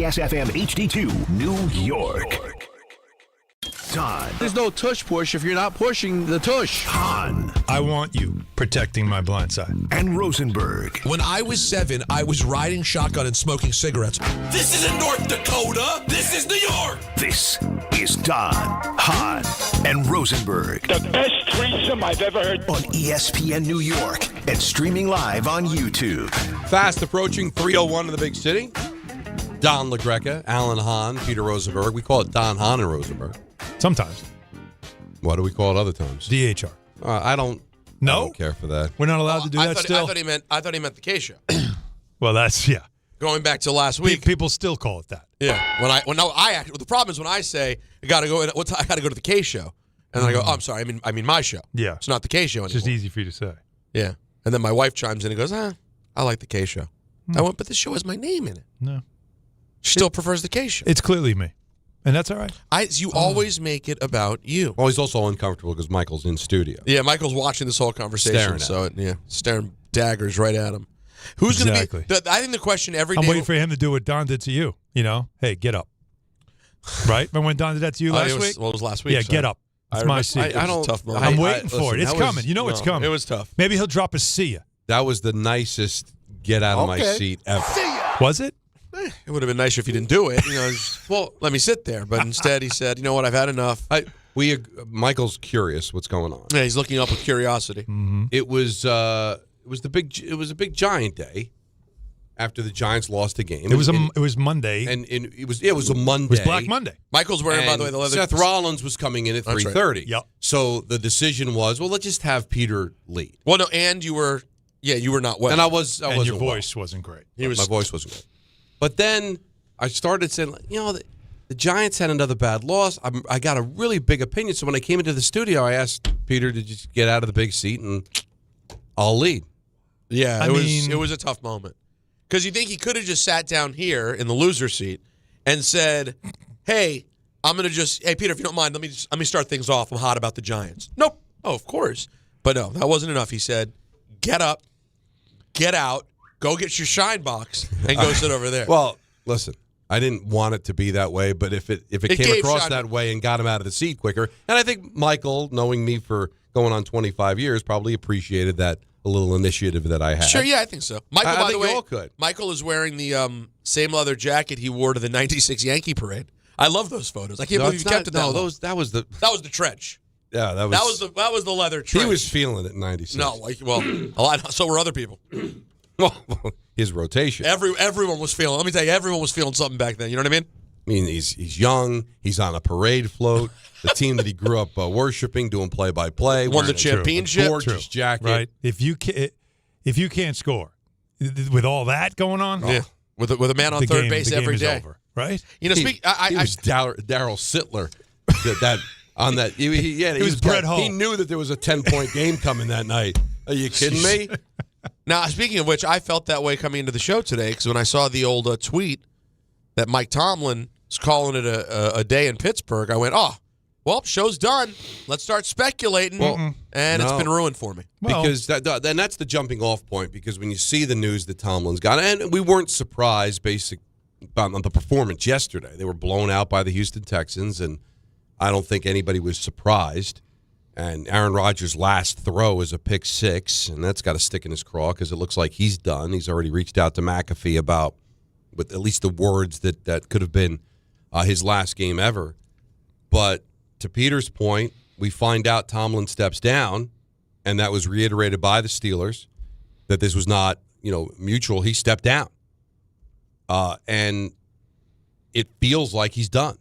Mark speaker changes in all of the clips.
Speaker 1: SFM HD2, New York. Todd.
Speaker 2: There's no tush push if you're not pushing the tush.
Speaker 1: Hahn.
Speaker 3: I want you protecting my blind side.
Speaker 1: And Rosenberg.
Speaker 4: When I was 7, I was riding shotgun and smoking cigarettes. This isn't North Dakota. This is New York.
Speaker 1: This is Todd, Hahn, and Rosenberg.
Speaker 5: The best threesome I've ever heard.
Speaker 1: On ESPN New York and streaming live on YouTube.
Speaker 6: Fast approaching 3:01 in the big city. Don LaGreca, Alan Hahn, Peter Rosenberg. We call it Don Hahn and Rosenberg.
Speaker 3: Sometimes.
Speaker 6: What do we call it other times?
Speaker 3: DHR.
Speaker 6: I don't care for that.
Speaker 3: We're not allowed to do that still?
Speaker 7: I thought he meant the K show.
Speaker 3: Well, that's, yeah.
Speaker 7: Going back to last week.
Speaker 3: People still call it that.
Speaker 7: Yeah. The problem is when I say I got to go to the K show, and then I go, oh, I'm sorry, I mean my show.
Speaker 3: Yeah.
Speaker 7: It's not the K show anymore.
Speaker 3: It's just easy for you to say.
Speaker 7: Yeah. And then my wife chimes in and goes, I like the K show. I went, but the show has my name in it.
Speaker 3: No.
Speaker 7: She still prefers the K show.
Speaker 3: It's clearly me. And that's all right.
Speaker 7: You always make it about you.
Speaker 6: Well, he's also uncomfortable because Michael's in studio.
Speaker 7: Yeah, Michael's watching this whole conversation. Staring daggers right at him. Who's going to be? I think the question every day.
Speaker 3: I'm waiting for him to do what Don did to you. You know, hey, get up. Right? Remember when Don did that to you last week?
Speaker 7: Well, it was last week.
Speaker 3: Yeah, get up. It's my seat. I'm waiting for it. It's coming. You know it's coming.
Speaker 7: It was tough.
Speaker 3: Maybe he'll drop a see ya.
Speaker 6: That was the nicest get out of my seat ever.
Speaker 3: Was it?
Speaker 7: It would have been nicer if he didn't do it. Well, let me sit there. But instead, he said, "You know what? I've had enough."
Speaker 6: Michael's curious what's going on.
Speaker 7: Yeah, he's looking up with curiosity.
Speaker 3: Mm-hmm.
Speaker 6: It was a big Giant day after the Giants lost a game.
Speaker 3: It was Monday,
Speaker 6: and it was a Monday.
Speaker 3: It was Black Monday.
Speaker 7: Michael's wearing, by the way, the leather.
Speaker 6: Seth Rollins was coming in at 3:30.
Speaker 3: Right. Yep.
Speaker 6: So the decision was, well, let's just have Peter lead.
Speaker 7: Well, no, and you were not well,
Speaker 6: and I was.
Speaker 3: And your voice wasn't great.
Speaker 6: My voice wasn't great. But then I started saying, the Giants had another bad loss. I got a really big opinion. So when I came into the studio, I asked Peter to just get out of the big seat and I'll lead.
Speaker 7: Yeah, it was a tough moment. Because you think he could have just sat down here in the loser seat and said, hey, hey, Peter, if you don't mind, let me start things off. I'm hot about the Giants. Nope. Oh, of course. But no, that wasn't enough. He said, get up, get out. Go get your shine box and go sit over there.
Speaker 6: Well, listen, I didn't want it to be that way, but if it came across that way and got him out of the seat quicker, and I think Michael, knowing me for going on 25 years, probably appreciated that a little initiative that I had.
Speaker 7: Sure, yeah, I think so. Michael, by the way,
Speaker 6: all could.
Speaker 7: Michael is wearing the same leather jacket he wore to the 96 Yankee parade. I love those photos. I can't believe you kept it that long.
Speaker 6: That was the
Speaker 7: trench.
Speaker 6: Yeah, that
Speaker 7: was the leather trench.
Speaker 6: He was feeling it in 96.
Speaker 7: No, a lot. So were other people.
Speaker 6: Well, his rotation.
Speaker 7: Everyone was feeling. Let me tell you, everyone was feeling something back then. You know what I mean?
Speaker 6: I mean, he's young. He's on a parade float. The team that he grew up worshiping, doing play-by-play,
Speaker 7: won the championship.
Speaker 6: Gorgeous jacket.
Speaker 3: Right. If you can't score with all that going on,
Speaker 7: with a man on third base every day,
Speaker 3: over, right?
Speaker 7: You know,
Speaker 6: he was Darryl Sittler. He was
Speaker 3: Brett Hull.
Speaker 6: He knew that there was a 10-point game coming that night. Are you kidding me?
Speaker 7: Now, speaking of which, I felt that way coming into the show today because when I saw the old tweet that Mike Tomlin was calling it a day in Pittsburgh, I went, well, show's done. Let's start speculating. And it's been ruined for me.
Speaker 6: Because that's the jumping off point, because when you see the news that Tomlin's got, and we weren't surprised on the performance yesterday. They were blown out by the Houston Texans, and I don't think anybody was surprised. And Aaron Rodgers' last throw is a pick six, and that's got to stick in his craw because it looks like he's done. He's already reached out to McAfee about, with at least the words that could have been his last game ever. But to Peter's point, we find out Tomlin steps down, and that was reiterated by the Steelers, that this was not, mutual. He stepped down. And it feels like he's done.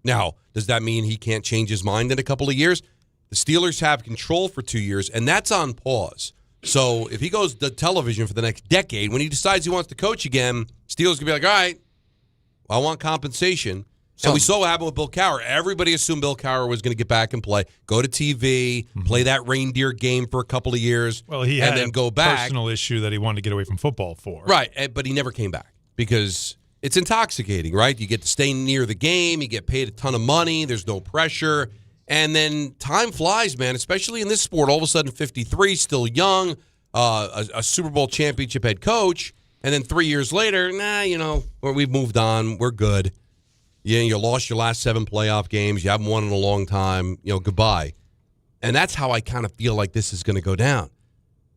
Speaker 6: Now, does that mean he can't change his mind in a couple of years? The Steelers have control for 2 years, and that's on pause. So if he goes to television for the next decade, when he decides he wants to coach again, Steelers going to be like, all right, I want compensation. And we saw what happened with Bill Cowher. Everybody assumed Bill Cowher was going to get back and play, go to TV, play that reindeer game for a couple of years,
Speaker 3: well, he had
Speaker 6: and then go back.
Speaker 3: Personal issue that he wanted to get away from football for.
Speaker 6: Right, but he never came back because it's intoxicating, right? You get to stay near the game. You get paid a ton of money. There's no pressure. And then time flies, man, especially in this sport. All of a sudden, 53, still young, a Super Bowl championship head coach. And then 3 years later, or we've moved on. We're good. Yeah, you lost your last 7 playoff games. You haven't won in a long time. Goodbye. And that's how I kind of feel like this is going to go down.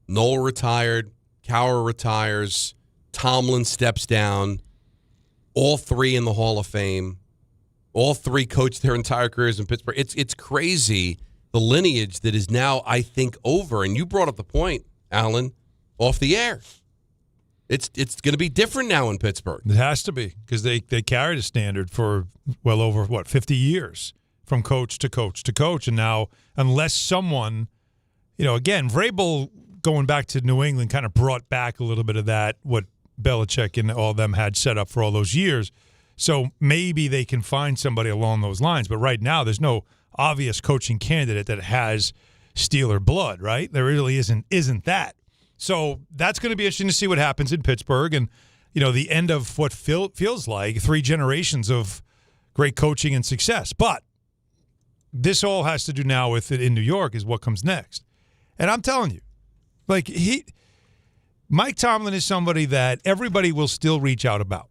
Speaker 6: Noel retired. Cowher retires. Tomlin steps down. All 3 in the Hall of Fame. All 3 coached their entire careers in Pittsburgh. It's crazy, the lineage that is now, I think, over. And you brought up the point, Alan, off the air. It's going to be different now in Pittsburgh.
Speaker 3: It has to be, because they carried a standard for well over, 50 years from coach to coach to coach. And now, unless someone, again, Vrabel going back to New England kind of brought back a little bit of that, what Belichick and all of them had set up for all those years. So maybe they can find somebody along those lines. But right now, there's no obvious coaching candidate that has Steeler blood, right? There really isn't that. So that's going to be interesting to see what happens in Pittsburgh and, the end of what feels like 3 generations of great coaching and success. But this all has to do now with it in New York is what comes next. And I'm telling you, Mike Tomlin is somebody that everybody will still reach out about,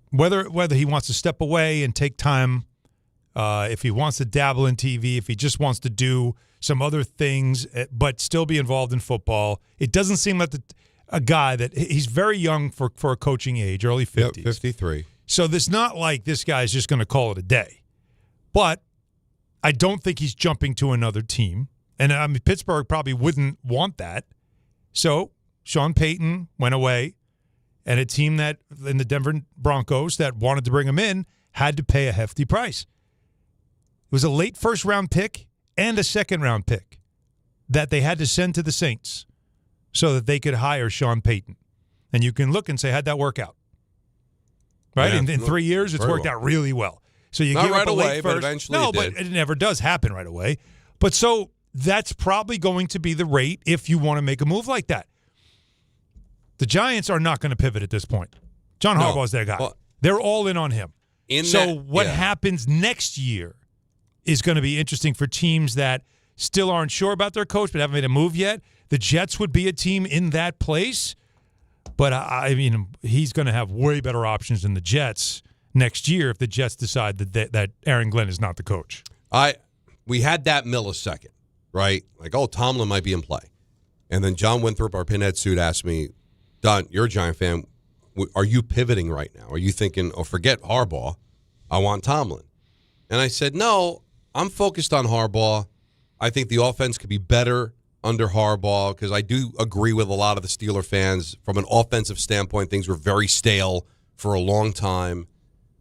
Speaker 3: whether he wants to step away and take time, if he wants to dabble in TV, if he just wants to do some other things, but still be involved in football. It doesn't seem like a guy that he's very young for a coaching age, early 50s.
Speaker 6: Yep, 53.
Speaker 3: So there's not like this guy's just going to call it a day. But I don't think he's jumping to another team. And Pittsburgh probably wouldn't want that. So Sean Payton went away, and a team that in the Denver Broncos that wanted to bring him in had to pay a hefty price. It was a late first-round pick and a second-round pick that they had to send to the Saints so that they could hire Sean Payton. And you can look and say, how'd that work out? Right?
Speaker 6: Yeah,
Speaker 3: in 3 years, it's worked out really well. So you
Speaker 6: Not
Speaker 3: give
Speaker 6: right
Speaker 3: up a
Speaker 6: away,
Speaker 3: late
Speaker 6: but
Speaker 3: first.
Speaker 6: eventually
Speaker 3: No,
Speaker 6: it
Speaker 3: but
Speaker 6: did.
Speaker 3: it never does happen right away. But so that's probably going to be the rate if you want to make a move like that. The Giants are not going to pivot at this point. John Harbaugh's their guy.
Speaker 6: Well,
Speaker 3: they're all in on him. What
Speaker 6: yeah.
Speaker 3: happens next year is going to be interesting for teams that still aren't sure about their coach but haven't made a move yet. The Jets would be a team in that place, but I mean, he's going to have way better options than the Jets next year if the Jets decide that Aaron Glenn is not the coach.
Speaker 6: We had that millisecond, right? Like, Tomlin might be in play. And then John Winthrop, our pinhead suit, asked me, Don, you're a Giant fan. Are you pivoting right now? Are you thinking, forget Harbaugh, I want Tomlin? And I said, no, I'm focused on Harbaugh. I think the offense could be better under Harbaugh because I do agree with a lot of the Steeler fans. From an offensive standpoint, things were very stale for a long time.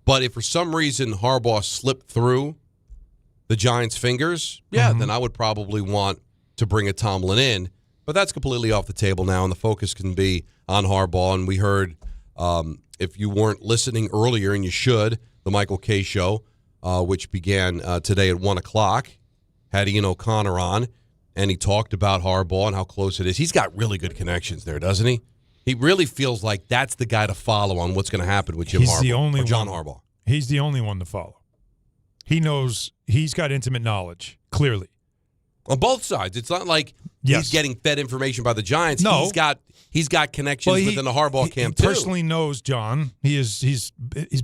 Speaker 6: But if for some reason Harbaugh slipped through the Giants' fingers, then I would probably want to bring a Tomlin in. But that's completely off the table now, and the focus can be on Harbaugh. And we heard, if you weren't listening earlier, and you should, the Michael Kay Show, which began today at 1 o'clock, had Ian O'Connor on, and he talked about Harbaugh and how close it is. He's got really good connections there, doesn't he? He really feels like that's the guy to follow on what's going to happen with Jim Harbaugh or John Harbaugh.
Speaker 3: He's the only one to follow. He knows. He's got intimate knowledge, clearly.
Speaker 6: On both sides. It's not like he's getting fed information by the Giants.
Speaker 3: No.
Speaker 6: He's got connections within the Harbaugh camp, too.
Speaker 3: He personally knows John. He's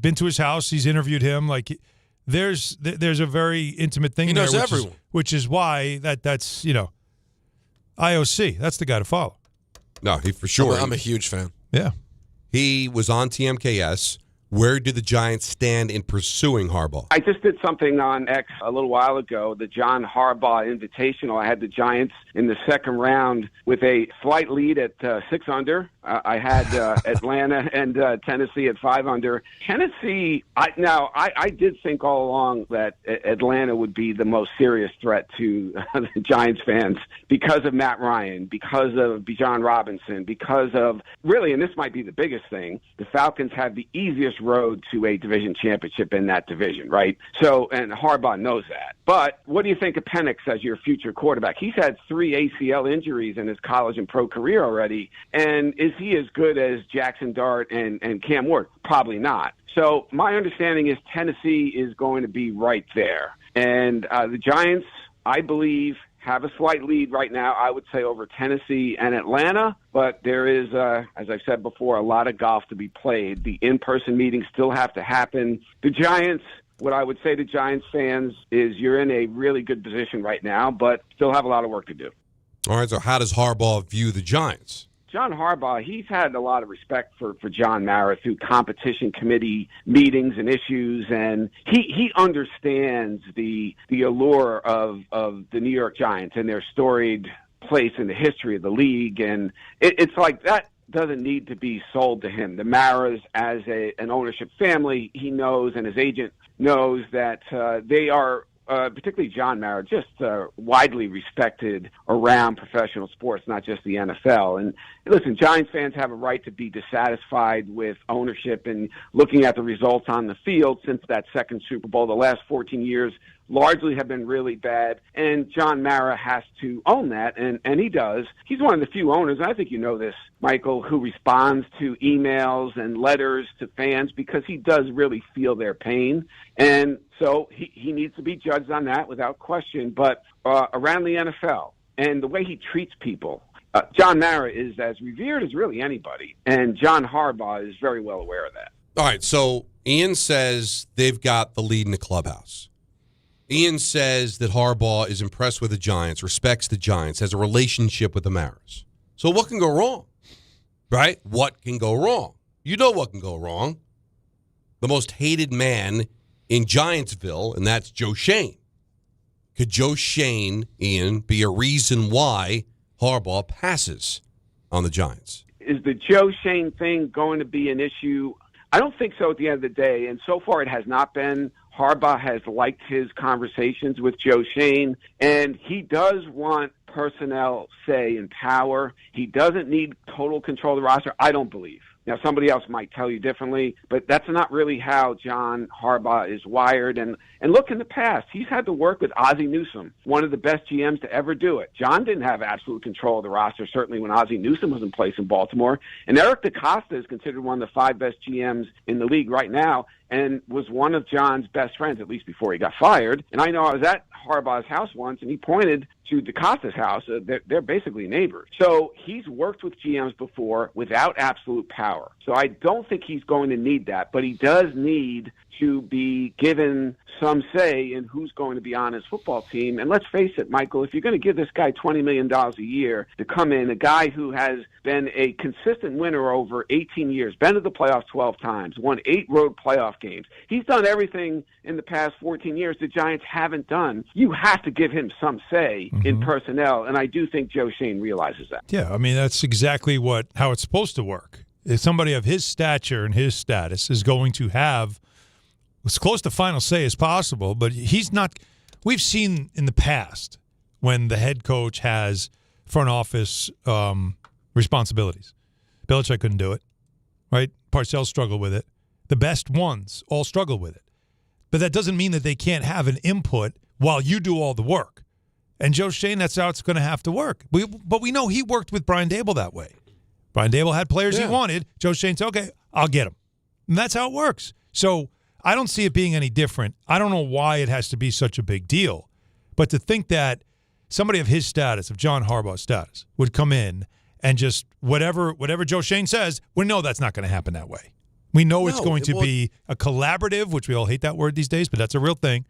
Speaker 3: been to his house. He's interviewed him. Like, there's a very intimate thing there.
Speaker 7: He knows everyone.
Speaker 3: Which is why that's, IOC. That's the guy to follow.
Speaker 6: No, he for sure.
Speaker 7: I'm a huge fan.
Speaker 3: Yeah.
Speaker 6: He was on TMKS. Where do the Giants stand in pursuing Harbaugh?
Speaker 5: I just did something on X a little while ago, the John Harbaugh Invitational. I had the Giants in the second round with a slight lead at 6 under. I had Atlanta and Tennessee at 5 under. Tennessee, I did think all along that Atlanta would be the most serious threat to the Giants fans because of Matt Ryan, because of Bijan Robinson, because of, really, and this might be the biggest thing, the Falcons have the easiest road to a division championship in that division, right? So, and Harbaugh knows that. But what do you think of Penix as your future quarterback? He's had 3 ACL injuries in his college and pro career already, and is he as good as Jackson Dart and Cam Ward? Probably not. So my understanding is Tennessee is going to be right there. And the Giants, I believe, have a slight lead right now, I would say, over Tennessee and Atlanta. But there is, as I've said before, a lot of golf to be played. The in-person meetings still have to happen. The Giants, what I would say to Giants fans is you're in a really good position right now, but still have a lot of work to do.
Speaker 6: All right, so how does Harbaugh view the Giants?
Speaker 5: John Harbaugh, he's had a lot of respect for John Mara through competition committee meetings and issues, and he understands the allure of the New York Giants and their storied place in the history of the league, and it's like that doesn't need to be sold to him. The Maras, as an ownership family, he knows, and his agent knows that they are particularly John Mara, just widely respected around professional sports, not just the NFL. And listen, Giants fans have a right to be dissatisfied with ownership and looking at the results on the field since that second Super Bowl. The last 14 years largely have been really bad, and John Mara has to own that, and he does. He's one of the few owners, and I think you know this, Michael, who responds to emails and letters to fans because he does really feel their pain. And so he needs to be judged on that without question. But around the NFL and the way he treats people, John Mara is as revered as really anybody, and John Harbaugh is very well aware of that.
Speaker 6: All right, so Ian says they've got the lead in the clubhouse. Ian says that Harbaugh is impressed with the Giants, respects the Giants, has a relationship with the Maras. So what can go wrong? Right? What can go wrong? You know what can go wrong. The most hated man in Giantsville, and that's Joe Schoen. Could Joe Schoen, Ian, be a reason why Harbaugh passes on the Giants?
Speaker 5: Is the Joe Schoen thing going to be an issue? I don't think so at the end of the day, and so far it has not been. Harbaugh has liked his conversations with Joe Schoen, and he does want personnel say and power. He doesn't need total control of the roster, I don't believe. Now, somebody else might tell you differently, but that's not really how John Harbaugh is wired. And look, in the past, he's had to work with Ozzie Newsome, one of the best GMs to ever do it. John didn't have absolute control of the roster, certainly when Ozzie Newsome was in place in Baltimore. And Eric DeCosta is considered one of the 5 best GMs in the league right now and was one of John's best friends, at least before he got fired. And I know I was at Harbaugh's house once, and he pointed to DeCosta's house. They're basically neighbors. So he's worked with GMs before without absolute power. So I don't think he's going to need that, but he does need to be given some say in who's going to be on his football team. And let's face it, Michael, if you're going to give this guy $20 million a year to come in, a guy who has been a consistent winner over 18 years, been to the playoffs 12 times, won 8 road playoff games. He's done everything in the past 14 years the Giants haven't done. You have to give him some say in personnel, and I do think Joe Schoen realizes that.
Speaker 3: Yeah, I mean, that's exactly how it's supposed to work. If somebody of his stature and his status is going to have as close to final say as possible, but he's not. We've seen in the past when the head coach has front office responsibilities. Belichick couldn't do it, right? Parcells struggled with it. The best ones all struggle with it. But that doesn't mean that they can't have an input while you do all the work. And Joe Schoen, that's how it's going to have to work. But we know he worked with Brian Daboll that way. Brian Daboll had players he wanted. Joe Schoen said, okay, I'll get them. And that's how it works. So I don't see it being any different. I don't know why it has to be such a big deal. But to think that somebody of his status, of John Harbaugh's status, would come in and just whatever Joe Schoen says, we know that's not going to happen that way. We know it's going to be a collaborative, which we all hate that word these days, but that's a real thing.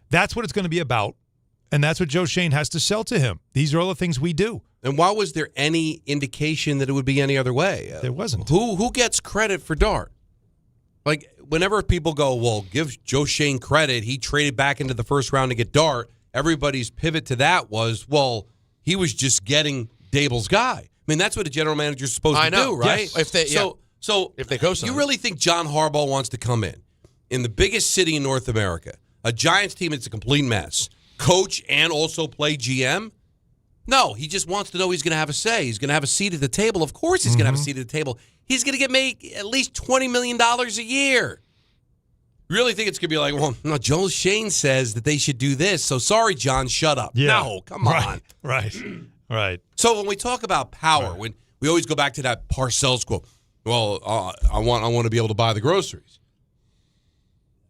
Speaker 3: That's what it's going to be about. And that's what Joe Schoen has to sell to him. These are all the things we do.
Speaker 6: And why was there any indication that it would be any other way?
Speaker 3: There wasn't.
Speaker 6: Who gets credit for Dart? Like, whenever people go, well, give Joe Schoen credit, he traded back into the first round to get Dart, everybody's pivot to that was, well, he was just getting Daboll's guy. I mean, that's what a general manager is supposed to do, right?
Speaker 7: Yes.
Speaker 6: So
Speaker 7: if they co-sign,
Speaker 6: you really think John Harbaugh wants to come in the biggest city in North America, a Giants team that's a complete mess, coach and also play GM? No, he just wants to know he's going to have a say. He's going to have a seat at the table. Of course he's going to have a seat at the table. He's going to get made at least $20 million a year. You really think it's going to be like, well, no, Joe Schoen says that they should do this, so sorry, John, shut up.
Speaker 3: Yeah.
Speaker 6: No, come on.
Speaker 3: Right.
Speaker 6: So when we talk about power, when we always go back to that Parcells quote, well, I want to be able to buy the groceries.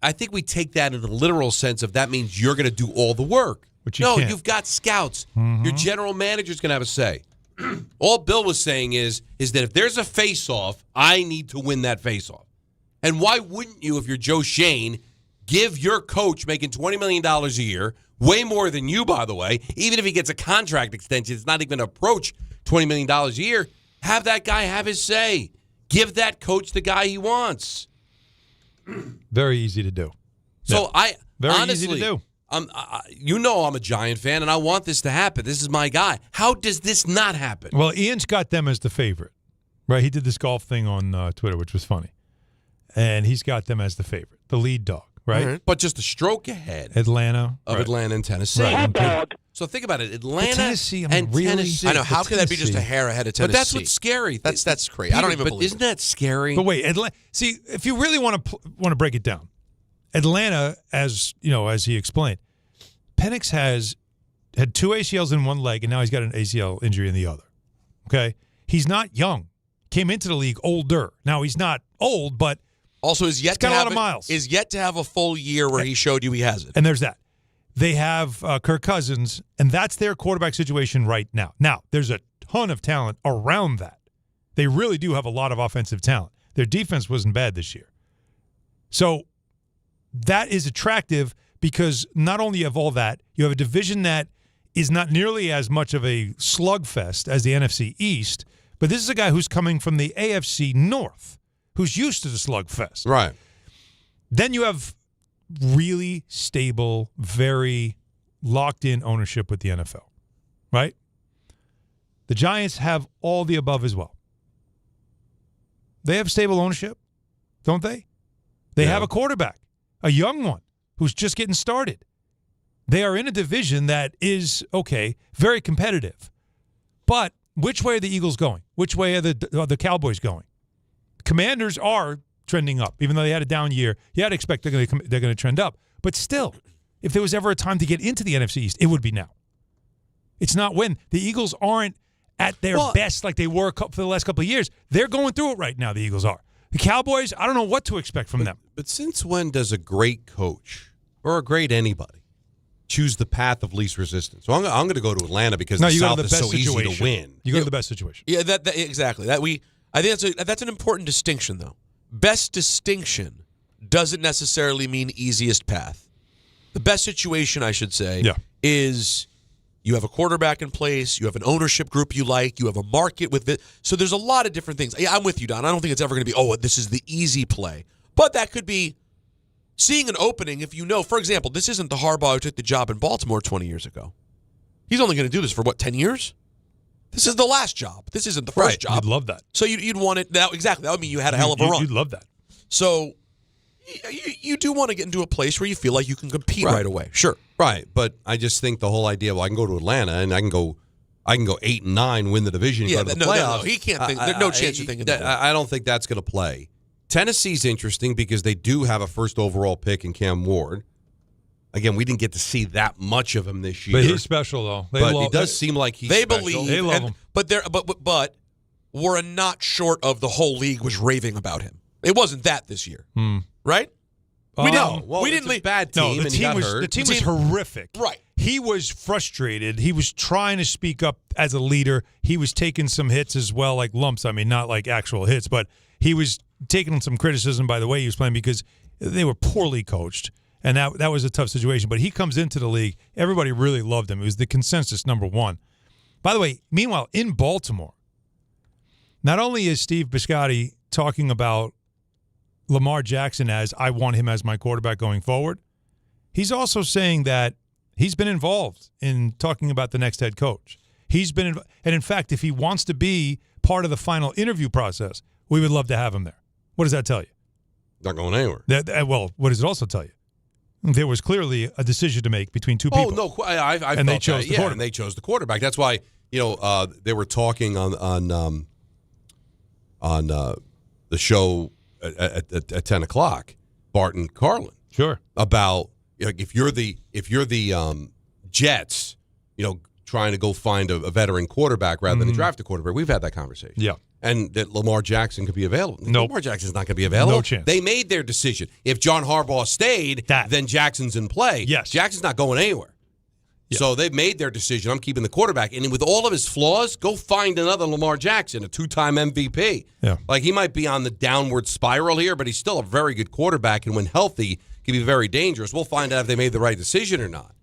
Speaker 6: I think we take that in the literal sense of that means you're going to do all the work.
Speaker 3: Which you
Speaker 6: No,
Speaker 3: can't.
Speaker 6: you've got scouts. Your general manager's going to have a say. All Bill was saying is that if there's a face-off, I need to win that face-off. And why wouldn't you, if you're Joe Shane, give your coach making $20 million a year, way more than you, by the way, even if he gets a contract extension, it's not even going to approach $20 million a year, have that guy have his say. Give that coach the guy he wants.
Speaker 3: Very easy to do.
Speaker 6: So
Speaker 3: Very
Speaker 6: honestly,
Speaker 3: easy to do.
Speaker 6: I'm a Giant fan, and I want this to happen. This is my guy. How does this not happen?
Speaker 3: Well, Ian's got them as the favorite, right? He did this golf thing on Twitter, which was funny. And he's got them as the favorite, the lead dog, right?
Speaker 6: Right. But just a stroke ahead
Speaker 3: Atlanta.
Speaker 6: of
Speaker 3: right.
Speaker 6: Atlanta and Tennessee.
Speaker 3: Right.
Speaker 6: So think about it. Atlanta
Speaker 3: Tennessee, I mean,
Speaker 6: and
Speaker 3: really?
Speaker 6: Tennessee.
Speaker 7: I know. How could that be just a
Speaker 3: Tennessee.
Speaker 7: hair ahead of Tennessee?
Speaker 6: But that's what's scary.
Speaker 7: That's crazy. I don't even
Speaker 6: but
Speaker 7: believe
Speaker 6: isn't
Speaker 7: it.
Speaker 6: that scary?
Speaker 3: But wait, Atlanta. See, if you really want to break it down, Atlanta, as you know, as he explained, Penix had 2 ACLs in one leg, and now he's got an ACL injury in the other. Okay, he's not young. Came into the league older. Now he's not old, but
Speaker 7: Also, is yet
Speaker 3: got
Speaker 7: to
Speaker 3: a
Speaker 7: have
Speaker 3: lot of miles.
Speaker 7: Is yet to have a full year where he showed you he has it.
Speaker 3: and there's that. They have Kirk Cousins, and that's their quarterback situation right now. Now, there's a ton of talent around that. They really do have a lot of offensive talent. Their defense wasn't bad this year. So that is attractive because not only of all that, you have a division that is not nearly as much of a slugfest as the NFC East, but this is a guy who's coming from the AFC North, who's used to the slugfest.
Speaker 6: Right.
Speaker 3: Then you have really stable, very locked-in ownership with the NFL, right? The Giants have all the above as well. They have stable ownership, don't they? They have a quarterback, a young one, who's just getting started. They are in a division that is, okay, very competitive. But which way are the Eagles going? Which way are the Cowboys going? Commanders are trending up, even though they had a down year. You had to expect they're going to trend up. But still, if there was ever a time to get into the NFC East, it would be now. It's not when. The Eagles aren't at their best like they were for the last couple of years. They're going through it right now, the Eagles are. The Cowboys, I don't know what to expect from them.
Speaker 6: But since when does a great coach or a great anybody choose the path of least resistance? So I'm going to go to Atlanta because the
Speaker 3: you go
Speaker 6: South
Speaker 3: to the
Speaker 6: is
Speaker 3: best
Speaker 6: so
Speaker 3: situation.
Speaker 6: easy to win.
Speaker 3: You go to the best situation.
Speaker 7: Yeah, that exactly. I think that's an important distinction, though. Best distinction doesn't necessarily mean easiest path. The best situation, I should say, is you have a quarterback in place, you have an ownership group you like, you have a market with it. So there's a lot of different things. Yeah, I'm with you, Don. I don't think it's ever going to be, this is the easy play. But that could be seeing an opening if you know. For example, this isn't the Harbaugh who took the job in Baltimore 20 years ago. He's only going to do this for, 10 years? This is the last job. This isn't the first job.
Speaker 3: You'd love that.
Speaker 7: So you'd want it now. Exactly. That would mean you had a hell of a run.
Speaker 3: You'd love that.
Speaker 7: So you do want to get into a place where you feel like you can compete right away. Sure.
Speaker 6: Right, but I just think the whole idea, I can go to Atlanta and I can go 8-9, win the division, and go to the playoffs.
Speaker 7: No, he can't think. There's no chance of thinking that.
Speaker 6: I don't think that's going to play. Tennessee's interesting because they do have a first overall pick in Cam Ward. Again, we didn't get to see that much of him this year.
Speaker 3: But he's special, though.
Speaker 6: But it does seem like he's
Speaker 7: they
Speaker 6: special.
Speaker 7: believe.
Speaker 3: They love him.
Speaker 7: But we're not short of the whole league was raving about him. It wasn't that this year, right?
Speaker 3: We
Speaker 6: didn't. Well,
Speaker 7: we didn't
Speaker 6: it's a bad team.
Speaker 3: No, the
Speaker 6: and he
Speaker 3: team
Speaker 6: got
Speaker 3: was
Speaker 6: hurt.
Speaker 3: the team was horrific.
Speaker 7: Right.
Speaker 3: He was frustrated. He was trying to speak up as a leader. He was taking some hits as well, like lumps. I mean, not like actual hits, but he was taking some criticism by the way he was playing because they were poorly coached, and that was a tough situation. But he comes into the league. Everybody really loved him. It was the consensus number one. By the way, meanwhile, in Baltimore, not only is Steve Bisciotti talking about Lamar Jackson as I want him as my quarterback going forward, he's also saying that he's been involved in talking about the next head coach. He's been, and in fact, if he wants to be part of the final interview process, we would love to have him there. What does that tell you?
Speaker 6: Not going anywhere.
Speaker 3: Well, what does it also tell you? There was clearly a decision to make between two people.
Speaker 6: Oh no, I
Speaker 3: and they chose the quarterback.
Speaker 6: And they chose the quarterback. That's why they were talking on the show at 10 o'clock. Bart and Carlin.
Speaker 3: Sure.
Speaker 6: About if you're the Jets, trying to go find a veteran quarterback rather than draft a quarterback. We've had that conversation.
Speaker 3: Yeah.
Speaker 6: And that Lamar Jackson could be available.
Speaker 3: Nope.
Speaker 6: Lamar Jackson's not going to be available.
Speaker 3: No chance.
Speaker 6: They made their decision. If John Harbaugh stayed, then Jackson's in play.
Speaker 3: Yes.
Speaker 6: Jackson's not going anywhere.
Speaker 3: Yeah.
Speaker 6: So they've made their decision. I'm keeping the quarterback. And with all of his flaws, go find another Lamar Jackson, a 2-time MVP.
Speaker 3: Yeah.
Speaker 6: Like, he might be on the downward spiral here, but he's still a very good quarterback. And when healthy, can be very dangerous. We'll find out if they made the right decision or not.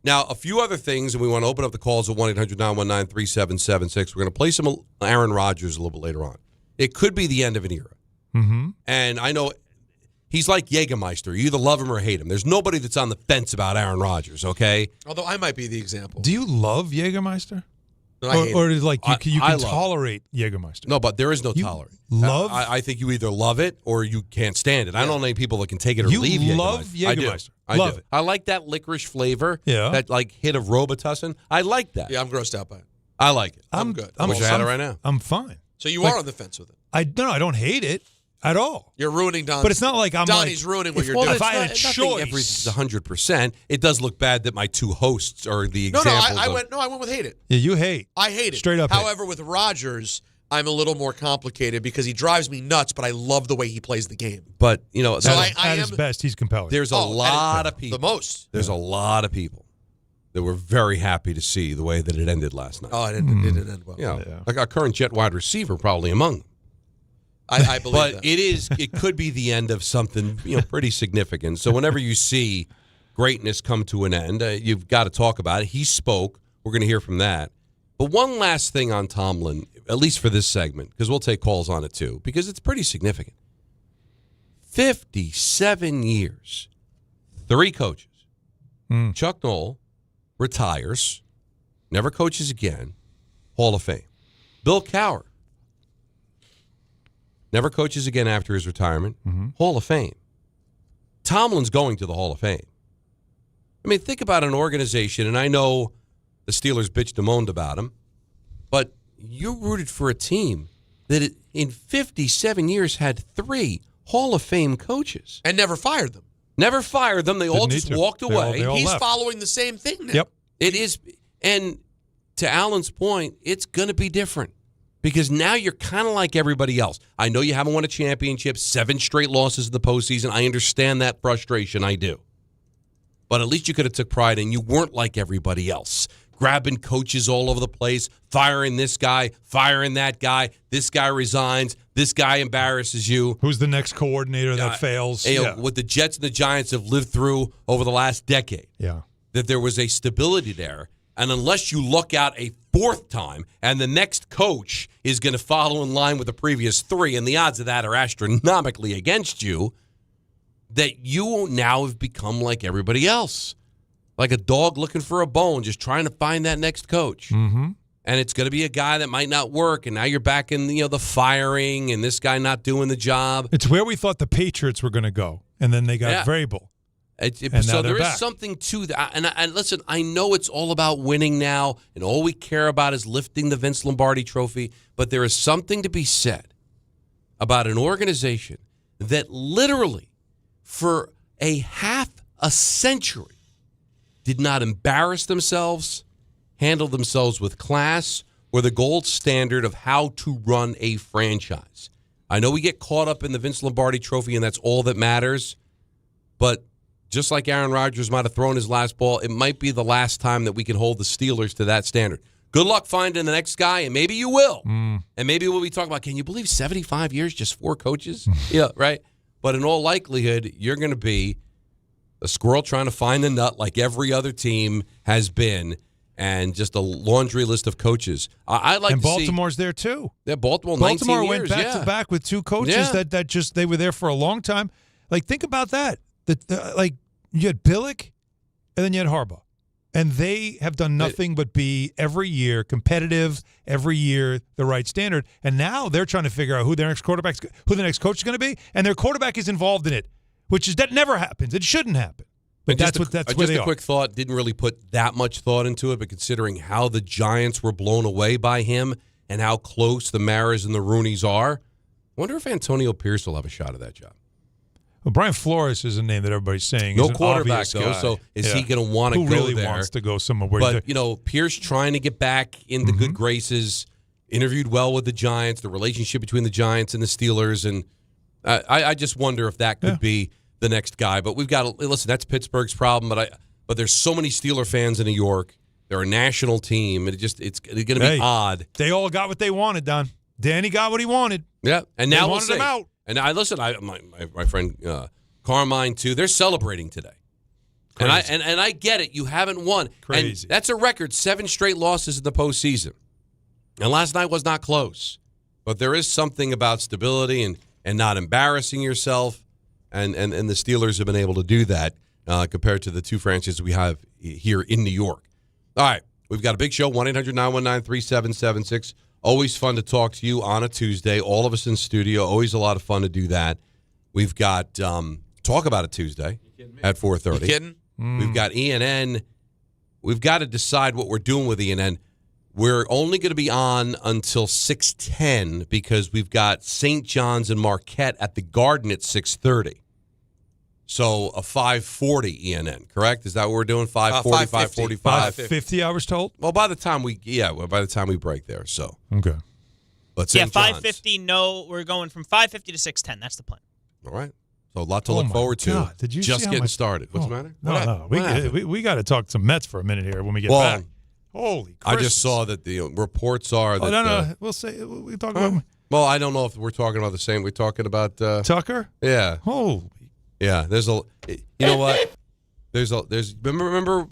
Speaker 6: Now, a few other things, and we want to open up the calls at 1-800-919-3776. We're going to play some Aaron Rodgers a little bit later on. It could be the end of an era.
Speaker 3: Mm-hmm.
Speaker 6: And I know he's like Jägermeister. You either love him or hate him. There's nobody that's on the fence about Aaron Rodgers, okay?
Speaker 7: Although I might be the example.
Speaker 3: Do you love Jägermeister?
Speaker 7: No, I hate
Speaker 3: or
Speaker 7: it.
Speaker 3: is like you
Speaker 6: I
Speaker 3: can
Speaker 6: love
Speaker 3: tolerate Jägermeister?
Speaker 6: No, but there is no
Speaker 3: You
Speaker 6: tolerance.
Speaker 3: love?
Speaker 6: I think you either love it or you can't stand it. I don't know any people that can take it or
Speaker 3: You
Speaker 6: leave
Speaker 3: love Jägermeister.
Speaker 6: I
Speaker 3: Love
Speaker 6: do.
Speaker 3: it.
Speaker 6: I like that licorice flavor.
Speaker 3: Yeah.
Speaker 6: That like hit of Robitussin. I like that.
Speaker 7: Yeah, I'm grossed out by it.
Speaker 6: I like it.
Speaker 7: I'm good.
Speaker 6: I wish I had it right now.
Speaker 3: I'm fine.
Speaker 7: So you are on the fence with it.
Speaker 3: I don't hate it at all.
Speaker 7: You're ruining Donnie.
Speaker 3: But it's not like I'm
Speaker 7: Donnie's ruining what you're
Speaker 3: well,
Speaker 7: doing.
Speaker 3: if I had a choice,
Speaker 6: everything's 100%. It does look bad that my two hosts are the
Speaker 7: No,
Speaker 6: examples.
Speaker 7: I went with hate it.
Speaker 3: Yeah, you hate.
Speaker 7: I hate it.
Speaker 3: Straight up hate.
Speaker 7: However, with Rodgers, I'm a little more complicated because he drives me nuts, but I love the way he plays the game.
Speaker 6: But, you know,
Speaker 7: So
Speaker 6: that-
Speaker 7: I
Speaker 3: at his
Speaker 7: am-
Speaker 3: best, he's compelling.
Speaker 6: there's a lot of people.
Speaker 7: The most.
Speaker 6: There's a lot of people that were very happy to see the way that it ended last night.
Speaker 7: Oh, it didn't end well.
Speaker 6: You know,
Speaker 3: Yeah.
Speaker 6: like our current Jet wide receiver probably among them.
Speaker 7: I believe
Speaker 6: But
Speaker 7: that.
Speaker 6: it could be the end of something, pretty significant. So whenever you see greatness come to an end, you've got to talk about it. He spoke. We're going to hear from that. But one last thing on Tomlin, at least for this segment, because we'll take calls on it too, because it's pretty significant. 57 years, 3 coaches. Chuck Noll retires, never coaches again, Hall of Fame. Bill Cowher never coaches again after his retirement, Hall of Fame. Tomlin's going to the Hall of Fame. I mean, think about an organization, and I know the Steelers bitched and moaned about him, but you rooted for a team that in 57 years had 3 Hall of Fame coaches.
Speaker 7: And never fired them.
Speaker 6: Never fired them. They all
Speaker 3: Didn't
Speaker 6: just
Speaker 3: need to.
Speaker 6: walked
Speaker 3: They all-
Speaker 6: away.
Speaker 3: they all
Speaker 7: He's
Speaker 3: left.
Speaker 7: following the same thing now.
Speaker 3: Yep.
Speaker 6: It is, and to Alan's point, it's going to be different because now you're kind of like everybody else. I know you haven't won a championship, 7 straight losses in the postseason. I understand that frustration. I do. But at least you could have took pride in you weren't like everybody else. Grabbing coaches all over the place, firing this guy, firing that guy. This guy resigns. This guy embarrasses you.
Speaker 3: Who's the next coordinator that fails?
Speaker 6: You know, what the Jets and the Giants have lived through over the last decade.
Speaker 3: Yeah.
Speaker 6: That there was a stability there. And unless you luck out a 4th time and the next coach is going to follow in line with the previous 3, and the odds of that are astronomically against you, that you now have become like everybody else. Like a dog looking for a bone, just trying to find that next coach.
Speaker 3: Mm-hmm.
Speaker 6: And it's going to be a guy that might not work, and now you're back in the firing and this guy not doing the job.
Speaker 3: It's where we thought the Patriots were going to go, and then they got Vrabel.
Speaker 6: And
Speaker 3: now
Speaker 6: so
Speaker 3: they're
Speaker 6: there is
Speaker 3: back.
Speaker 6: something to that. And listen, I know it's all about winning now, and all we care about is lifting the Vince Lombardi trophy, but there is something to be said about an organization that literally for a half a century did not embarrass themselves, handle themselves with class, or the gold standard of how to run a franchise. I know we get caught up in the Vince Lombardi trophy, and that's all that matters, but just like Aaron Rodgers might have thrown his last ball, it might be the last time that we can hold the Steelers to that standard. Good luck finding the next guy, and maybe you will. And maybe we'll be talking about, can you believe 75 years, just 4 coaches? Yeah, right? But in all likelihood, you're going to be a squirrel trying to find the nut like every other team has been, and just a laundry list of coaches. I like
Speaker 3: and
Speaker 6: to
Speaker 3: Baltimore's there too.
Speaker 6: Yeah, Baltimore 19
Speaker 3: went
Speaker 6: years,
Speaker 3: back to back with 2 coaches
Speaker 6: Yeah.
Speaker 3: that just they were there for a long time. Like, think about that. Like, you had Billick, and then you had Harbaugh, and they have done nothing but be every year competitive, every year the right standard. And now they're trying to figure out who the next coach is going to be, and their quarterback is involved in it, that never happens. It shouldn't happen. But that's where they
Speaker 6: just a
Speaker 3: are.
Speaker 6: quick thought, didn't really put that much thought into it, but considering how the Giants were blown away by him and how close the Maras and the Rooneys are, I wonder if Antonio Pierce will have a shot at that job.
Speaker 3: Well, Brian Flores is a name that everybody's saying.
Speaker 6: No
Speaker 3: is an
Speaker 6: quarterback,
Speaker 3: obvious
Speaker 6: though,
Speaker 3: guy.
Speaker 6: so is he going to want to
Speaker 3: Who
Speaker 6: go
Speaker 3: really
Speaker 6: there?
Speaker 3: wants to go somewhere where
Speaker 6: But, Pierce trying to get back into good graces, interviewed well with the Giants, the relationship between the Giants and the Steelers, and I just wonder if that could be the next guy. But we've got to listen, that's Pittsburgh's problem, but but there's so many Steeler fans in New York. They're a national team. It's going to be odd.
Speaker 3: They all got what they wanted, Don. Danny got what he wanted.
Speaker 6: Yeah, and now
Speaker 3: we'll see.
Speaker 6: him out. And I listen. My friend Carmine too. They're celebrating today.
Speaker 3: Crazy.
Speaker 6: And I get it. You haven't won.
Speaker 3: Crazy.
Speaker 6: And that's a record. 7 straight losses in the postseason. And last night was not close. But there is something about stability and not embarrassing yourself. And the Steelers have been able to do that compared to the two franchises we have here in New York. All right. We've got a big show, 1-800-919-3776. Always fun to talk to you on a Tuesday. All of us in studio. Always a lot of fun to do that. We've got Talk About It Tuesday at 4:30.
Speaker 7: You kidding?
Speaker 6: We've got ENN. We've got to decide what we're doing with ENN. We're only going to be on until 6:10 because we've got St. John's and Marquette at the Garden at 6:30. So a 5:40 ENN, correct? Is that what we're doing? 5:40, 5:45?
Speaker 3: 5:50 I was told.
Speaker 6: Well, by the time we break there, so.
Speaker 3: Okay.
Speaker 6: But
Speaker 8: Yeah,
Speaker 6: St. John's.
Speaker 8: 5:50, no, we're going from 5:50 to 6:10. That's the plan.
Speaker 6: All right. So a lot to look forward to.
Speaker 3: God. Did you
Speaker 6: just
Speaker 3: see how
Speaker 6: getting
Speaker 3: much-
Speaker 6: started. What's the matter?
Speaker 3: No.
Speaker 6: What happened?
Speaker 3: We got to talk some Mets for a minute here when we get
Speaker 6: Well,
Speaker 3: back. Holy
Speaker 6: I
Speaker 3: Christmas.
Speaker 6: just saw that the reports are that.
Speaker 3: no. We'll talk about
Speaker 6: Well, I don't know if we're talking about the same. We're talking about.
Speaker 3: Tucker?
Speaker 6: Yeah.
Speaker 3: Holy.
Speaker 6: Yeah. There's a. You know what? There's. Remember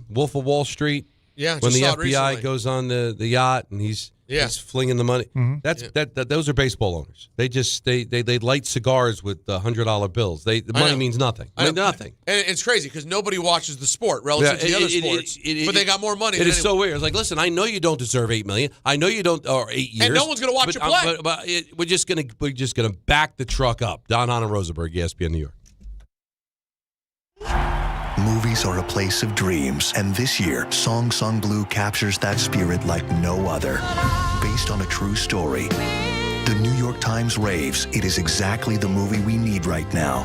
Speaker 6: Wolf of Wall Street?
Speaker 7: Yeah,
Speaker 6: When
Speaker 7: just
Speaker 6: the
Speaker 7: saw it
Speaker 6: FBI
Speaker 7: recently.
Speaker 6: goes on the yacht and he's flinging the money.
Speaker 3: Mm-hmm.
Speaker 6: Those are baseball owners. They just they light cigars with $100 bills. The money means nothing. I mean, nothing.
Speaker 7: And it's crazy because nobody watches the sport relative to the other sports, but they got more money.
Speaker 6: It is so weird. It's like, listen, I know you don't deserve $8 million. I know you don't, or 8 years.
Speaker 7: And no one's going to watch you play.
Speaker 6: But we're just gonna back the truck up. Don Hahn and Rosenberg, ESPN New York.
Speaker 9: Movies are a place of dreams, and this year, Song Sung Blue captures that spirit like no other. Based on a true story, the New York Times raves it is exactly the movie we need right now.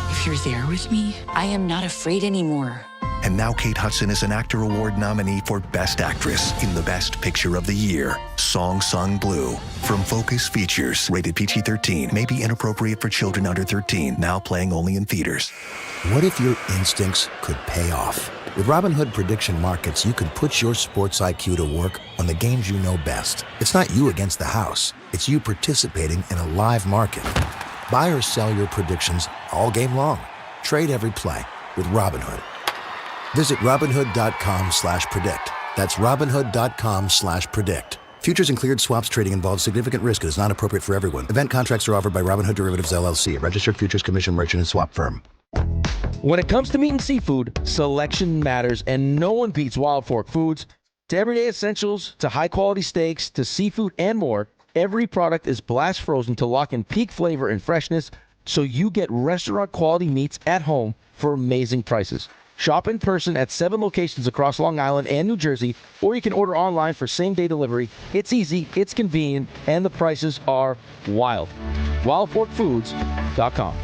Speaker 10: If you're there with me, I am not afraid anymore.
Speaker 9: And now Kate Hudson is an Actor Award nominee for Best Actress in the Best Picture of the Year, Song Sung Blue. From Focus Features, rated PG-13, may be inappropriate for children under 13, now playing only in theaters.
Speaker 11: What if your instincts could pay off? With Robinhood Prediction Markets, you can put your sports IQ to work on the games you know best. It's not you against the house. It's you participating in a live market. Buy or sell your predictions all game long. Trade every play with Robinhood. Visit Robinhood.com/predict. That's Robinhood.com/predict. Futures and cleared swaps trading involves significant risk and is not appropriate for everyone. Event contracts are offered by Robinhood Derivatives LLC, a registered futures commission merchant and swap firm.
Speaker 12: When it comes to meat and seafood, selection matters, and no one beats Wild Fork Foods. To everyday essentials, to high-quality steaks, to seafood and more, every product is blast frozen to lock in peak flavor and freshness so you get restaurant-quality meats at home for amazing prices. Shop in person at 7 locations across Long Island and New Jersey, or you can order online for same-day delivery. It's easy, it's convenient, and the prices are wild. WildForkFoods.com.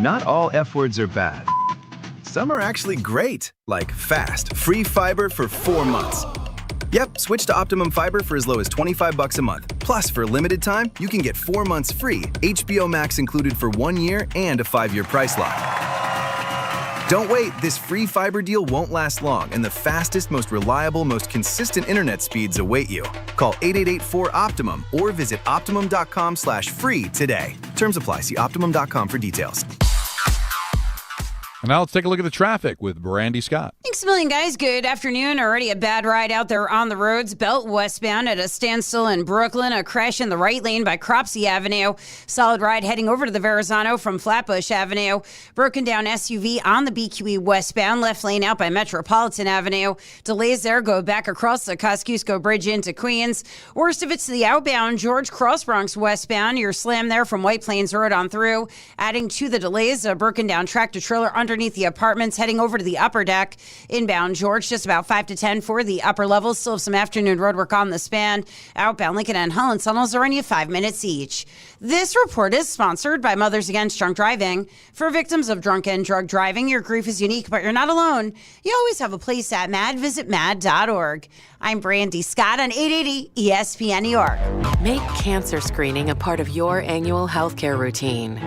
Speaker 13: Not all F words are bad. Some are actually great, like fast, free fiber for 4 months. Yep, switch to Optimum Fiber for as low as $25 a month. Plus, for a limited time, you can get 4 months free, HBO Max included for 1 year, and a 5-year price lock. Don't wait, this free fiber deal won't last long, and the fastest, most reliable, most consistent internet speeds await you. Call 888-4-OPTIMUM or visit Optimum.com/free today. Terms apply. See Optimum.com for details.
Speaker 14: And now let's take a look at the traffic with Brandy Scott.
Speaker 15: Thanks a million, guys. Good afternoon. Already a bad ride out there on the roads. Belt westbound at a standstill in Brooklyn. A crash in the right lane by Cropsey Avenue. Solid ride heading over to the Verrazano from Flatbush Avenue. Broken down SUV on the BQE westbound. Left lane out by Metropolitan Avenue. Delays there go back across the Kosciuszko Bridge into Queens. Worst of it's to the outbound George Cross Bronx westbound. You're slammed there from White Plains Road on through. Adding to the delays, a broken down tractor trailer underneath the apartments heading over to the upper deck. Inbound George, just about 5 to 10 for the upper levels. Still have some afternoon road work on the span. Outbound Lincoln and Holland tunnels are only 5 minutes each. This report is sponsored by Mothers Against Drunk Driving. For victims of drunk and drug driving, your grief is unique, but you're not alone. You always have a place at MAD. Visit MAD.org. I'm Brandy Scott on 880 ESPN New York.
Speaker 16: Make cancer screening a part of your annual healthcare routine.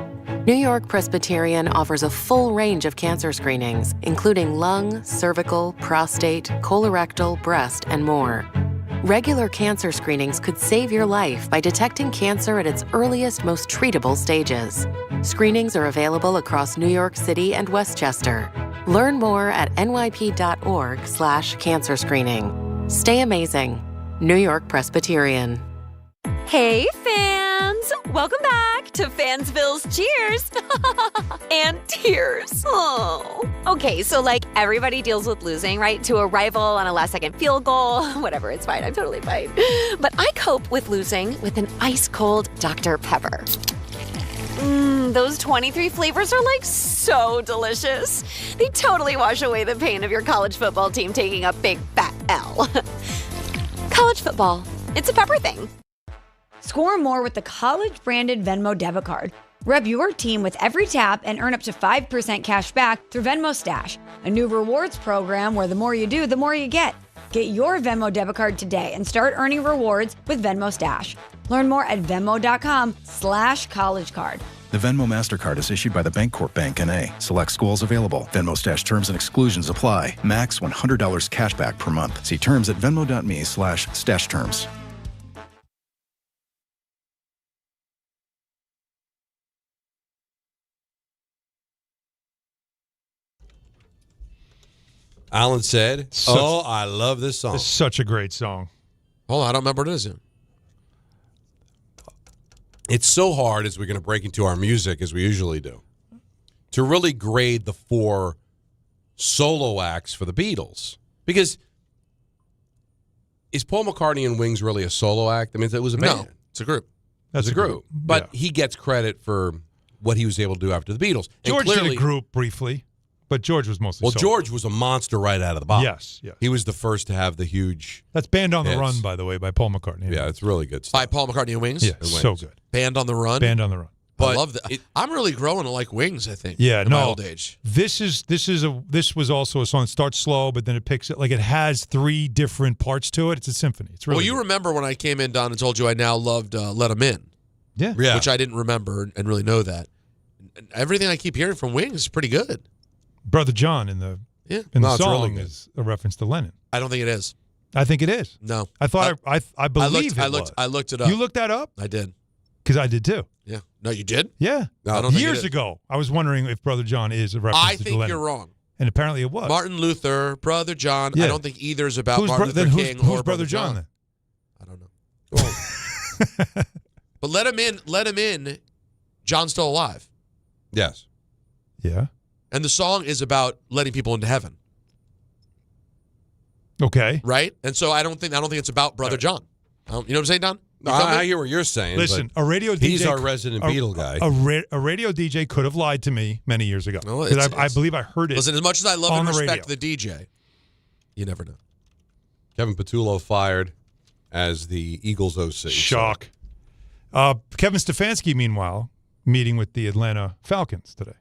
Speaker 16: New York Presbyterian offers a full range of cancer screenings, including lung, cervical, prostate, colorectal, breast, and more. Regular cancer screenings could save your life by detecting cancer at its earliest, most treatable stages. Screenings are available across New York City and Westchester. Learn more at nyp.org/cancer screening. Stay amazing. New York Presbyterian.
Speaker 17: Hey, fans! Welcome back to Fansville's Cheers and Tears. Oh. Okay, so everybody deals with losing, right? To a rival on a last-second field goal. Whatever, it's fine. I'm totally fine. But I cope with losing with an ice-cold Dr. Pepper. Those 23 flavors are so delicious. They totally wash away the pain of your college football team taking a big fat L. College football, it's a pepper thing.
Speaker 18: Score more with the college-branded Venmo debit card. Rep your team with every tap and earn up to 5% cash back through Venmo Stash, a new rewards program where the more you do, the more you get. Get your Venmo debit card today and start earning rewards with Venmo Stash. Learn more at venmo.com/collegecard.
Speaker 19: The Venmo MasterCard is issued by the Bancorp Bank N.A. Select schools available. Venmo Stash terms and exclusions apply. Max $100 cash back per month. See terms at venmo.me/stash terms.
Speaker 6: Alan said, I love this song.
Speaker 3: It's such a great song.
Speaker 7: Hold on, I don't remember what it is yet.
Speaker 6: It's so hard as we're going to break into our music, as we usually do, to really grade the 4 solo acts for the Beatles. Because is Paul McCartney and Wings really a solo act? I mean, it was a band.
Speaker 7: No, it's a group.
Speaker 6: It's a group. But he gets credit for what he was able to do after the Beatles.
Speaker 3: George did a group briefly, but George was mostly solo.
Speaker 6: George was a monster right out of the box.
Speaker 3: Yes.
Speaker 6: He was the first to have the huge...
Speaker 3: That's Band on the Run, by the way, by Paul McCartney.
Speaker 6: Yeah, it's really good stuff.
Speaker 7: By Paul McCartney and Wings?
Speaker 3: Yeah, so good.
Speaker 7: Band on the Run?
Speaker 3: Band on the Run.
Speaker 7: I love that. I'm really growing to like Wings, I think.
Speaker 3: Yeah,
Speaker 7: in my old age.
Speaker 3: This was also a song that starts slow, but then it picks it. It has 3 different parts to it. It's a symphony. It's really
Speaker 7: Well, you remember when I came in, Don, and told you I now loved Let 'Em In.
Speaker 3: Yeah.
Speaker 7: Which I didn't remember and really know that. And everything I keep hearing from Wings is pretty good.
Speaker 3: Brother John in the song is a reference to Lennon.
Speaker 7: I don't think it is.
Speaker 3: I think it is.
Speaker 7: No.
Speaker 3: I thought I believe
Speaker 7: I
Speaker 3: was.
Speaker 7: looked it up.
Speaker 3: You looked that up?
Speaker 7: I did.
Speaker 3: Because I did too.
Speaker 7: Yeah. No, you did?
Speaker 3: Yeah.
Speaker 7: No, I don't think
Speaker 3: Years ago, I was wondering if Brother John is a reference to
Speaker 7: I think
Speaker 3: Lennon.
Speaker 7: you're wrong.
Speaker 3: And apparently it was.
Speaker 7: Martin Luther, Brother John.
Speaker 3: Yeah.
Speaker 7: I don't think either is about
Speaker 3: Who's
Speaker 7: Martin Luther King
Speaker 3: who's
Speaker 7: or
Speaker 3: Brother John then?
Speaker 7: I don't know. But Let 'Em In, John's still alive.
Speaker 6: Yes.
Speaker 3: Yeah.
Speaker 7: And the song is about letting people into heaven.
Speaker 3: Okay.
Speaker 7: Right? And so I don't think it's about Brother John. You know what I'm saying, Don?
Speaker 6: No, I hear what you're saying.
Speaker 3: Listen,
Speaker 6: but
Speaker 3: a radio DJ.
Speaker 6: He's our resident Beatle guy.
Speaker 3: A radio DJ could have lied to me many years ago.
Speaker 7: No,
Speaker 3: Because I believe I heard it.
Speaker 7: Listen, as much as I love
Speaker 3: on
Speaker 7: and
Speaker 3: the
Speaker 7: respect
Speaker 3: radio.
Speaker 7: the DJ, you never know.
Speaker 6: Kevin Patullo fired as the Eagles OC.
Speaker 3: Shock. Kevin Stefanski, meanwhile, meeting with the Atlanta Falcons today.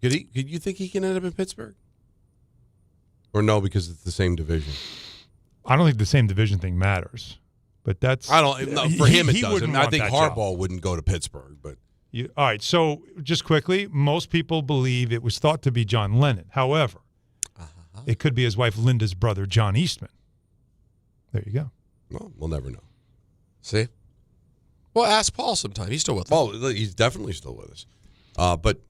Speaker 6: Could you think he can end up in Pittsburgh? Or no, because it's the same division?
Speaker 3: I don't think the same division thing matters, but that's
Speaker 6: for him it doesn't.
Speaker 3: wouldn't
Speaker 6: I
Speaker 3: want
Speaker 6: think
Speaker 3: that
Speaker 6: Harbaugh
Speaker 3: job.
Speaker 6: wouldn't go to Pittsburgh, but
Speaker 3: All right, so just quickly, most people believe it was thought to be John Lennon. However, it could be his wife Linda's brother, John Eastman. There you go.
Speaker 6: Well, we'll never know.
Speaker 7: See? Well, ask Paul sometime. He's still with us.
Speaker 6: Oh, he's definitely still with us. But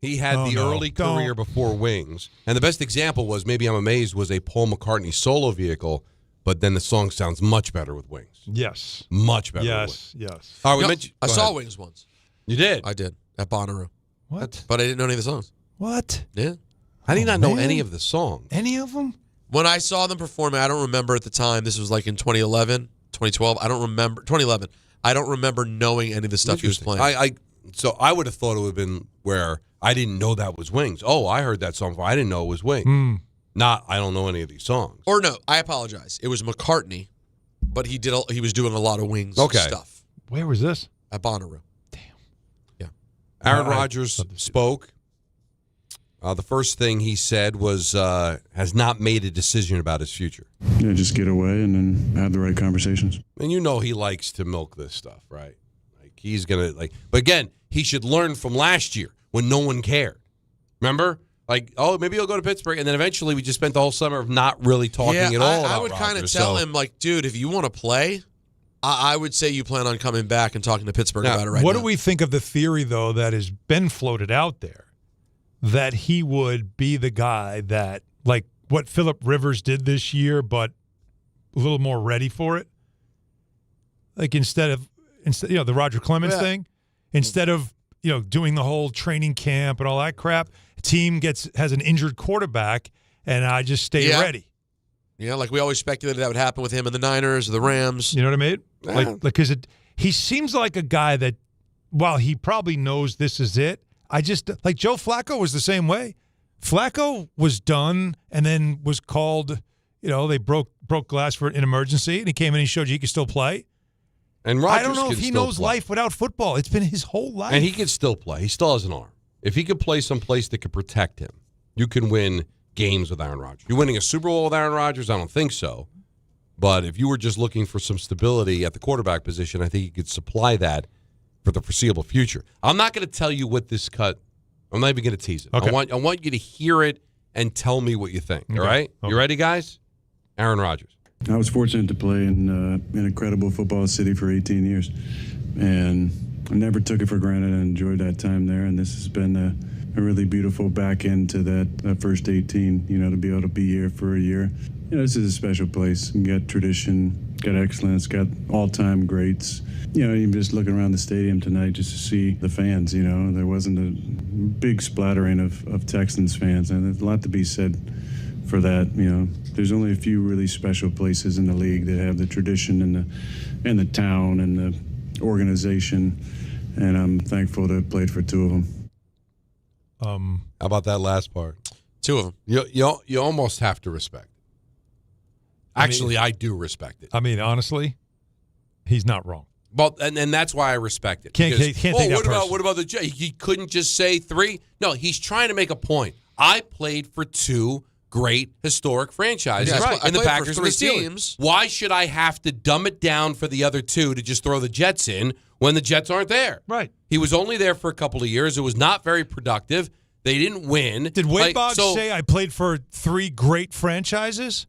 Speaker 6: he had the early career before Wings. And the best example was, maybe I'm amazed, was a Paul McCartney solo vehicle, but then the song sounds much better with Wings.
Speaker 3: Yes.
Speaker 6: Much better with Wings.
Speaker 3: Yes.
Speaker 6: All right,
Speaker 7: No, I saw Wings once.
Speaker 6: You did?
Speaker 7: I did. At Bonnaroo.
Speaker 3: What?
Speaker 7: But I didn't know any of the songs.
Speaker 3: What?
Speaker 7: Yeah.
Speaker 6: How do you not know any of the songs?
Speaker 3: Any of them?
Speaker 7: When I saw them performing, I don't remember at the time. This was like in 2011, 2012. I don't remember. 2011. I don't remember knowing any of the stuff he was playing.
Speaker 6: So I would have thought it would have been where I didn't know that was Wings. Oh, I heard that song before. I didn't know it was Wings. Not, I don't know any of these songs.
Speaker 7: Or no, I apologize. It was McCartney, but he was doing a lot of Wings stuff.
Speaker 3: Where was this?
Speaker 7: At Bonnaroo.
Speaker 6: Aaron Rodgers spoke. The first thing he said was has not made a decision about his future.
Speaker 20: Yeah, just get away and then have the right conversations.
Speaker 6: And you know he likes to milk this stuff, right? he's going to But again, he should learn from last year when no one cared. Remember? Like, oh, maybe he'll go to Pittsburgh, and then eventually we just spent the whole summer of not really talking at all about
Speaker 7: I would kind of
Speaker 6: Rodgers,
Speaker 7: tell him, like, dude, if you want to play, I would say you plan on coming back and talking to Pittsburgh about it right now.
Speaker 3: What do we think of the theory, though, that has been floated out there, that he would be the guy that, like what Phillip Rivers did this year, but a little more ready for it? Like instead of the Roger Clemens thing, instead of doing the whole training camp and all that crap, team has an injured quarterback, and I just stay ready.
Speaker 7: Yeah, like we always speculated that would happen with him and the Niners or the Rams.
Speaker 3: You know what I mean? Like because he seems like a guy that, while he probably knows this is it, like Joe Flacco was the same way. Flacco was done and then was called. They broke glass for an emergency, and he came in and he showed you he could still play.
Speaker 6: And Rodgers
Speaker 3: I don't know if he knows life without football. It's been his whole life.
Speaker 6: And he could still play. He still has an arm. If he could play someplace that could protect him, you can win games with Aaron Rodgers. You're winning a Super Bowl with Aaron Rodgers? I don't think so. But if you were just looking for some stability at the quarterback position, I think you could supply that for the foreseeable future. I'm not going to tell you what this cut. I'm not even going to tease it.
Speaker 3: Okay.
Speaker 6: I want you to hear it and tell me what you think.
Speaker 3: Okay.
Speaker 6: All right?
Speaker 3: Okay.
Speaker 6: You ready, guys? Aaron Rodgers.
Speaker 20: I was fortunate to play in an incredible football city for 18 years, and I never took it for granted. I enjoyed that time there, and this has been a really beautiful back end to that first 18, to be able to be here for a year. This is a special place. You got tradition, got excellence, got all-time greats. Even just looking around the stadium tonight just to see the fans, there wasn't a big splattering of Texans fans, and there's a lot to be said for that. There's only a few really special places in the league that have the tradition and the town and the organization, and I'm thankful to have played for two of them.
Speaker 6: How about that last part?
Speaker 7: Two of them.
Speaker 6: You almost have to respect it. Actually, I do respect it.
Speaker 3: I mean, honestly, he's not wrong.
Speaker 6: Well, and that's why I respect it.
Speaker 3: Can't take that
Speaker 6: what about the Jets? He couldn't just say three? No, he's trying to make a point. I played for two great historic franchises in the Packers and the Steelers. Why should I have to dumb it down for the other two to just throw the Jets in when the Jets aren't there?
Speaker 3: Right.
Speaker 6: He was only there for a couple of years. It was not very productive. They didn't win.
Speaker 3: Did Wade Boggs say I played for three great franchises?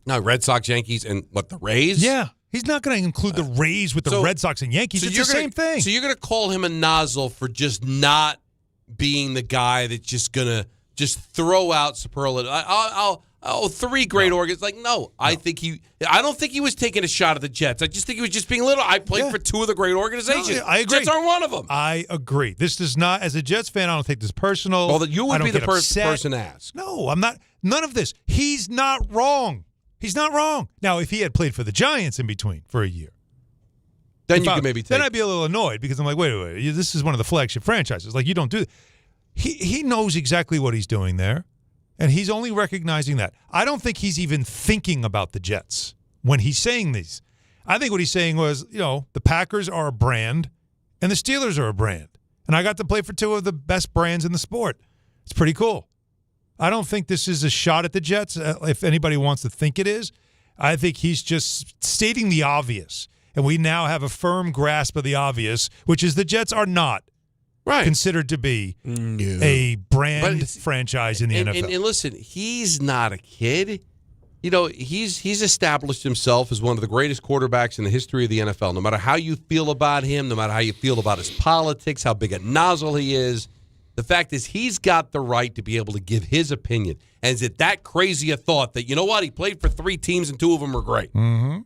Speaker 6: No, Red Sox, Yankees, and the Rays?
Speaker 3: Yeah. He's not going to include the Rays with the Red Sox and Yankees. It's the same thing.
Speaker 6: So you're going to call him a nozzle for just not being the guy that's just going to just throw out superlative. Three great organs. No. I don't think he was taking a shot at the Jets. I just think he was just being little. I played for two of the great organizations.
Speaker 3: No, I agree.
Speaker 6: Jets aren't one of them.
Speaker 3: I agree. This does not, as a Jets fan, I don't take this personal.
Speaker 6: Well, you would be the person to ask.
Speaker 3: No, I'm not. None of this. He's not wrong. He's not wrong. Now, if he had played for the Giants in between for a year,
Speaker 6: then you could maybe take.
Speaker 3: Then I'd be a little annoyed because I'm like, wait. This is one of the flagship franchises. You don't do that. He knows exactly what he's doing there, and he's only recognizing that. I don't think he's even thinking about the Jets when he's saying these. I think what he's saying was, the Packers are a brand, and the Steelers are a brand, and I got to play for two of the best brands in the sport. It's pretty cool. I don't think this is a shot at the Jets, if anybody wants to think it is. I think he's just stating the obvious, and we now have a firm grasp of the obvious, which is the Jets are not considered to be a brand franchise in the NFL.
Speaker 6: And listen, he's not a kid. He's established himself as one of the greatest quarterbacks in the history of the NFL. No matter how you feel about him, no matter how you feel about his politics, how big a nozzle he is, the fact is he's got the right to be able to give his opinion. And is it that crazy a thought that, he played for three teams and two of them were great?
Speaker 3: Mm-hmm.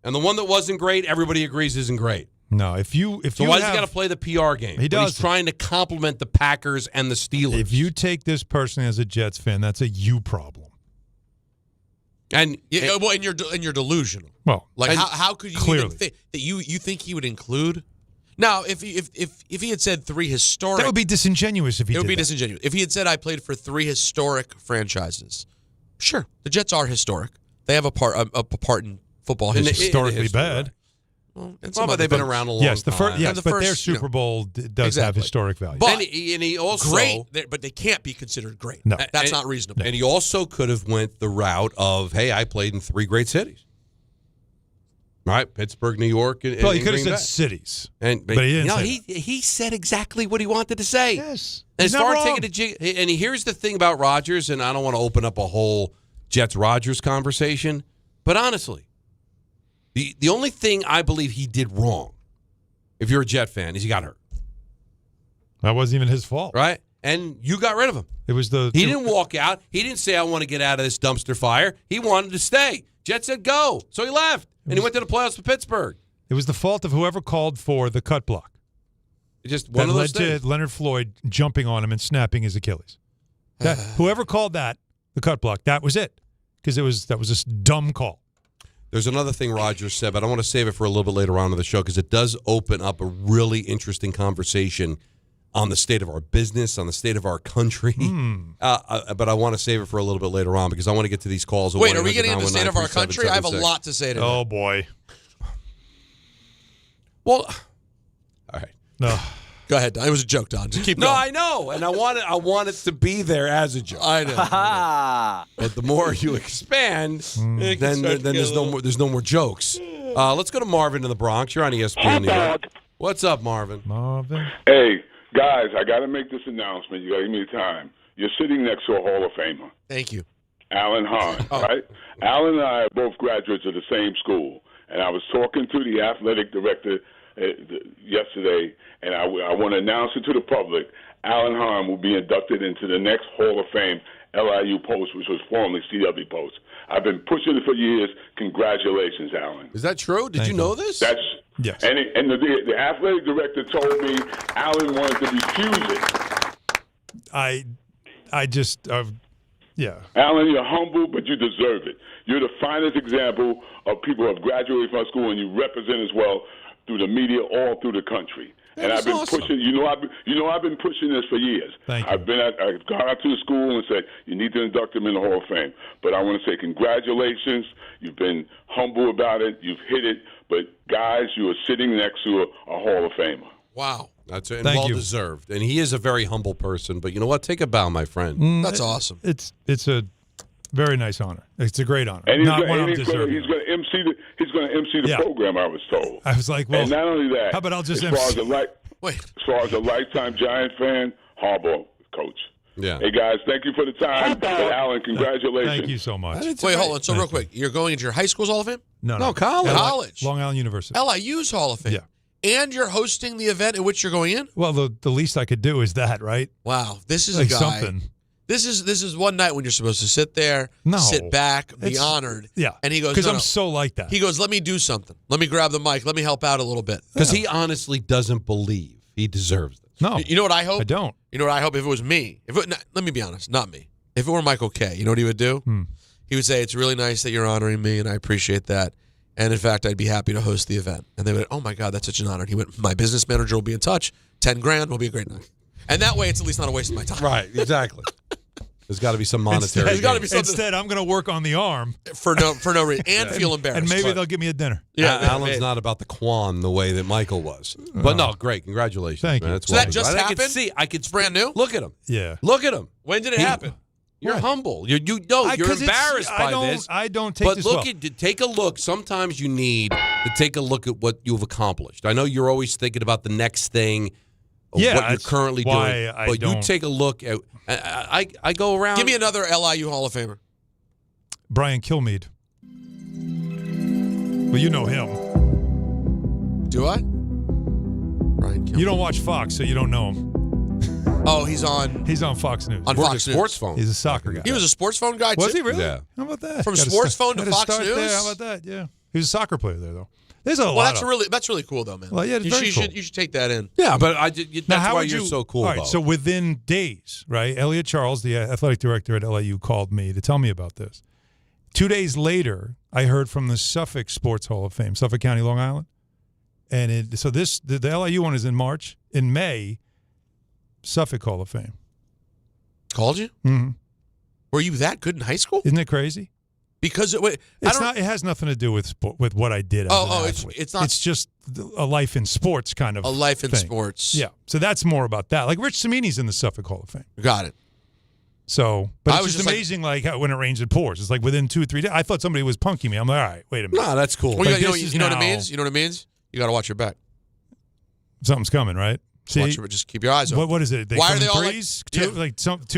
Speaker 6: And the one that wasn't great, everybody agrees isn't great.
Speaker 3: No, why does he
Speaker 6: got to play the PR game?
Speaker 3: He does.
Speaker 6: He's trying to compliment the Packers and the Steelers.
Speaker 3: If you take this personally as a Jets fan, that's a you problem.
Speaker 7: And you're delusional.
Speaker 3: Well,
Speaker 7: how could you even think that you think he would include? Now, if he had said three historic,
Speaker 3: that would be disingenuous. If he
Speaker 7: it would
Speaker 3: did
Speaker 7: be
Speaker 3: that.
Speaker 7: disingenuous. If he had said I played for three historic franchises, sure, the Jets are historic. They have a part in football history.
Speaker 3: Historically bad.
Speaker 7: Well,
Speaker 6: but they've been around a long time.
Speaker 3: Yes, but their Super Bowl does have historic value.
Speaker 7: But
Speaker 6: and he also
Speaker 7: great, but they can't be considered great.
Speaker 3: No.
Speaker 7: That's not reasonable.
Speaker 6: And he also could have went the route of, hey, I played in three great cities. Right, Pittsburgh, New York, and
Speaker 3: Well, he could have
Speaker 6: Green
Speaker 3: said
Speaker 6: Bay.
Speaker 3: cities,
Speaker 6: but
Speaker 3: he didn't.
Speaker 6: He said exactly what he wanted to say.
Speaker 3: Yes,
Speaker 6: and
Speaker 3: he's
Speaker 6: as far
Speaker 3: not
Speaker 6: as
Speaker 3: wrong.
Speaker 6: taking a jig, and here's the thing about Rodgers, and I don't want to open up a whole Jets-Rodgers conversation, but honestly, the only thing I believe he did wrong, if you're a Jet fan, is he got hurt.
Speaker 3: That wasn't even his fault,
Speaker 6: right? And you got rid of him.
Speaker 3: It was
Speaker 6: He didn't walk out. He didn't say, I want to get out of this dumpster fire. He wanted to stay. Jets said go. So he left. And he went to the playoffs for Pittsburgh.
Speaker 3: It was the fault of whoever called for the cut block.
Speaker 6: It just
Speaker 3: That
Speaker 6: one of those
Speaker 3: led
Speaker 6: things.
Speaker 3: to Leonard Floyd jumping on him and snapping his Achilles. Whoever called that, the cut block, that was it. Because that was this dumb call.
Speaker 6: There's another thing Rodgers said, but I want to save it for a little bit later on in the show because it does open up a really interesting conversation on the state of our business, on the state of our country. But I want to save it for a little bit later on because I want to get to these calls.
Speaker 7: Wait, are we getting into the state of our country? I have a lot to say today.
Speaker 3: Oh, boy.
Speaker 6: Well, all right.
Speaker 3: No.
Speaker 7: Go ahead, Don. It was a joke, Don. Just keep
Speaker 6: No,
Speaker 7: going.
Speaker 6: I know, and I want it to be there as a joke.
Speaker 7: I know.
Speaker 6: But the more you expand, then there's no more jokes. Let's go to Marvin in the Bronx. You're on ESPN New York. What's up, Marvin?
Speaker 3: Marvin.
Speaker 21: Hey, guys, I got to make this announcement. You got to give me time. You're sitting next to a Hall of Famer.
Speaker 7: Thank you.
Speaker 21: Alan Hahn, right? Alan and I are both graduates of the same school, and I was talking to the athletic director yesterday, and I want to announce it to the public. Alan Hahn will be inducted into the next Hall of Fame LIU Post, which was formerly CW Post. I've been pushing it for years. Congratulations, Alan.
Speaker 6: Is that true? Did you know this?
Speaker 21: That's
Speaker 3: yes.
Speaker 21: And the athletic director told me Alan wanted to refuse it.
Speaker 3: I just yeah.
Speaker 21: Alan, you're humble, but you deserve it. You're the finest example of people who have graduated from our school, and you represent as well through the media all through the country. And I've been pushing. I've been pushing this for years.
Speaker 3: Thank you.
Speaker 21: I've gone out to the school and said you need to induct him in the Hall of Fame. But I want to say congratulations. You've been humble about it. You've hit it. But guys, you are sitting next to a Hall of Famer.
Speaker 7: Wow.
Speaker 6: That's and
Speaker 3: Thank
Speaker 6: well
Speaker 3: you.
Speaker 6: deserved. And he is a very humble person. But you know what? Take a bow, my friend.
Speaker 7: That's awesome.
Speaker 3: It's a very nice honor. It's a great honor.
Speaker 21: And he's
Speaker 3: Not
Speaker 21: going
Speaker 3: one I'm
Speaker 21: to
Speaker 3: deserving.
Speaker 21: MC the program. I was told.
Speaker 3: I was like, well,
Speaker 21: and not only that,
Speaker 3: how about I'll just
Speaker 21: as far
Speaker 3: MC?
Speaker 21: as a lifetime Giant fan, Harbaugh coach.
Speaker 6: Yeah.
Speaker 21: Hey guys, thank you for the time. And Alan, congratulations.
Speaker 3: Thank you so much.
Speaker 7: Wait, hold on. So real quick, you're going into your high school's Hall of Fame?
Speaker 3: No,
Speaker 7: college.
Speaker 3: Long Island University.
Speaker 7: LIU's Hall of Fame.
Speaker 3: Yeah.
Speaker 7: And you're hosting the event in which you're going in?
Speaker 3: Well, the least I could do is that, right?
Speaker 7: Wow. This is
Speaker 3: like
Speaker 7: a guy.
Speaker 3: something.
Speaker 7: This is one night when you're supposed to sit there, sit back, be
Speaker 3: It's-
Speaker 7: honored.
Speaker 3: Yeah.
Speaker 7: And he goes,
Speaker 3: because
Speaker 7: no,
Speaker 3: I'm
Speaker 7: no.
Speaker 3: so like that.
Speaker 7: He goes, let me do something. Let me grab the mic. Let me help out a little bit.
Speaker 6: Because he honestly doesn't believe he deserves this.
Speaker 3: No.
Speaker 7: You know what I hope?
Speaker 3: I don't.
Speaker 7: You know what I hope? If it was me, let me be honest, not me. If it were Michael Kay, you know what he would do? He would say, it's really nice that you're honoring me, and I appreciate that. And in fact, I'd be happy to host the event. And they would, oh my God, that's such an honor. And he went, my business manager will be in touch. $10,000 will be a great night. And that way, it's at least not a waste of my time.
Speaker 6: Right, exactly. There's got to be some monetary.
Speaker 7: There's got to be something.
Speaker 3: Instead, I'm going to work on the arm
Speaker 7: for no reason and feel embarrassed.
Speaker 3: and maybe they'll give me a dinner.
Speaker 7: Yeah,
Speaker 6: Alan's not about the Quan the way that Michael was. But no, great. Congratulations.
Speaker 3: Thank
Speaker 6: man.
Speaker 3: you.
Speaker 6: That's
Speaker 7: So that
Speaker 6: wonderful.
Speaker 7: just
Speaker 6: I
Speaker 7: happened?
Speaker 6: could see.
Speaker 7: It's brand new?
Speaker 6: Look at him.
Speaker 3: Yeah.
Speaker 6: Look at him.
Speaker 7: When did it happen?
Speaker 6: You're humble. You're
Speaker 3: 'cause
Speaker 6: embarrassed by this.
Speaker 3: I don't take
Speaker 6: but
Speaker 3: this
Speaker 6: look
Speaker 3: well.
Speaker 6: take a look. Sometimes you need to take a look at what you've accomplished. I know you're always thinking about the next thing, what you're
Speaker 3: that's
Speaker 6: currently
Speaker 3: why
Speaker 6: doing.
Speaker 3: I
Speaker 6: But you
Speaker 3: don't-
Speaker 6: take a look at. I go around.
Speaker 7: Give me another LIU Hall of Famer.
Speaker 3: Brian Kilmeade. Well, you know him.
Speaker 7: Do I? Brian Kilmeade.
Speaker 3: You don't watch Fox, so you don't know him.
Speaker 7: Oh, he's on
Speaker 3: Fox News.
Speaker 7: on Fox News.
Speaker 6: Sports phone.
Speaker 3: He's a soccer guy.
Speaker 7: He was a sports phone guy, too?
Speaker 3: Was he really?
Speaker 6: Yeah.
Speaker 3: How about that?
Speaker 7: From
Speaker 3: Gotta
Speaker 7: sports
Speaker 3: start-
Speaker 7: phone to
Speaker 3: gotta
Speaker 7: Fox
Speaker 3: start there.
Speaker 7: News?
Speaker 3: How about that? Yeah. He was a soccer player there, though. There's a
Speaker 7: Well,
Speaker 3: lot
Speaker 7: that's really cool, though, man.
Speaker 3: Well, yeah, it's
Speaker 7: you
Speaker 3: very cool.
Speaker 7: should take that in.
Speaker 6: Yeah, but
Speaker 3: Now,
Speaker 6: that's
Speaker 3: how
Speaker 6: why
Speaker 3: would
Speaker 6: you're
Speaker 3: you,
Speaker 6: so cool.
Speaker 3: All right,
Speaker 6: Bo.
Speaker 3: so within days, right, Elliot Charles, the athletic director at LIU, called me to tell me about this. 2 days later, I heard from the Suffolk Sports Hall of Fame, Suffolk County, Long Island. And the LIU one is in March. In May, Suffolk Hall of Fame.
Speaker 7: Called you?
Speaker 3: Mm-hmm.
Speaker 7: Were you that good in high school?
Speaker 3: Isn't it crazy?
Speaker 7: Because it
Speaker 3: has nothing to do with with what I did. As an athlete.
Speaker 7: it's not.
Speaker 3: It's just a life in sports kind of
Speaker 7: A life in
Speaker 3: thing.
Speaker 7: sports.
Speaker 3: Yeah. So that's more about that. Like Rich Cimini's in the Suffolk Hall of Fame.
Speaker 7: Got it.
Speaker 3: So, but it's just amazing, like how, when it rains, it pours. It's like within 2 or 3 days. I thought somebody was punking me. I'm like, all right, wait a minute.
Speaker 6: No, that's cool.
Speaker 7: Well,
Speaker 3: Like,
Speaker 7: you know
Speaker 3: now-
Speaker 7: what it means? You know what it means? You got to watch your bet.
Speaker 3: Something's coming, right? See,
Speaker 7: Just keep your eyes open.
Speaker 3: what is it?
Speaker 7: Why are they all
Speaker 3: threes? Two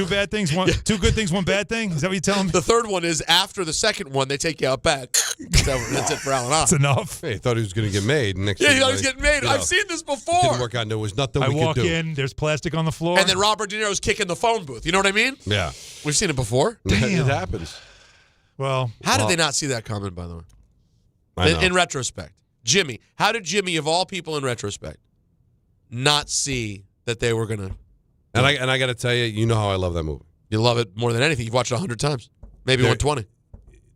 Speaker 3: bad things, two good things, one bad thing? Is that what you're telling me?
Speaker 7: The third one is after the second one, they take you out bad. That's it for Alan.
Speaker 3: That's enough.
Speaker 6: Hey, he thought he was going to get made. Next
Speaker 7: Yeah,
Speaker 6: thing
Speaker 7: he thought he
Speaker 6: you
Speaker 7: was
Speaker 6: know,
Speaker 7: getting made.
Speaker 6: you know,
Speaker 7: I've seen this before.
Speaker 6: Didn't work out. There was nothing
Speaker 3: I
Speaker 6: we
Speaker 3: walk
Speaker 6: could do.
Speaker 3: in, there's plastic on the floor.
Speaker 7: And then Robert De Niro's kicking the phone booth. You know what I mean?
Speaker 6: Yeah.
Speaker 7: We've seen it before.
Speaker 6: It happens.
Speaker 3: Well,
Speaker 7: How did they not see that coming, by the way?
Speaker 6: I know.
Speaker 7: In retrospect. Jimmy. How did Jimmy, of all people in retrospect, not see that they were going to...
Speaker 6: And I got to tell you, you know how I love that movie.
Speaker 7: You love it more than anything. You've watched it 100 times. Maybe 120.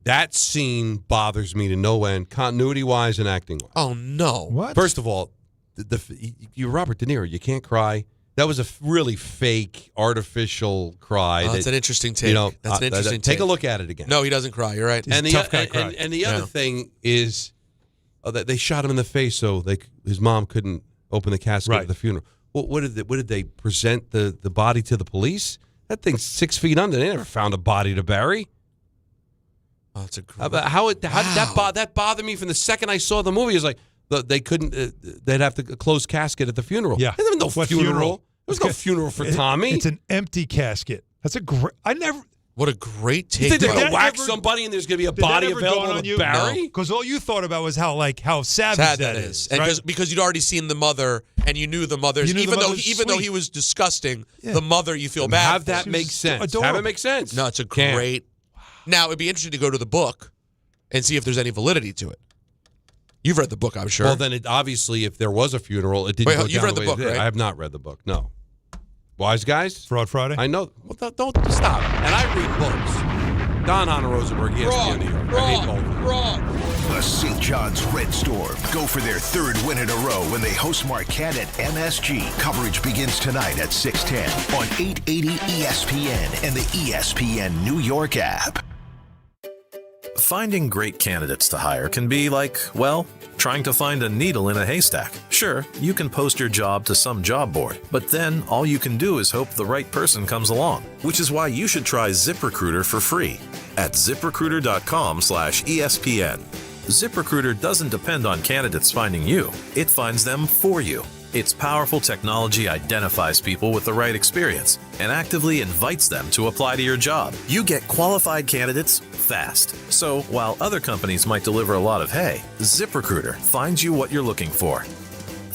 Speaker 6: That scene bothers me to no end, continuity-wise and acting-wise.
Speaker 7: Oh, no.
Speaker 3: What?
Speaker 6: First of all, you're Robert De Niro. You can't cry. That was a really fake, artificial cry.
Speaker 7: That's an interesting take.
Speaker 6: You know,
Speaker 7: That's an interesting take.
Speaker 6: Take a look at it again.
Speaker 7: No, he doesn't cry. You're right.
Speaker 6: And the other thing is that they shot him in the face so his mom couldn't open the casket at the funeral. Well, what did they present the body to the police? That thing's 6 feet under. They never found a body to bury.
Speaker 7: Oh, it's a
Speaker 6: that bothered me from the second I saw the movie. It was like they couldn't. They'd have to close casket at the funeral.
Speaker 3: Yeah,
Speaker 6: there was no funeral. There was no funeral for Tommy.
Speaker 3: It's an empty casket. That's a great.
Speaker 7: What a great take.
Speaker 6: You think they're going to whack
Speaker 3: ever-
Speaker 6: somebody and there's going to be a
Speaker 3: Did
Speaker 6: body
Speaker 3: that ever
Speaker 6: available
Speaker 3: dawn on
Speaker 6: to
Speaker 3: you?
Speaker 6: bury?
Speaker 3: Because all you thought about was how savage that is.
Speaker 7: And
Speaker 3: right?
Speaker 7: because you'd already seen the mother and you knew the mother's.
Speaker 3: You knew the
Speaker 7: even
Speaker 3: mother's
Speaker 7: though
Speaker 3: sweet.
Speaker 7: he was disgusting, the mother you feel bad.
Speaker 6: Have
Speaker 7: for.
Speaker 6: that make sense.
Speaker 3: adorable.
Speaker 6: Have it make sense.
Speaker 7: No, it's a great. Now it'd be interesting to go to the book and see if there's any validity to it. You've read the book, I'm sure.
Speaker 6: Well, then obviously, if there was a funeral, it didn't
Speaker 7: Wait,
Speaker 6: go
Speaker 7: you've
Speaker 6: down
Speaker 7: read the
Speaker 6: way
Speaker 7: book,
Speaker 6: it did.
Speaker 7: right?
Speaker 6: I have not read the book. No. Wise guys?
Speaker 3: Fraud Friday?
Speaker 6: I know. Well, don't stop. And I read books. Don Hahn and Rosenberg, ESPN New York. I hate both of them.
Speaker 1: The St. John's Red Storm go for their third win in a row when they host Marquette at MSG. Coverage begins tonight at 6:10 on 880 ESPN and the ESPN New York app.
Speaker 2: Finding great candidates to hire can be like, well, trying to find a needle in a haystack. Sure, you can post your job to some job board, but then all you can do is hope the right person comes along, which is why you should try ZipRecruiter for free at ZipRecruiter.com/ESPN. ZipRecruiter doesn't depend on candidates finding you. It finds them for you. Its powerful technology identifies people with the right experience and actively invites them to apply to your job. You get qualified candidates fast. So while other companies might deliver a lot of hay, ZipRecruiter finds you what you're looking for.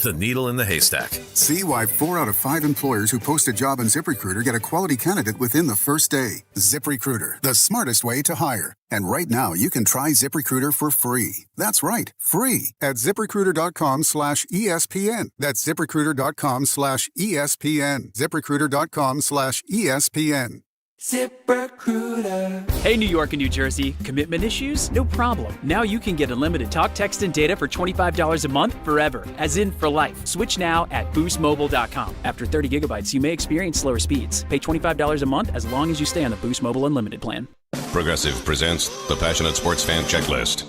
Speaker 2: The needle in the haystack.
Speaker 22: See why 4 out of 5 employers who post a job on ZipRecruiter get a quality candidate within the first day. ZipRecruiter, the smartest way to hire. And right now, you can try ZipRecruiter for free. That's right, free at ZipRecruiter.com/ESPN. That's ZipRecruiter.com/ESPN. ZipRecruiter.com/ESPN.
Speaker 23: ZipRecruiter. Hey, New York and New Jersey. Commitment issues? No problem. Now you can get unlimited talk, text, and data for $25 a month forever, as in for life. Switch now at boostmobile.com. After 30 gigabytes, you may experience slower speeds. Pay $25 a month as long as you stay on the Boost Mobile Unlimited plan.
Speaker 24: Progressive presents the Passionate Sports Fan Checklist.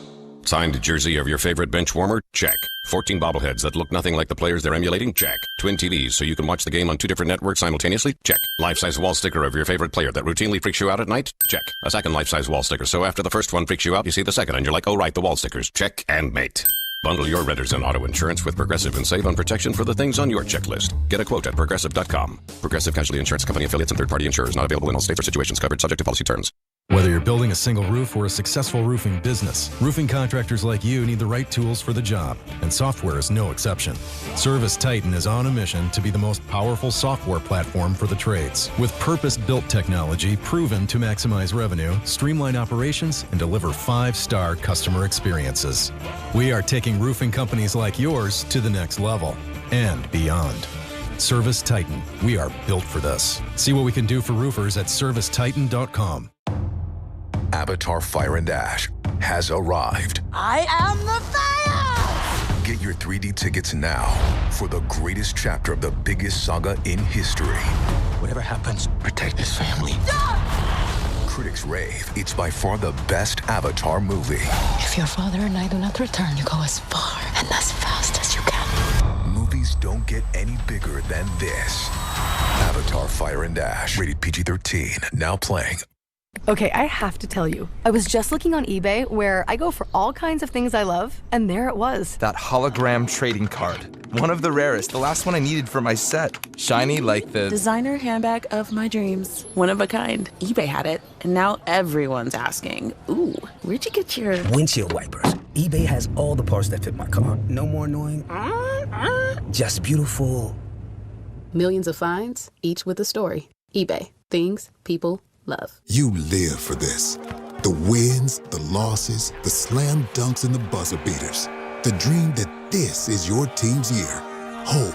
Speaker 24: Signed jersey of your favorite bench warmer? Check. 14 bobbleheads that look nothing like the players they're emulating? Check. Twin TVs so you can watch the game on 2 different networks simultaneously? Check. Life-size wall sticker of your favorite player that routinely freaks you out at night? Check. A second life-size wall sticker so after the first one freaks you out, you see the second and you're like, oh right, the wall stickers. Check and mate. Bundle your renters and auto insurance with Progressive and save on protection for the things on your checklist. Get a quote at Progressive.com. Progressive Casualty Insurance Company affiliates and third-party insurers not available in all states or situations covered subject to policy terms.
Speaker 19: Whether you're building a single roof or a successful roofing business, roofing contractors like you need the right tools for the job, and software is no exception. Service Titan is on a mission to be the most powerful software platform for the trades, with purpose-built technology proven to maximize revenue, streamline operations, and deliver 5-star customer experiences. We are taking roofing companies like yours to the next level and beyond. Service Titan, we are built for this. See what we can do for roofers at servicetitan.com.
Speaker 25: Avatar Fire and Ash has arrived.
Speaker 26: I am the fire!
Speaker 25: Get your 3D tickets now for the greatest chapter of the biggest saga in history.
Speaker 26: Whatever happens, protect his family.
Speaker 25: Critics rave it's by far the best Avatar movie.
Speaker 10: If your father and I do not return, you go as far and as fast as you can.
Speaker 25: Movies don't get any bigger than this. Avatar Fire and Ash. Rated PG-13. Now playing.
Speaker 4: Okay, I have to tell you, I was just looking on eBay where I go for all kinds of things I love, and there it was.
Speaker 5: That hologram trading card. One of the rarest. The last one I needed for my set. Shiny like the...
Speaker 8: designer handbag of my dreams. One of a kind. eBay had it, and now everyone's asking, ooh, where'd you get your...
Speaker 9: windshield wipers. eBay has all the parts that fit my car. No more annoying. Just beautiful.
Speaker 8: Millions of finds, each with a story. eBay. Things people love.
Speaker 11: You live for this. The wins, the losses, the slam dunks, and the buzzer beaters. The dream that this is your team's year. Hope,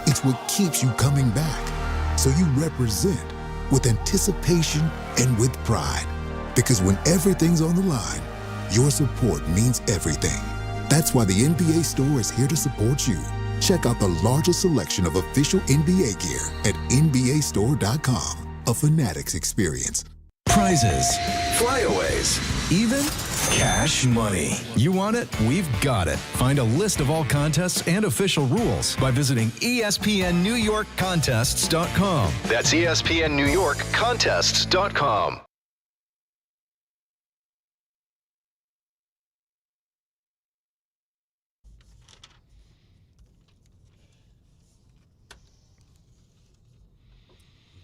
Speaker 11: it's what keeps you coming back. So you represent with anticipation and with pride. Because when everything's on the line, your support means everything. That's why the NBA Store is here to support you. Check out the largest selection of official NBA gear at NBAstore.com. A Fanatics experience.
Speaker 19: Prizes, flyaways, even cash money. You want it? We've got it. Find a list of all contests and official rules by visiting ESPNNewYorkContests.com.
Speaker 25: That's ESPNNewYorkContests.com.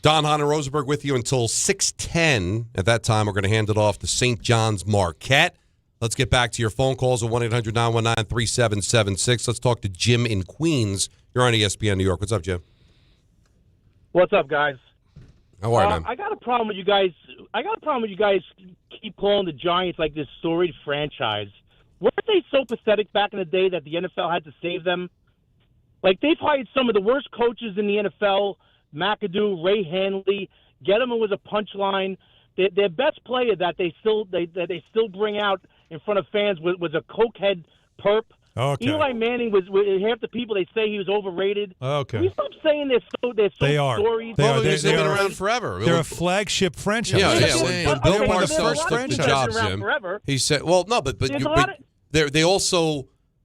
Speaker 6: Don, Hahn, and Rosenberg with you until 6:10. At that time, we're going to hand it off to St. John's Marquette. Let's get back to your phone calls at 1-800-919-3776. Let's talk to Jim in Queens. You're on ESPN New York. What's up, Jim?
Speaker 12: What's up, guys?
Speaker 6: How are you, man?
Speaker 12: I got a problem with you guys. Keep calling the Giants like this storied franchise. Weren't they so pathetic back in the day that the NFL had to save them? Like, they've hired some of the worst coaches in the NFL. McAdoo, Ray Hanley, Gettleman was a punchline. Their best player that they still bring out in front of fans was a cokehead perp.
Speaker 3: Okay.
Speaker 12: Eli Manning was half the people they say he was overrated.
Speaker 3: Okay.
Speaker 12: Can we stop saying they're so
Speaker 3: They are.
Speaker 12: storied?
Speaker 3: They are.
Speaker 6: They've been around forever.
Speaker 3: They're a flagship franchise.
Speaker 6: Yeah. When Bill
Speaker 12: Okay,
Speaker 6: Parcells
Speaker 12: but
Speaker 6: took the
Speaker 12: they're
Speaker 6: job,
Speaker 12: around
Speaker 6: Jim,
Speaker 12: forever.
Speaker 6: he said, "Well, no, but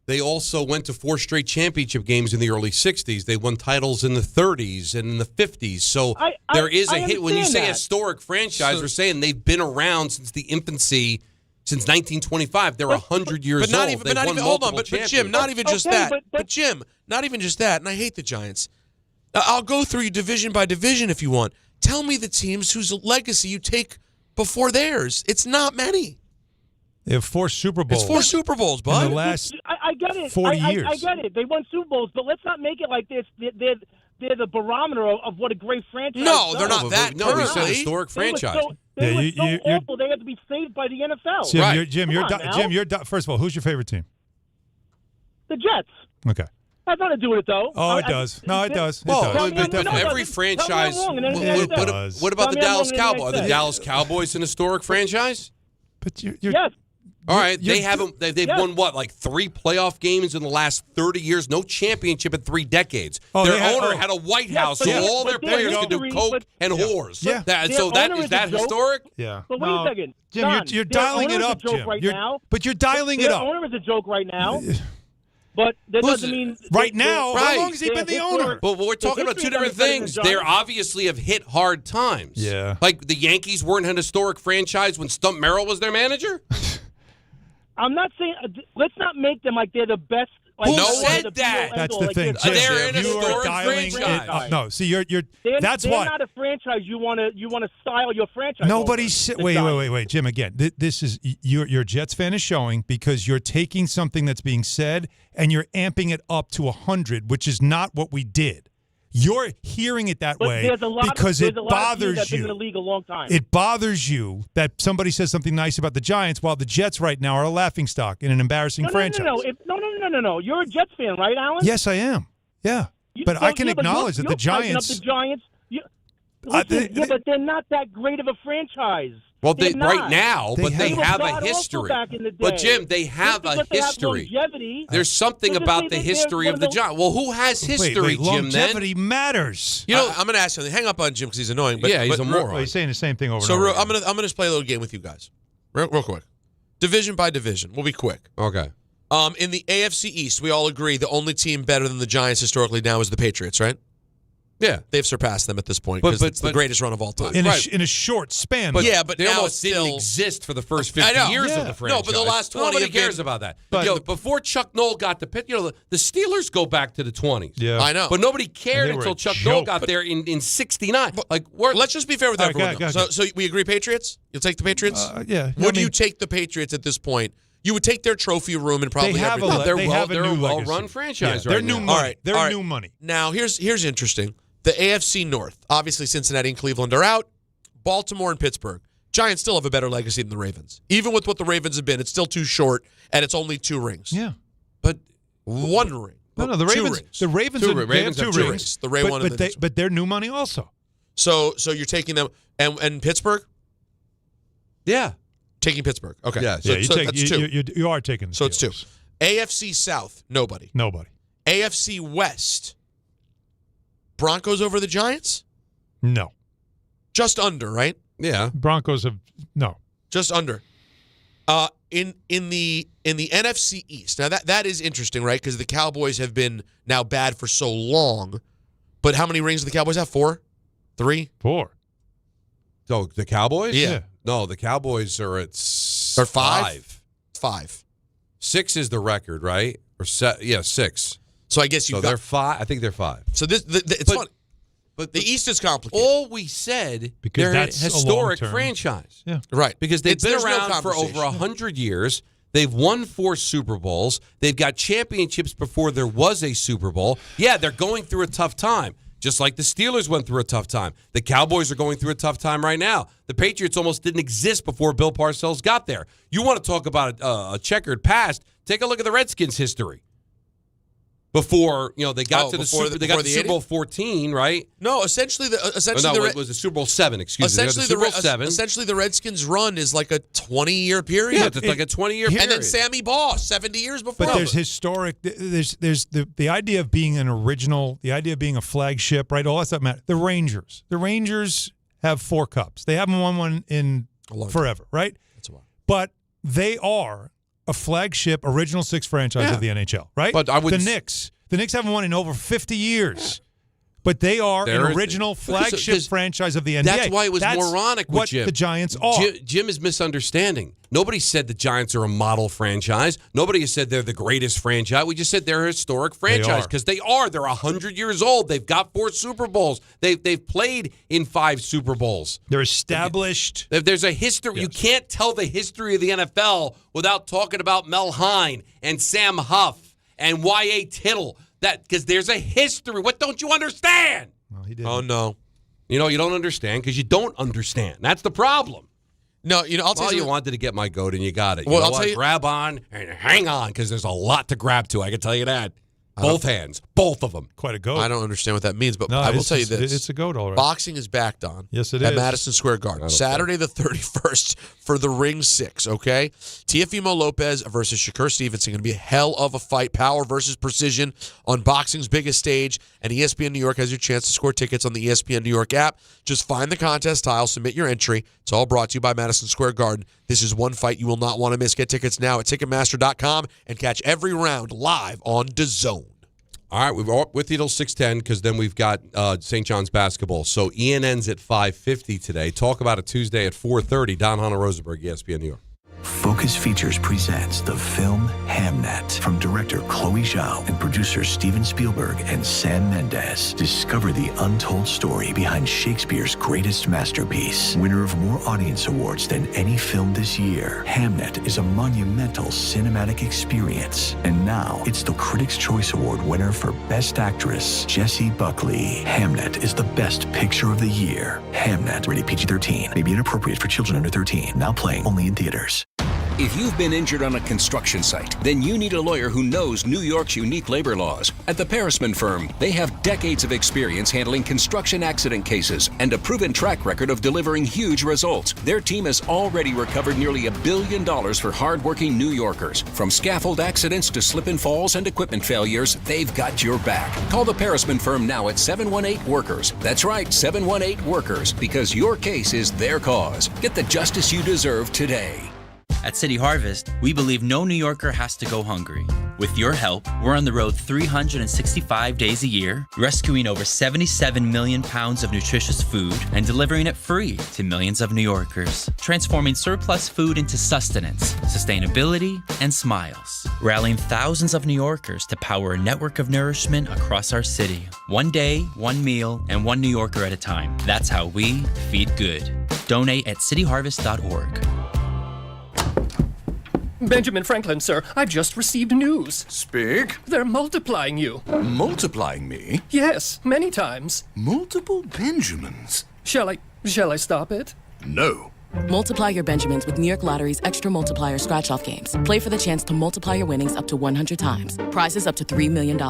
Speaker 6: they also went to 4 straight championship games in the early 60s. They won titles in the 30s and in the 50s. So there is a hit. When you say historic franchise, we're saying they've been around since the infancy, since 1925. They're 100 years old.
Speaker 7: But Jim, not even just that. But Jim, not even just that. And I hate the Giants. I'll go through you division by division if you want. Tell me the teams whose legacy you take before theirs. It's not many.
Speaker 3: They have 4 Super Bowls.
Speaker 7: It's 4 Super Bowls, bud.
Speaker 3: In the last
Speaker 12: I get it.
Speaker 3: 40 years.
Speaker 12: I get it. They won Super Bowls, but let's not make it like this. They're the barometer of what a great franchise
Speaker 7: No,
Speaker 12: does.
Speaker 7: they're not that.
Speaker 6: No, we said historic franchise.
Speaker 12: They were so awful. They had to be saved by the NFL.
Speaker 3: Jim, first of all, who's your favorite team?
Speaker 12: The Jets.
Speaker 3: Okay.
Speaker 12: Has nothing to do with it, though.
Speaker 3: Oh, it does. No, it does.
Speaker 6: Every franchise. What about the Dallas Cowboys? Are the Dallas Cowboys an historic franchise?
Speaker 3: But you're
Speaker 12: yes.
Speaker 6: All right, they haven't. They've won what, like 3 playoff games in the last 30 years? No championship in 3 decades. Their owner had a White House, so all their players could do coke and whores.
Speaker 3: Yeah.
Speaker 6: Is that historic?
Speaker 3: Yeah.
Speaker 12: But wait a second,
Speaker 3: Jim,
Speaker 12: Don,
Speaker 3: you're dialing it up, Jim. But you're dialing it up.
Speaker 12: Their owner is a joke right now. But that doesn't mean
Speaker 3: right now. How long has he been the owner?
Speaker 6: But we're talking about 2 different things. They obviously have hit hard times.
Speaker 3: Yeah.
Speaker 6: Like the Yankees weren't an historic franchise when Stump Merrill was their manager.
Speaker 12: I'm not saying. Let's not make them like they're the best. Like,
Speaker 6: who said that?
Speaker 3: That's the thing.
Speaker 6: Jim, they're an historic
Speaker 12: franchise.
Speaker 3: No, see, you're. That's
Speaker 12: they're
Speaker 3: why.
Speaker 12: They're not a franchise. You want to style your franchise.
Speaker 3: Nobody said. Wait, Jim. Again, this is your Jets fan is showing because you're taking something that's being said and you're amping it up to 100, which is not what we did. You're hearing it that way because it bothers you.
Speaker 12: Been in the league a long time.
Speaker 3: It bothers you that somebody says something nice about the Giants while the Jets right now are a laughingstock in an embarrassing franchise.
Speaker 12: No. You're a Jets fan, right, Alan?
Speaker 3: Yes, I am. Yeah, but I can acknowledge that the Giants.
Speaker 12: Up the Giants. But they're not that great of a franchise.
Speaker 6: Well, right now, but they have a history. But Jim, they have a history. There's something about the history of the Giants. Well, who has history, Jim?
Speaker 3: Longevity matters.
Speaker 7: You know, I'm going to ask something. Hang up on Jim because he's annoying. But,
Speaker 6: he's a moron.
Speaker 3: Well, he's saying the same thing over
Speaker 7: and
Speaker 3: over.
Speaker 7: So I'm going to just play a little game with you guys, real quick, division by division. We'll be quick.
Speaker 6: Okay.
Speaker 7: In the AFC East, we all agree the only team better than the Giants historically now is the Patriots, right?
Speaker 6: Yeah.
Speaker 7: They've surpassed them at this point because it's the greatest run of all time.
Speaker 3: In a short span.
Speaker 6: But,
Speaker 7: but
Speaker 6: they
Speaker 7: now
Speaker 6: almost
Speaker 7: it's still
Speaker 6: didn't exist for the first 50 years of the franchise.
Speaker 7: No, but the last 20
Speaker 6: Nobody cares about that. But before Chuck Noll got to Pitt, the Steelers go back to the 20s.
Speaker 3: Yeah.
Speaker 7: I know.
Speaker 6: But nobody cared until Chuck Noll got there in 69.
Speaker 7: Let's just be fair with everyone.
Speaker 3: go.
Speaker 7: So we agree Patriots? You'll take the Patriots?
Speaker 3: Yeah.
Speaker 7: Would you take the Patriots at this point? You would take their trophy room and probably
Speaker 3: have
Speaker 7: everything.
Speaker 6: They're a well-run franchise right
Speaker 3: They're
Speaker 6: now.
Speaker 3: new money. They're new money.
Speaker 7: Now, here's interesting. The AFC North. Obviously, Cincinnati and Cleveland are out. Baltimore and Pittsburgh. Giants still have a better legacy than the Ravens. Even with what the Ravens have been, it's still too short, and it's only 2 rings.
Speaker 3: Yeah.
Speaker 7: But 1 ring.
Speaker 3: No, the Ravens.
Speaker 7: Rings.
Speaker 3: The Ravens have 2 rings.
Speaker 7: The Ray one,
Speaker 3: but they're new money also.
Speaker 7: So you're taking them and Pittsburgh.
Speaker 6: Yeah.
Speaker 7: Taking Pittsburgh. Okay.
Speaker 6: Yeah.
Speaker 3: So
Speaker 7: that's 2.
Speaker 3: You are taking.
Speaker 7: So it's 2. AFC South. Nobody. AFC West. Broncos over the Giants?
Speaker 3: No.
Speaker 7: Just under, right?
Speaker 6: Yeah.
Speaker 3: Broncos have no.
Speaker 7: Just under. In the NFC East. Now that is interesting, right? Because the Cowboys have been now bad for so long. But how many rings do the Cowboys have? 4? 3?
Speaker 3: 4.
Speaker 6: So the Cowboys?
Speaker 7: Yeah.
Speaker 6: No, the Cowboys are at
Speaker 7: 5. 5.
Speaker 6: 6 is the record, right? Or 6.
Speaker 7: So I guess
Speaker 6: they're 5. I think they're 5.
Speaker 7: So it's funny. But the East is complicated.
Speaker 6: All we said,
Speaker 3: because
Speaker 6: they're
Speaker 3: that's
Speaker 6: a historic
Speaker 3: long-term
Speaker 6: franchise.
Speaker 3: Yeah.
Speaker 7: Right.
Speaker 6: Because they've been
Speaker 7: there's no
Speaker 6: around for over 100 years. They've won 4 Super Bowls. They've got championships before there was a Super Bowl. Yeah, they're going through a tough time, just like the Steelers went through a tough time. The Cowboys are going through a tough time right now. The Patriots almost didn't exist before Bill Parcells got there. You want to talk about a checkered past, take a look at the Redskins' history. Before they got to the Super Bowl 14, right?
Speaker 7: No, essentially
Speaker 6: it was the Super Bowl 7. Excuse me. Super Bowl 7.
Speaker 7: Essentially, the Redskins' run is like a 20-year period.
Speaker 6: Yeah, it's like a 20-year period.
Speaker 7: And then Sammy Baugh, 70 years before.
Speaker 3: But there's historic. There's the idea of being an original. The idea of being a flagship, right? All that stuff matters. The Rangers have 4 cups. They haven't won one in forever, right?
Speaker 7: That's why.
Speaker 3: But they are a flagship original 6 franchise of the NHL, right?
Speaker 6: But
Speaker 3: the Knicks haven't won in over 50 years. But they are an original flagship franchise of the NBA.
Speaker 6: That's why it was moronic with
Speaker 3: what
Speaker 6: Jim.
Speaker 3: The Giants are.
Speaker 6: Jim is misunderstanding. Nobody said the Giants are a model franchise. Nobody has said they're the greatest franchise. We just said they're a historic franchise because they are. They're 100 years old. They've got 4 Super Bowls. They've played in 5 Super Bowls.
Speaker 3: They're established.
Speaker 6: There's a history.
Speaker 3: Yes.
Speaker 6: You can't tell the history of the NFL without talking about Mel Hahn and Sam Huff and Y.A. Tittle. Because there's a history. What don't you understand?
Speaker 3: Well, he didn't.
Speaker 7: Oh, no.
Speaker 6: You don't understand because you don't understand. That's the problem.
Speaker 7: No, I'll tell you.
Speaker 6: You wanted to get my goat and you got it.
Speaker 7: Well, I'll tell you.
Speaker 6: Grab on and hang on because there's a lot to grab to. I can tell you that. Both hands. Both of them.
Speaker 3: Quite a goat.
Speaker 7: I don't understand what that means, but
Speaker 3: No,
Speaker 7: I will tell you this.
Speaker 3: It's a goat, all right.
Speaker 7: Boxing is back, Don.
Speaker 3: Yes, it
Speaker 7: at
Speaker 3: is.
Speaker 7: Madison Square Garden. Saturday the 31st for the Ring 6, okay? Teofimo Lopez versus Shakur Stevenson. Going to be a hell of a fight. Power versus precision on boxing's biggest stage. And ESPN New York has your chance to score tickets on the ESPN New York app. Just find the contest tile, submit your entry. It's all brought to you by Madison Square Garden. This is one fight you will not want to miss. Get tickets now at Ticketmaster.com and catch every round live on DAZN.
Speaker 6: All right, we're with you till 6:10 because then we've got St. John's basketball. So ENN's at 5:50 today. Talk about it Tuesday at 4:30. Don Hahn, Rosenberg, ESPN New York.
Speaker 13: Focus Features presents the film Hamnet from director Chloe Zhao and producers Steven Spielberg and Sam Mendes. Discover the untold story behind Shakespeare's greatest masterpiece. Winner of more audience awards than any film this year, Hamnet is a monumental cinematic experience. And now it's the Critics' Choice Award winner for Best Actress, Jessie Buckley. Hamnet is the best picture of the year. Hamnet, rated PG-13, may be inappropriate for children under 13. Now playing only in theaters.
Speaker 14: If you've been injured on a construction site, then you need a lawyer who knows New York's unique labor laws. At the Parisman Firm, they have decades of experience handling construction accident cases and a proven track record of delivering huge results. Their team has already recovered nearly $1 billion for hardworking New Yorkers. From scaffold accidents to slip and falls and equipment failures, they've got your back. Call the Parisman Firm now at 718-WORKERS. That's right, 718-WORKERS, because your case is their cause. Get the justice you deserve today.
Speaker 15: At City Harvest, we believe no New Yorker has to go hungry. With your help, we're on the road 365 days a year, rescuing over 77 million pounds of nutritious food and delivering it free to millions of New Yorkers, transforming surplus food into sustenance, sustainability, and smiles, rallying thousands of New Yorkers to power a network of nourishment across our city. One day, one meal, and one New Yorker at a time. That's how we feed good. Donate at cityharvest.org.
Speaker 16: Benjamin Franklin, sir, I've just received news.
Speaker 25: Speak.
Speaker 16: They're multiplying you.
Speaker 25: Multiplying me?
Speaker 16: Yes, many times.
Speaker 25: Multiple Benjamins?
Speaker 16: Shall I stop it?
Speaker 25: No.
Speaker 17: Multiply your Benjamins with New York Lottery's Extra Multiplier Scratch-Off games. Play for the chance to multiply your winnings up to 100 times. Prizes up to $3 million.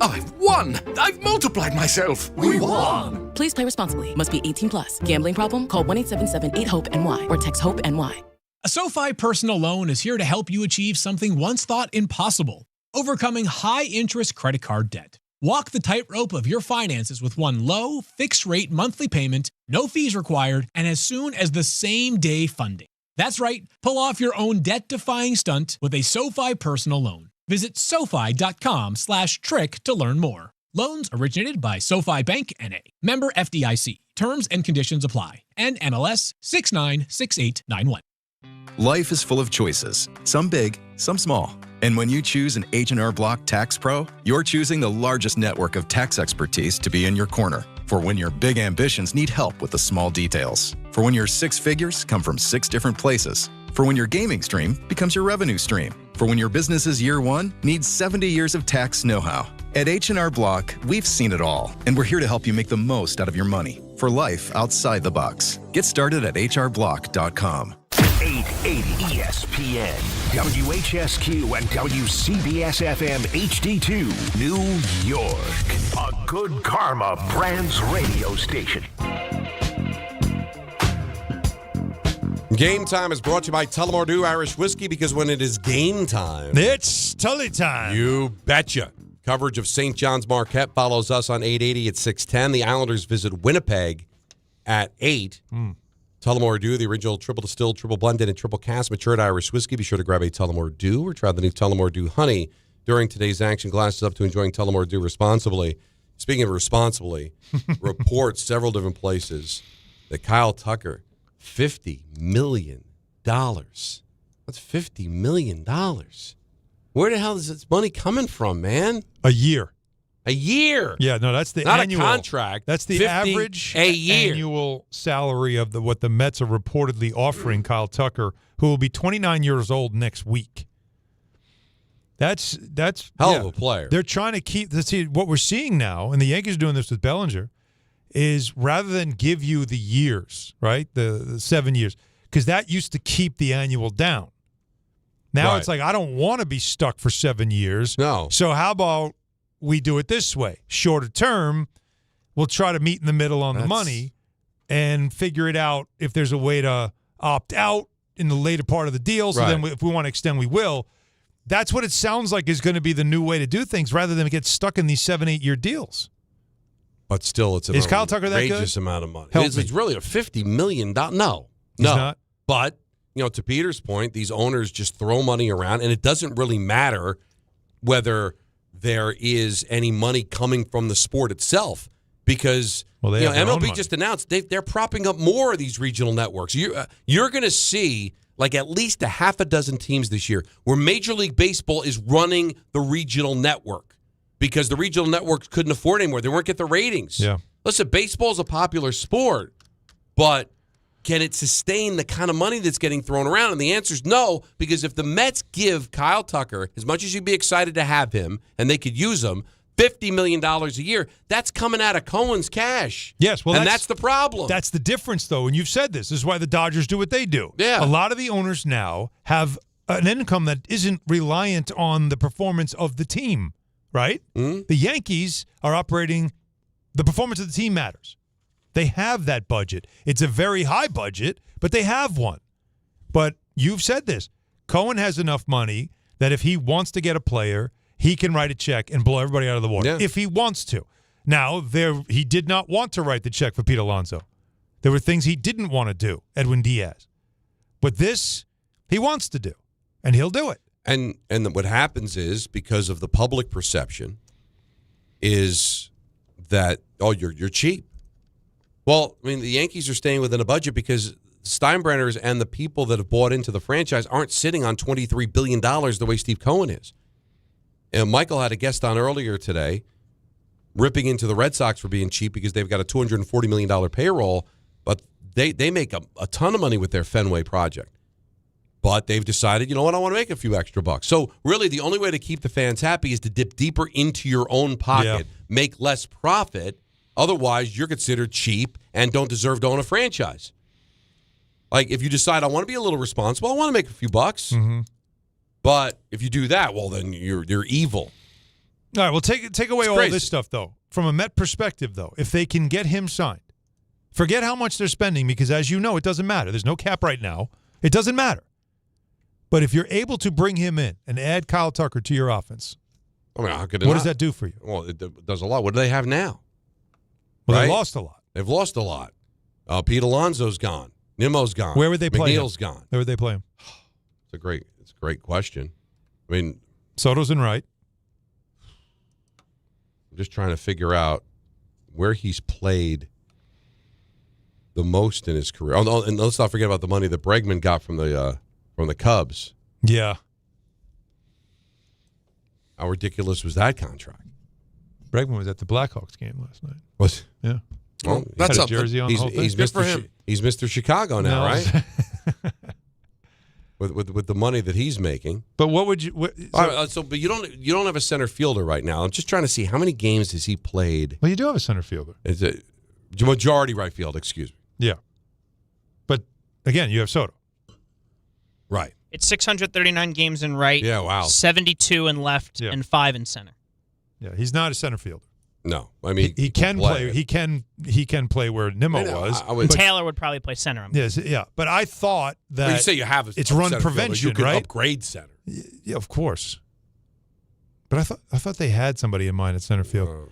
Speaker 25: I've won! I've multiplied myself! We won!
Speaker 17: Please play responsibly. Must be 18 plus. Gambling problem? Call 1-877-8-HOPE-NY or text HOPE-NY.
Speaker 18: A SoFi personal loan is here to help you achieve something once thought impossible: overcoming high-interest credit card debt. Walk the tightrope of your finances with one low, fixed-rate monthly payment, no fees required, and as soon as the same-day funding. That's right, pull off your own debt-defying stunt with a SoFi personal loan. Visit SoFi.com/trick to learn more. Loans originated by SoFi Bank, N.A. Member FDIC. Terms and conditions apply. NMLS 696891.
Speaker 19: Life is full of choices, some big, some small. And when you choose an H&R Block Tax Pro, you're choosing the largest network of tax expertise to be in your corner. For when your big ambitions need help with the small details. For when your six figures come from 6 different places. For when your gaming stream becomes your revenue stream. For when your business's year one needs 70 years of tax know-how. At H&R Block, we've seen it all, and we're here to help you make the most out of your money for life outside the box. Get started at hrblock.com.
Speaker 1: 880 ESPN, WHSQ, and WCBS-FM HD2, New York. A Good Karma Brands radio station.
Speaker 6: Game Time is brought to you by Tullamore Dew Irish Whiskey, because when it is game time,
Speaker 3: it's Tully time.
Speaker 6: You betcha. Coverage of St. John's Marquette follows us on 880 at 6:10. The Islanders visit Winnipeg at 8. Tullamore Dew, the original triple distilled, triple blended, and triple cast matured Irish whiskey. Be sure to grab a Tullamore Dew or try the new Tullamore Dew Honey during today's action. Glasses up to enjoying Tullamore Dew responsibly. Speaking of responsibly, reports several different places that Kyle Tucker, $50 million. That's $50 million. Where the hell is this money coming from, man?
Speaker 3: A year.
Speaker 6: A year.
Speaker 3: Yeah, no, that's the
Speaker 6: not
Speaker 3: annual
Speaker 6: a contract.
Speaker 3: That's the
Speaker 6: 50
Speaker 3: average
Speaker 6: a year.
Speaker 3: annual salary of what the Mets are reportedly offering Kyle Tucker, who will be 29 years old next week. That's
Speaker 6: hell of a player.
Speaker 3: They're trying to keep what we're seeing now, and the Yankees are doing this with Bellinger, is rather than give you the years, right, the 7 years, because that used to keep the annual down. Now It's like, I don't want to be stuck for 7 years.
Speaker 6: No.
Speaker 3: So how about we do it this way? Shorter term, we'll try to meet in the middle on the money and figure it out if there's a way to opt out in the later part of the deal. So then if we want to extend, we will. That's what it sounds like is going to be the new way to do things rather than get stuck in these 7-8 year deals.
Speaker 6: But still, it's an
Speaker 3: Is Kyle Tucker that good?
Speaker 6: outrageous amount of money.
Speaker 3: Help
Speaker 6: It's
Speaker 3: me.
Speaker 6: really a $50 million. No.
Speaker 3: He's not?
Speaker 6: But, to Peter's point, these owners just throw money around, and it doesn't really matter whether there is any money coming from the sport itself, because
Speaker 3: they have their own
Speaker 6: MLB
Speaker 3: money.
Speaker 6: just announced they're propping up more of these regional networks. You're going to see like at least a half a dozen teams this year where Major League Baseball is running the regional network because the regional networks couldn't afford it anymore. They weren't getting the ratings.
Speaker 3: Yeah.
Speaker 6: Listen, baseball is a popular sport, but can it sustain the kind of money that's getting thrown around? And the answer is no, because if the Mets give Kyle Tucker, as much as you'd be excited to have him, and they could use him, $50 million a year, that's coming out of Cohen's cash.
Speaker 3: Yes, well,
Speaker 6: and that's the problem.
Speaker 3: That's the difference, though, and you've said this. This is why the Dodgers do what they do.
Speaker 6: Yeah.
Speaker 3: A lot of the owners now have an income that isn't reliant on the performance of the team, right?
Speaker 6: Mm-hmm.
Speaker 3: The Yankees are operating, the performance of the team matters. They have that budget. It's a very high budget, but they have one. But you've said this. Cohen has enough money that if he wants to get a player, he can write a check and blow everybody out of the water if he wants to. Now, he did not want to write the check for Pete Alonso. There were things he didn't want to do, Edwin Diaz. But this he wants to do, and he'll do it.
Speaker 6: And what happens is, because of the public perception, is that, you're cheap. Well, I mean, the Yankees are staying within a budget because Steinbrenners and the people that have bought into the franchise aren't sitting on $23 billion the way Steve Cohen is. And Michael had a guest on earlier today ripping into the Red Sox for being cheap because they've got a $240 million payroll, but they make a ton of money with their Fenway project. But they've decided, you know what, I want to make a few extra bucks. So really the only way to keep the fans happy is to dip deeper into your own pocket, make less profit. Otherwise, you're considered cheap and don't deserve to own a franchise. Like, if you decide, I want to be a little responsible, I want to make a few bucks.
Speaker 3: Mm-hmm.
Speaker 6: But if you do that, well, then you're evil.
Speaker 3: All right, well, take away all this stuff, though. From a Met perspective, though, if they can get him signed, forget how much they're spending because, as you know, it doesn't matter. There's no cap right now. It doesn't matter. But if you're able to bring him in and add Kyle Tucker to your offense,
Speaker 6: I mean, how could it
Speaker 3: what
Speaker 6: not?
Speaker 3: does that do for you?
Speaker 6: Well, it does a lot. What do they have now?
Speaker 3: Well,
Speaker 6: right?
Speaker 3: they lost a lot.
Speaker 6: They've lost a lot. Pete Alonso's gone. Nimmo's gone.
Speaker 3: Where would they play
Speaker 6: McNeil's
Speaker 3: him?
Speaker 6: gone.
Speaker 3: Where would they play him?
Speaker 6: It's a great question. I mean,
Speaker 3: Soto's in right.
Speaker 6: I'm just trying to figure out where he's played the most in his career. Oh, and let's not forget about the money that Bregman got from the Cubs.
Speaker 3: Yeah.
Speaker 6: How ridiculous was that contract?
Speaker 3: Bregman was at the Blackhawks game last night.
Speaker 6: Was?
Speaker 3: Yeah.
Speaker 6: Well,
Speaker 3: that's a jersey on the whole thing.
Speaker 6: He's
Speaker 3: Good
Speaker 6: Mr.
Speaker 3: for him.
Speaker 6: He's Mr. Chicago now, right? with the money that he's making.
Speaker 3: But what would you?
Speaker 6: But you don't have a center fielder right now. I'm just trying to see how many games has he played.
Speaker 3: Well, you do have a center fielder.
Speaker 6: Is it majority right field? Excuse me.
Speaker 3: Yeah. But again, you have Soto.
Speaker 6: Right.
Speaker 2: It's 639 games in right.
Speaker 6: Yeah. Wow.
Speaker 2: 72 in left and 5 in center.
Speaker 3: Yeah, he's not a center fielder.
Speaker 6: No, I mean
Speaker 3: he can play. He can play where Nimmo was.
Speaker 2: Taylor would probably play center.
Speaker 3: Yes, yeah. But I thought that
Speaker 6: you say you have
Speaker 3: it's run
Speaker 6: center
Speaker 3: prevention,
Speaker 6: fielder. You could
Speaker 3: right?
Speaker 6: upgrade center.
Speaker 3: Yeah, of course. But I thought they had somebody in mind at center field.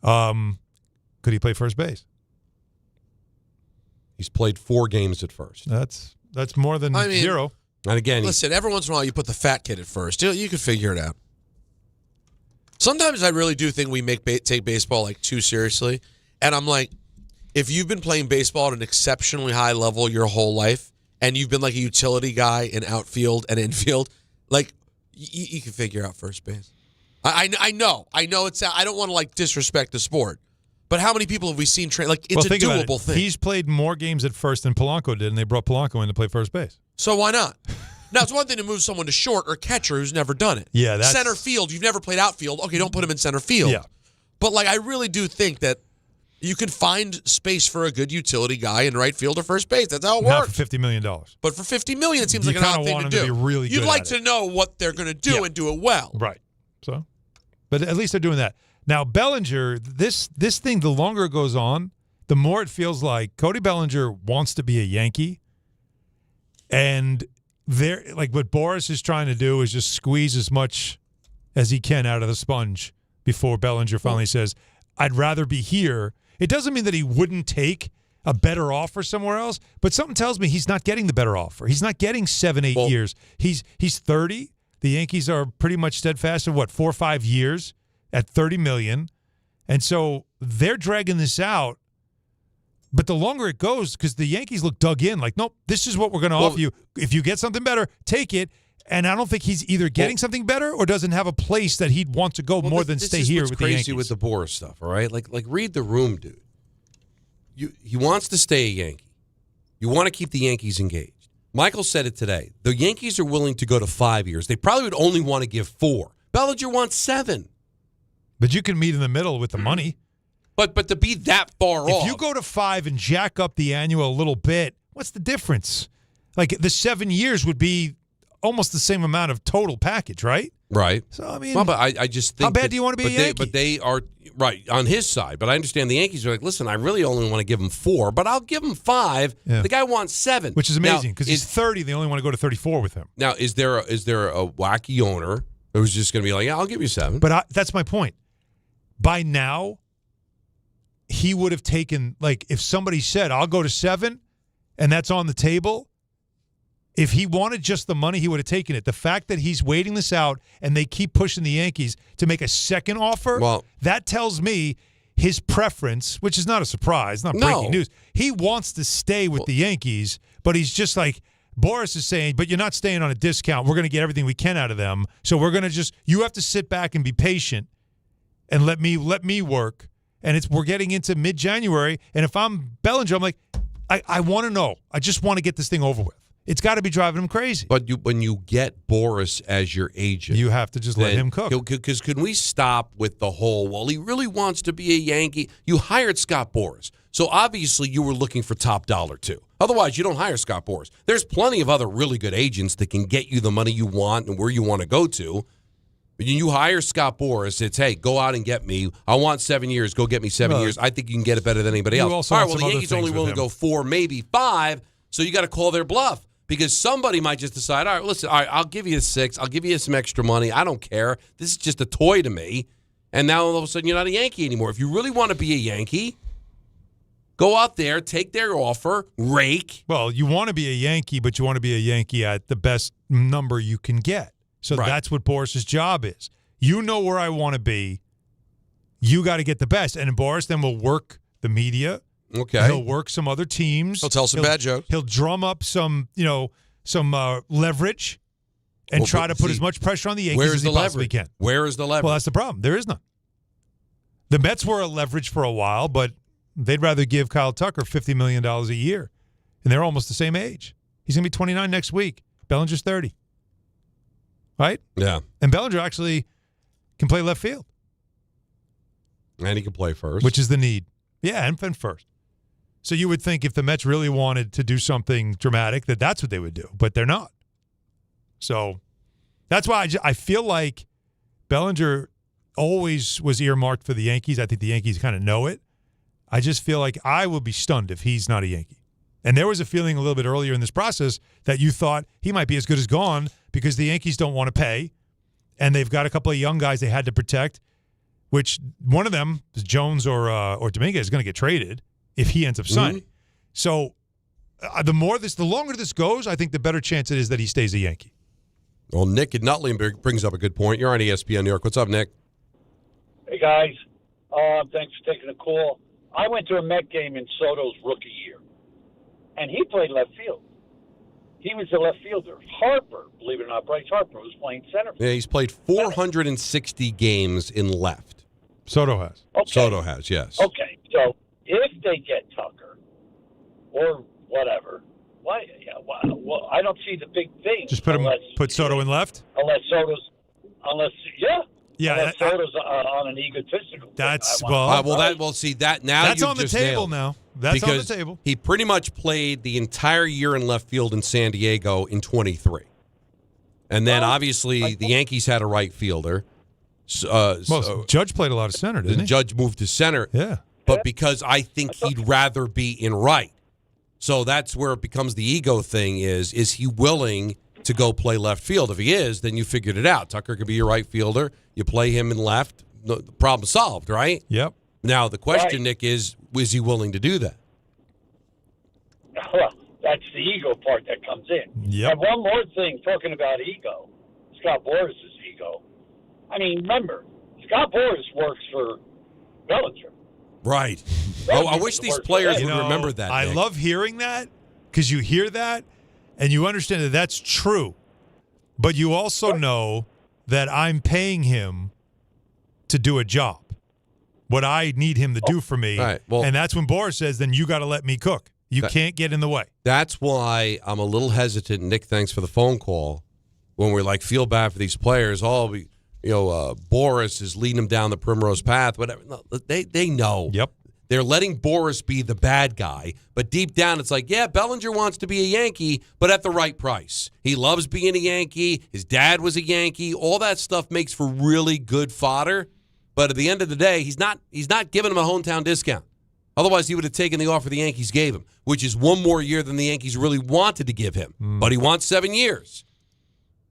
Speaker 3: Could he play first base?
Speaker 6: He's played 4 games at first.
Speaker 3: That's more than 0.
Speaker 6: And again,
Speaker 7: listen, every once in a while you put the fat kid at first. You could figure it out. Sometimes I really do think we take baseball like too seriously. And I'm like, if you've been playing baseball at an exceptionally high level your whole life, and you've been like a utility guy in outfield and infield, like you can figure out first base. I know it's. I don't want to like disrespect the sport, but how many people have we seen train? Like it's a doable thing.
Speaker 3: He's played more games at first than Polanco did, and they brought Polanco in to play first base.
Speaker 7: So why not? Now, it's one thing to move someone to short or catcher who's never done it.
Speaker 3: Yeah, that's...
Speaker 7: Center field, you've never played outfield. Okay, don't put him in center field.
Speaker 3: Yeah.
Speaker 7: But, like, I really do think that you can find space for a good utility guy in right field or first base. That's how it works.
Speaker 3: Not for $50 million.
Speaker 7: But for $50 million, it seems like an odd thing to do.
Speaker 3: To be really
Speaker 7: You'd
Speaker 3: good
Speaker 7: like
Speaker 3: at
Speaker 7: to
Speaker 3: it.
Speaker 7: know what they're going to do and do it well.
Speaker 3: Right. So, but at least they're doing that. Now, Bellinger, this thing, the longer it goes on, the more it feels like Cody Bellinger wants to be a Yankee, and like what Boris is trying to do is just squeeze as much as he can out of the sponge before Bellinger finally says, I'd rather be here. It doesn't mean that he wouldn't take a better offer somewhere else, but something tells me he's not getting the better offer. He's not getting 7-8 years. He's 30. The Yankees are pretty much steadfast at 4 or 5 years at $30 million. And so they're dragging this out. But the longer it goes, because the Yankees look dug in, like, nope, this is what we're going to offer you. If you get something better, take it. And I don't think he's either getting something better or doesn't have a place that he'd want to go more than stay here with the Yankees.
Speaker 6: This is what's crazy with the Boris stuff, all right? Like read the room, dude. He wants to stay a Yankee. You want to keep the Yankees engaged. Michael said it today. The Yankees are willing to go to 5 years. They probably would only want to give 4. Bellinger wants 7.
Speaker 3: But you can meet in the middle with the money.
Speaker 6: But to be that far off.
Speaker 3: If you go to 5 and jack up the annual a little bit, what's the difference? Like the 7 years would be almost the same amount of total package, right?
Speaker 6: Right.
Speaker 3: So, I mean,
Speaker 6: well, but I just think
Speaker 3: how bad do you want to be a Yankee?
Speaker 6: But they are, right, on his side. But I understand the Yankees are like, listen, I really only want to give him 4, but I'll give him 5. Yeah. The guy wants 7.
Speaker 3: Which is amazing because he's 30. They only want to go to 34 with him.
Speaker 6: Now, is there a wacky owner who's just going to be like, yeah, I'll give you 7?
Speaker 3: But that's my point. By now, he would have taken, like, if somebody said, I'll go to 7, and that's on the table, If he wanted just the money, he would have taken it. The fact that he's waiting this out and they keep pushing the Yankees to make a second offer, that tells me his preference, which is not a surprise, not breaking news. He wants to stay with the Yankees, but he's just like, Boris is saying, but you're not staying on a discount. We're going to get everything we can out of them. So we're going to you have to sit back and be patient and let me work. And we're getting into mid-January. And if I'm Bellinger, I'm like, I want to know. I just want to get this thing over with. It's got to be driving him crazy.
Speaker 6: But when you get Boris as your agent,
Speaker 3: you have to just let him cook.
Speaker 6: Because can we stop with the whole, well, he really wants to be a Yankee? You hired Scott Boras. So obviously you were looking for top dollar too. Otherwise, you don't hire Scott Boras. There's plenty of other really good agents that can get you the money you want and where you want to go to. When you hire Scott Boras, it's, hey, go out and get me. I want 7 years. Go get me 7 years. I think you can get it better than anybody else. All right, well, the Yankees only willing to go 4, maybe 5, so you got to call their bluff. Because somebody might just decide, all right, listen, all right, I'll give you 6. I'll give you some extra money. I don't care. This is just a toy to me. And now all of a sudden you're not a Yankee anymore. If you really want to be a Yankee, go out there, take their offer, rake.
Speaker 3: Well, you want to be a Yankee, but you want to be a Yankee at the best number you can get. So that's what Boris's job is. You know where I want to be. You got to get the best. And Boris then will work the media.
Speaker 6: Okay.
Speaker 3: He'll work some other teams.
Speaker 7: He'll tell some bad jokes.
Speaker 3: He'll drum up some leverage and try to put as much pressure on the Yankees as he possibly can.
Speaker 6: Where is the leverage?
Speaker 3: Well, that's the problem. There is none. The Mets were a leverage for a while, but they'd rather give Kyle Tucker $50 million a year. And they're almost the same age. He's going to be 29 next week. Bellinger's 30. Right?
Speaker 6: Yeah.
Speaker 3: And Bellinger actually can play left field.
Speaker 6: And he can play first.
Speaker 3: Which is the need. Yeah, and first. So you would think if the Mets really wanted to do something dramatic, that's what they would do. But they're not. So that's why I feel like Bellinger always was earmarked for the Yankees. I think the Yankees kind of know it. I just feel like I would be stunned if he's not a Yankee. And there was a feeling a little bit earlier in this process that you thought he might be as good as gone because the Yankees don't want to pay, and they've got a couple of young guys they had to protect, which one of them, Jones or Dominguez, is going to get traded if he ends up signing. Mm-hmm. So the longer this goes, I think the better chance it is that he stays a Yankee.
Speaker 6: Well, Nick in Nutley brings up a good point. You're on ESPN New York. What's up, Nick?
Speaker 20: Hey, guys. Thanks for taking the call. I went to a Met game in Soto's rookie year, and he played left field. He was a left fielder. Harper, believe it or not, Bryce Harper was playing center field.
Speaker 6: Yeah, he's played 460 games in left.
Speaker 3: Soto has.
Speaker 20: Okay.
Speaker 6: Soto has, yes.
Speaker 20: Okay, so if they get Tucker or whatever, why? Yeah, well, I don't see the big thing.
Speaker 3: Just put Soto in left?
Speaker 20: Unless Soto's
Speaker 3: Soto's
Speaker 20: on an egotistical.
Speaker 3: That's
Speaker 6: that's
Speaker 3: on the table now. That's on the table.
Speaker 6: He pretty much played the entire year in left field in San Diego in 23, and then obviously the Yankees had a right fielder.
Speaker 3: Judge played a lot of center, didn't he?
Speaker 6: Judge moved to center.
Speaker 3: Yeah,
Speaker 6: but because I think he'd rather be in right, so that's where it becomes the ego thing. Is he willing to go play left field? If he is, then you figured it out. Tucker could be your right fielder. You play him in left. The problem solved, right?
Speaker 3: Yep.
Speaker 6: Now, the question, Nick, is he willing to do that?
Speaker 20: Well, that's the ego part that comes in.
Speaker 3: Yep.
Speaker 20: And one more thing, talking about ego, Scott Boras' ego. I mean, remember, Scott Boras works for Bellinger.
Speaker 6: Right. Oh, I wish these players would remember that,
Speaker 3: I
Speaker 6: Nick.
Speaker 3: love hearing that because you hear that and you understand that that's true. But you also know that I'm paying him to do a job, what I need him to do for me.
Speaker 6: Right. Well,
Speaker 3: and that's when Boras says, then you got to let me cook. You can't get in the way.
Speaker 6: That's why I'm a little hesitant. Nick, thanks for the phone call. When we're feel bad for these players, Boras is leading them down the primrose path, whatever. No, they know.
Speaker 3: Yep.
Speaker 6: They're letting Boras be the bad guy, but deep down it's like, yeah, Bellinger wants to be a Yankee, but at the right price. He loves being a Yankee. His dad was a Yankee. All that stuff makes for really good fodder, but at the end of the day, he's not giving him a hometown discount. Otherwise, he would have taken the offer the Yankees gave him, which is one more year than the Yankees really wanted to give him. But he wants 7 years.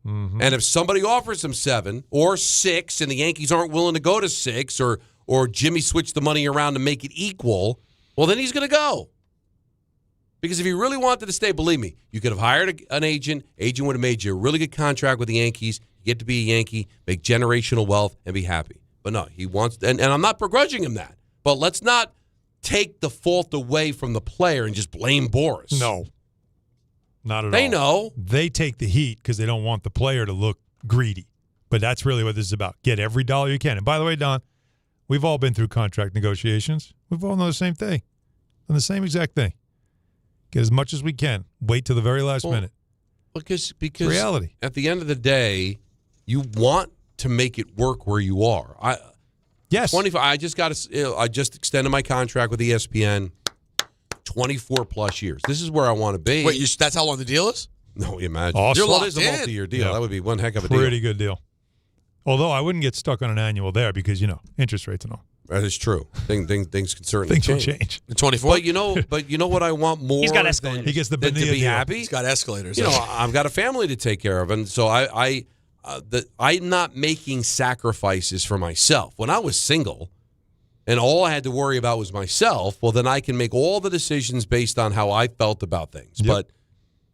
Speaker 3: Mm-hmm.
Speaker 6: And if somebody offers him 7 or 6 and the Yankees aren't willing to go to 6 or Jimmy switched the money around to make it equal, well, then he's going to go. Because if you really wanted to stay, believe me, you could have hired an agent. Agent would have made you a really good contract with the Yankees. You get to be a Yankee, make generational wealth, and be happy. But no, he wants, and I'm not begrudging him that. But let's not take the fault away from the player and just blame Boris.
Speaker 3: No. Not at all.
Speaker 6: They know.
Speaker 3: They take the heat because they don't want the player to look greedy. But that's really what this is about. Get every dollar you can. And by the way, Don, we've all been through contract negotiations. We've all known the same thing. Done the same exact thing. Get as much as we can. Wait till the very last minute.
Speaker 6: Because
Speaker 3: reality.
Speaker 6: At the end of the day, you want to make it work where you are.
Speaker 3: Yes.
Speaker 6: 25. I just extended my contract with ESPN. 24 plus years. This is where I want to be.
Speaker 7: Wait, that's how long the deal is?
Speaker 6: No, imagine.
Speaker 3: Awesome.
Speaker 6: Well, it's a multi-year deal.
Speaker 3: Yeah.
Speaker 6: That would be one heck of a deal.
Speaker 3: Pretty good deal. Although I wouldn't get stuck on an annual there because, interest rates and all.
Speaker 6: That is true. Things can certainly
Speaker 3: Things will
Speaker 6: change.
Speaker 3: change.
Speaker 7: 24.
Speaker 6: But you know what I want more.
Speaker 2: He's got escalators.
Speaker 3: He gets the
Speaker 6: than to
Speaker 3: Bonilla
Speaker 6: be
Speaker 3: deal.
Speaker 6: happy.
Speaker 7: He's got escalators.
Speaker 6: I've got a family to take care of, and so I'm not making sacrifices for myself. When I was single, and all I had to worry about was myself, well, then I can make all the decisions based on how I felt about things.
Speaker 3: Yep.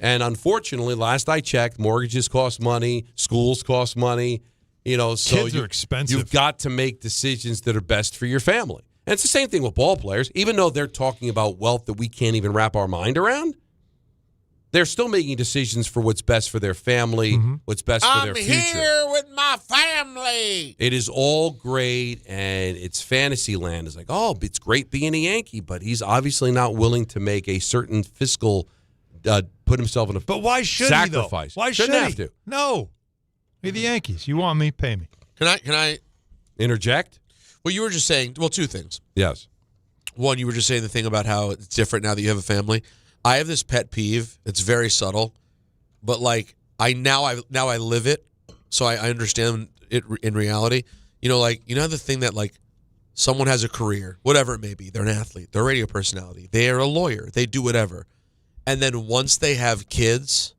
Speaker 6: And unfortunately, last I checked, mortgages cost money, schools cost money. So
Speaker 3: Kids are expensive.
Speaker 6: You've got to make decisions that are best for your family. And it's the same thing with ball players. Even though they're talking about wealth that we can't even wrap our mind around, they're still making decisions for what's best for their family, what's best for their future.
Speaker 7: I'm here with my family.
Speaker 6: It is all great, and it's fantasy land. It's like, oh, it's great being a Yankee, but he's obviously not willing to make a certain fiscal, put himself in a
Speaker 3: But why should
Speaker 6: sacrifice.
Speaker 3: he, though? Why
Speaker 6: Shouldn't
Speaker 3: should
Speaker 6: have
Speaker 3: he?
Speaker 6: to.
Speaker 3: No. You're the Yankees. You want me, pay me.
Speaker 7: Can I
Speaker 6: interject?
Speaker 7: Well, you were just saying, two things.
Speaker 6: Yes.
Speaker 7: One, you were just saying the thing about how it's different now that you have a family. I have this pet peeve. It's very subtle, but I live it, so I understand it in reality. The thing that someone has a career, whatever it may be. They're an athlete. They're a radio personality. They are a lawyer. They do whatever, and then once they have kids,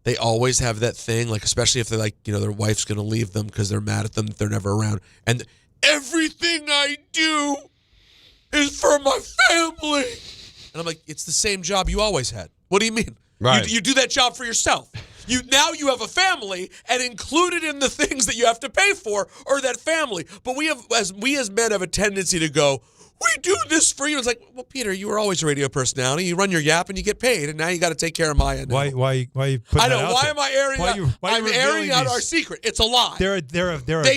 Speaker 7: they always have that thing. Especially if they're their wife's going to leave them because they're mad at them that they're never around, and everything I do is for my family. And I'm like, it's the same job you always had. What do you mean?
Speaker 6: Right.
Speaker 7: You do that job for yourself. Now you have a family, and included in the things that you have to pay for are that family. But we as men have a tendency to go, we do this for you. It's like, well, Peter, you were always a radio personality. You run your yap and you get paid, and now you got to take care of my end.
Speaker 3: Why you putting
Speaker 7: I know.
Speaker 3: that out
Speaker 7: Why
Speaker 3: there?
Speaker 7: am I airing out? I'm airing out our secret. It's a lie. They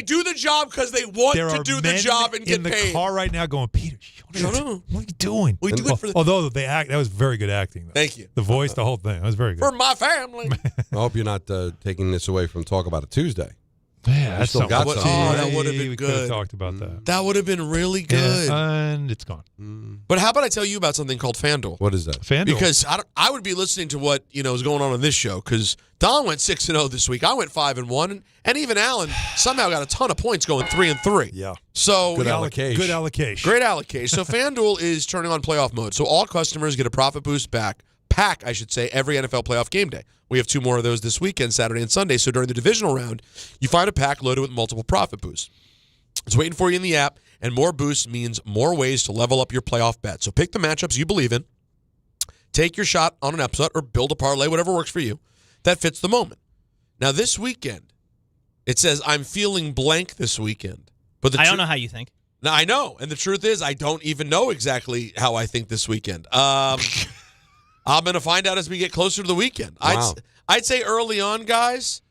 Speaker 7: do the job because they want to do the job and get
Speaker 3: in the
Speaker 7: paid.
Speaker 3: car right now going, Peter, what are you doing?
Speaker 7: We do it for the-
Speaker 3: Although that was very good acting. Though.
Speaker 7: Thank you.
Speaker 3: The voice, the whole thing. That was very good.
Speaker 7: For my family.
Speaker 6: I hope you're not taking this away from Talk About It Tuesday.
Speaker 3: Yeah,
Speaker 6: still got
Speaker 3: something.
Speaker 6: some.
Speaker 7: Oh, that would have been
Speaker 3: We could have
Speaker 7: good.
Speaker 3: talked about that.
Speaker 7: That would have been really good.
Speaker 3: And it's gone.
Speaker 7: But how about I tell you about something called FanDuel?
Speaker 6: What is that?
Speaker 3: FanDuel.
Speaker 7: Because I would be listening to what is going on this show. Because Don went 6-0 this week. I went 5-1, and even Allen somehow got a ton of points going 3-3.
Speaker 3: Yeah.
Speaker 7: So
Speaker 6: Good allocation.
Speaker 3: Good allocation.
Speaker 7: Great allocation. So FanDuel is turning on playoff mode. So all customers get a profit boost pack, every NFL playoff game day. We have 2 more of those this weekend, Saturday and Sunday. So during the divisional round, you find a pack loaded with multiple profit boosts. It's waiting for you in the app, and more boosts means more ways to level up your playoff bet. So pick the matchups you believe in, take your shot on an upset, or build a parlay, whatever works for you, that fits the moment. Now this weekend, it says I'm feeling blank this weekend. But
Speaker 2: I don't know how you think.
Speaker 7: Now, I know, and the truth is I don't even know exactly how I think this weekend. I'm going to find out as we get closer to the weekend.
Speaker 6: Wow.
Speaker 7: I'd say early on, guys,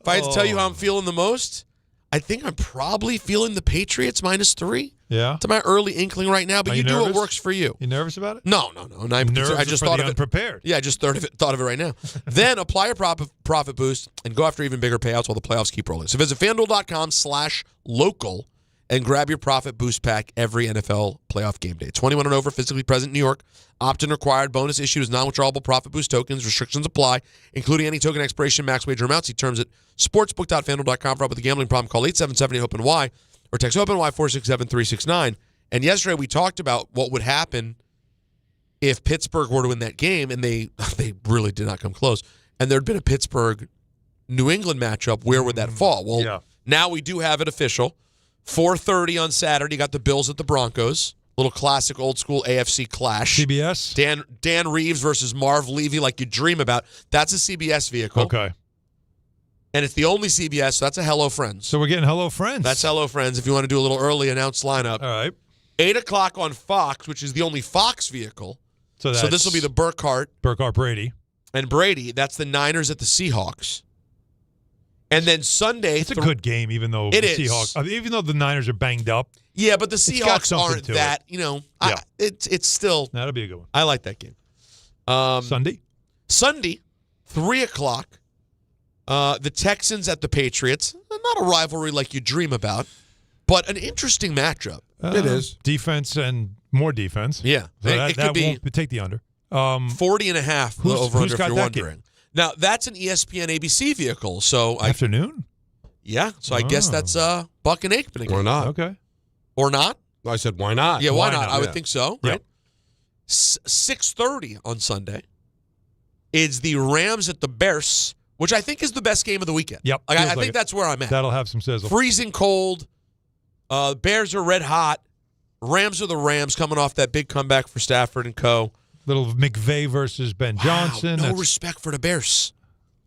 Speaker 7: if I had to tell you how I'm feeling the most, I think I'm probably feeling the Patriots -3.
Speaker 3: Yeah.
Speaker 7: It's my early inkling right now, but
Speaker 3: Are
Speaker 7: you
Speaker 3: you
Speaker 7: do what
Speaker 3: nervous?
Speaker 7: works for you.
Speaker 3: You nervous about it?
Speaker 7: No. And I just thought of it.
Speaker 3: Unprepared.
Speaker 7: Yeah, I just thought of it right now. Then apply your profit boost and go after even bigger payouts while the playoffs keep rolling. So visit FanDuel.com/local and grab your profit boost pack every NFL playoff game day. 21 and over, physically present in New York. Opt-in required. Bonus issued as non-withdrawable profit boost tokens. Restrictions apply, including any token expiration, max wager amounts. See terms at sportsbook.fanduel.com. For help with a gambling problem, call 877-8-HOPE-NY or text HOPE-NY 467-369. And yesterday we talked about what would happen if Pittsburgh were to win that game, and they really did not come close, and there had been a Pittsburgh-New England matchup. Where would that fall? Well, Now we do have it official. 4:30 on Saturday, you got the Bills at the Broncos. Little classic old school AFC clash.
Speaker 3: CBS?
Speaker 7: Dan Reeves versus Marv Levy, like you dream about. That's a CBS vehicle.
Speaker 3: Okay.
Speaker 7: And it's the only CBS, so that's a Hello Friends.
Speaker 3: So we're getting Hello Friends.
Speaker 7: That's Hello Friends if you want to do a little early announced lineup.
Speaker 3: All right.
Speaker 7: 8 o'clock on Fox, which is the only Fox vehicle.
Speaker 3: So
Speaker 7: this will be the Burkhardt
Speaker 3: Brady.
Speaker 7: And Brady. That's the Niners at the Seahawks. And then Sunday.
Speaker 3: It's a good game, even though Seahawks, even though the Niners are banged up.
Speaker 7: Yeah, but the Seahawks aren't that, it's still.
Speaker 3: That'll be a good one.
Speaker 7: I like that game. Sunday, 3 o'clock, the Texans at the Patriots. Not a rivalry like you dream about, but an interesting matchup.
Speaker 6: It is.
Speaker 3: Defense and more defense.
Speaker 7: Yeah.
Speaker 3: So
Speaker 7: it could be.
Speaker 3: Won't take the under.
Speaker 7: 40.5 over-under if you're wondering. Now, that's an ESPN ABC vehicle. So
Speaker 3: Afternoon?
Speaker 7: Yeah. So I guess that's Buck and Aikman again.
Speaker 6: Or not.
Speaker 3: Okay.
Speaker 7: Or not?
Speaker 6: I said, why not?
Speaker 7: Yeah, why not? I would think so, right? 6:30 on Sunday is the Rams at the Bears, which I think is the best game of the weekend.
Speaker 3: Yep.
Speaker 7: I think that's where I'm at.
Speaker 3: That'll have some sizzle.
Speaker 7: Freezing cold. Bears are red hot. Rams are the Rams coming off that big comeback for Stafford and co.
Speaker 3: Little McVay versus Ben Johnson.
Speaker 7: No respect for the Bears.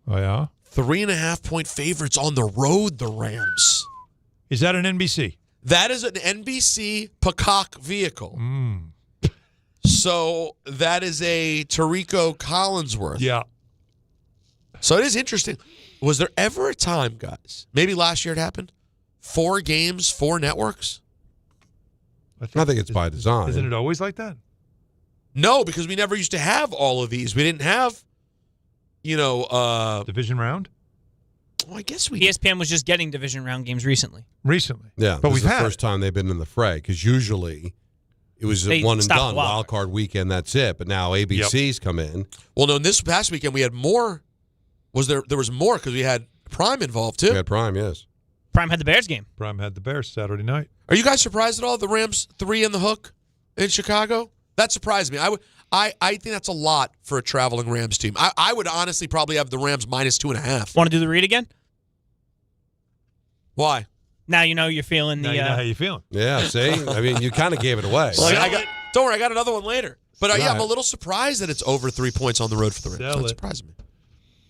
Speaker 3: Oh, yeah?
Speaker 7: 3.5-point favorites on the road, the Rams.
Speaker 3: Is that an NBC?
Speaker 7: That is an NBC Peacock vehicle. So that is a Tarico Collinsworth.
Speaker 3: Yeah.
Speaker 7: So it is interesting. Was there ever a time, guys, maybe last year it happened, 4 games, 4 networks?
Speaker 6: I think it's by design.
Speaker 3: Isn't it always like that?
Speaker 7: No, because we never used to have all of these. We didn't have,
Speaker 3: division round?
Speaker 7: Well, I guess we
Speaker 2: ESPN was just getting division round games recently.
Speaker 6: Yeah,
Speaker 3: but
Speaker 6: this is
Speaker 3: we've
Speaker 6: the
Speaker 3: had
Speaker 6: first time they've been in the fray, because usually it was
Speaker 2: They
Speaker 6: one and
Speaker 2: stopped
Speaker 6: done, wild card weekend, that's it. But now ABC's come in.
Speaker 7: Well, no, this past weekend we had more. There was more because we had Prime involved too.
Speaker 6: We had Prime, yes.
Speaker 2: Prime had the Bears game.
Speaker 3: Prime had the Bears Saturday night.
Speaker 7: Are you guys surprised at all? The Rams 3 in the hook in Chicago? That surprised me. I think that's a lot for a traveling Rams team. I would honestly probably have the Rams minus 2.5.
Speaker 2: Want to do the read again?
Speaker 7: Why?
Speaker 2: Now you know you're feeling the.
Speaker 3: Now you know how you feeling.
Speaker 6: Yeah, see? I mean, you kind of gave it away.
Speaker 7: Well, don't worry, I got another one later. But
Speaker 6: Right.
Speaker 7: I'm a little surprised that it's over 3 points on the road for the Rams.
Speaker 3: Sell
Speaker 7: That
Speaker 3: it.
Speaker 7: surprised me.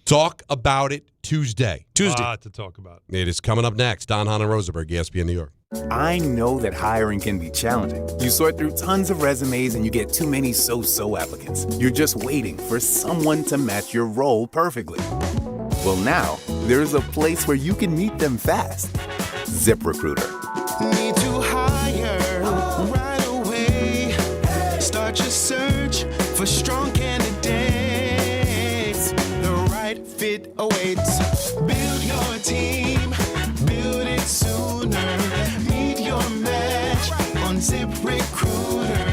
Speaker 6: Talk about it Tuesday.
Speaker 3: Lot to talk about.
Speaker 6: It is coming up next. Don Hahn and Rosenberg, ESPN New York.
Speaker 10: I know that hiring can be challenging. You sort through tons of resumes and you get too many so-so applicants. You're just waiting for someone to match your role perfectly. Well, now, there's a place where you can meet them fast. ZipRecruiter.
Speaker 21: Need to hire right away. Start your search for strong candidates. The right fit awaits. Build your team. Build it sooner. Meet your match on ZipRecruiter.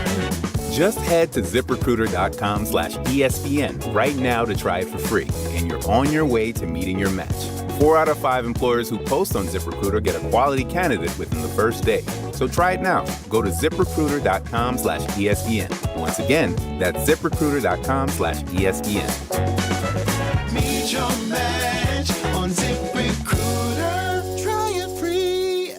Speaker 10: Just head to ZipRecruiter.com/ESPN right now to try it for free, and you're on your way to meeting your match. 4 out of 5 employers who post on ZipRecruiter get a quality candidate within the first day. So try it now. Go to ZipRecruiter.com/ESPN. Once again, that's ZipRecruiter.com/ESPN.
Speaker 21: Meet your match on ZipRecruiter. Try it free.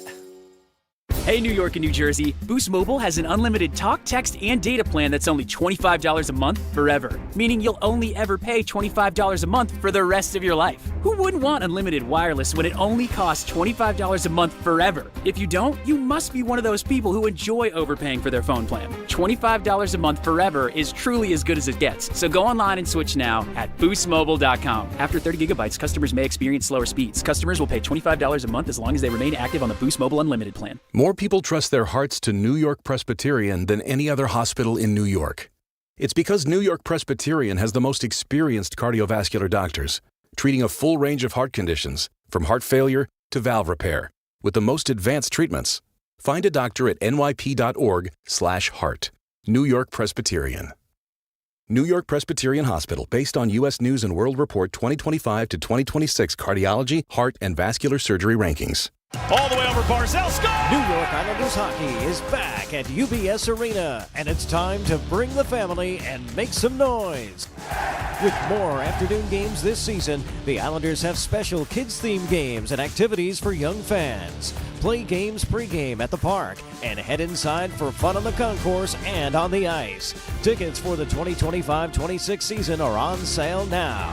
Speaker 22: Hey, New York and New Jersey, Boost Mobile has an unlimited talk, text, and data plan that's only $25 a month forever, meaning you'll only ever pay $25 a month for the rest of your life. Who wouldn't want unlimited wireless when it only costs $25 a month forever? If you don't, you must be one of those people who enjoy overpaying for their phone plan. $25 a month forever is truly as good as it gets, so go online and switch now at boostmobile.com. After 30 gigabytes, customers may experience slower speeds. Customers will pay $25 a month as long as they remain active on the Boost Mobile Unlimited plan.
Speaker 23: More people trust their hearts to New York Presbyterian than any other hospital in New York. It's because New York Presbyterian has the most experienced cardiovascular doctors, treating a full range of heart conditions, from heart failure to valve repair, with the most advanced treatments. Find a doctor at nyp.org/heart. New York Presbyterian. New York Presbyterian Hospital, based on U.S. News & World Report 2025 to 2026 cardiology, heart, and vascular surgery rankings.
Speaker 24: All the way over Barzell, score! New York Islanders hockey is back at UBS Arena, and it's time to bring the family and make some noise. With more afternoon games this season, the Islanders have special kids-themed games and activities for young fans. Play games pregame at the park and head inside for fun on the concourse and on the ice. Tickets for the 2025-26 season are on sale now.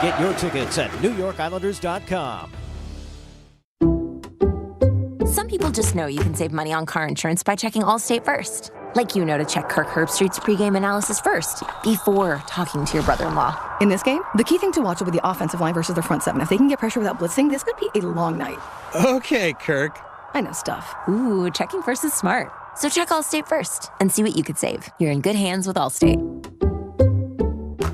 Speaker 24: Get your tickets at NewYorkIslanders.com.
Speaker 4: Some people just know you can save money on car insurance by checking Allstate first. Like you know to check Kirk Herbstreit's pregame analysis first, before talking to your brother-in-law.
Speaker 5: In this game, the key thing to watch will be the offensive line versus their front seven. If they can get pressure without blitzing, this could be a long night.
Speaker 8: Okay, Kirk.
Speaker 5: I know stuff.
Speaker 4: Ooh, checking first is smart. So check Allstate first and see what you could save. You're in good hands with Allstate.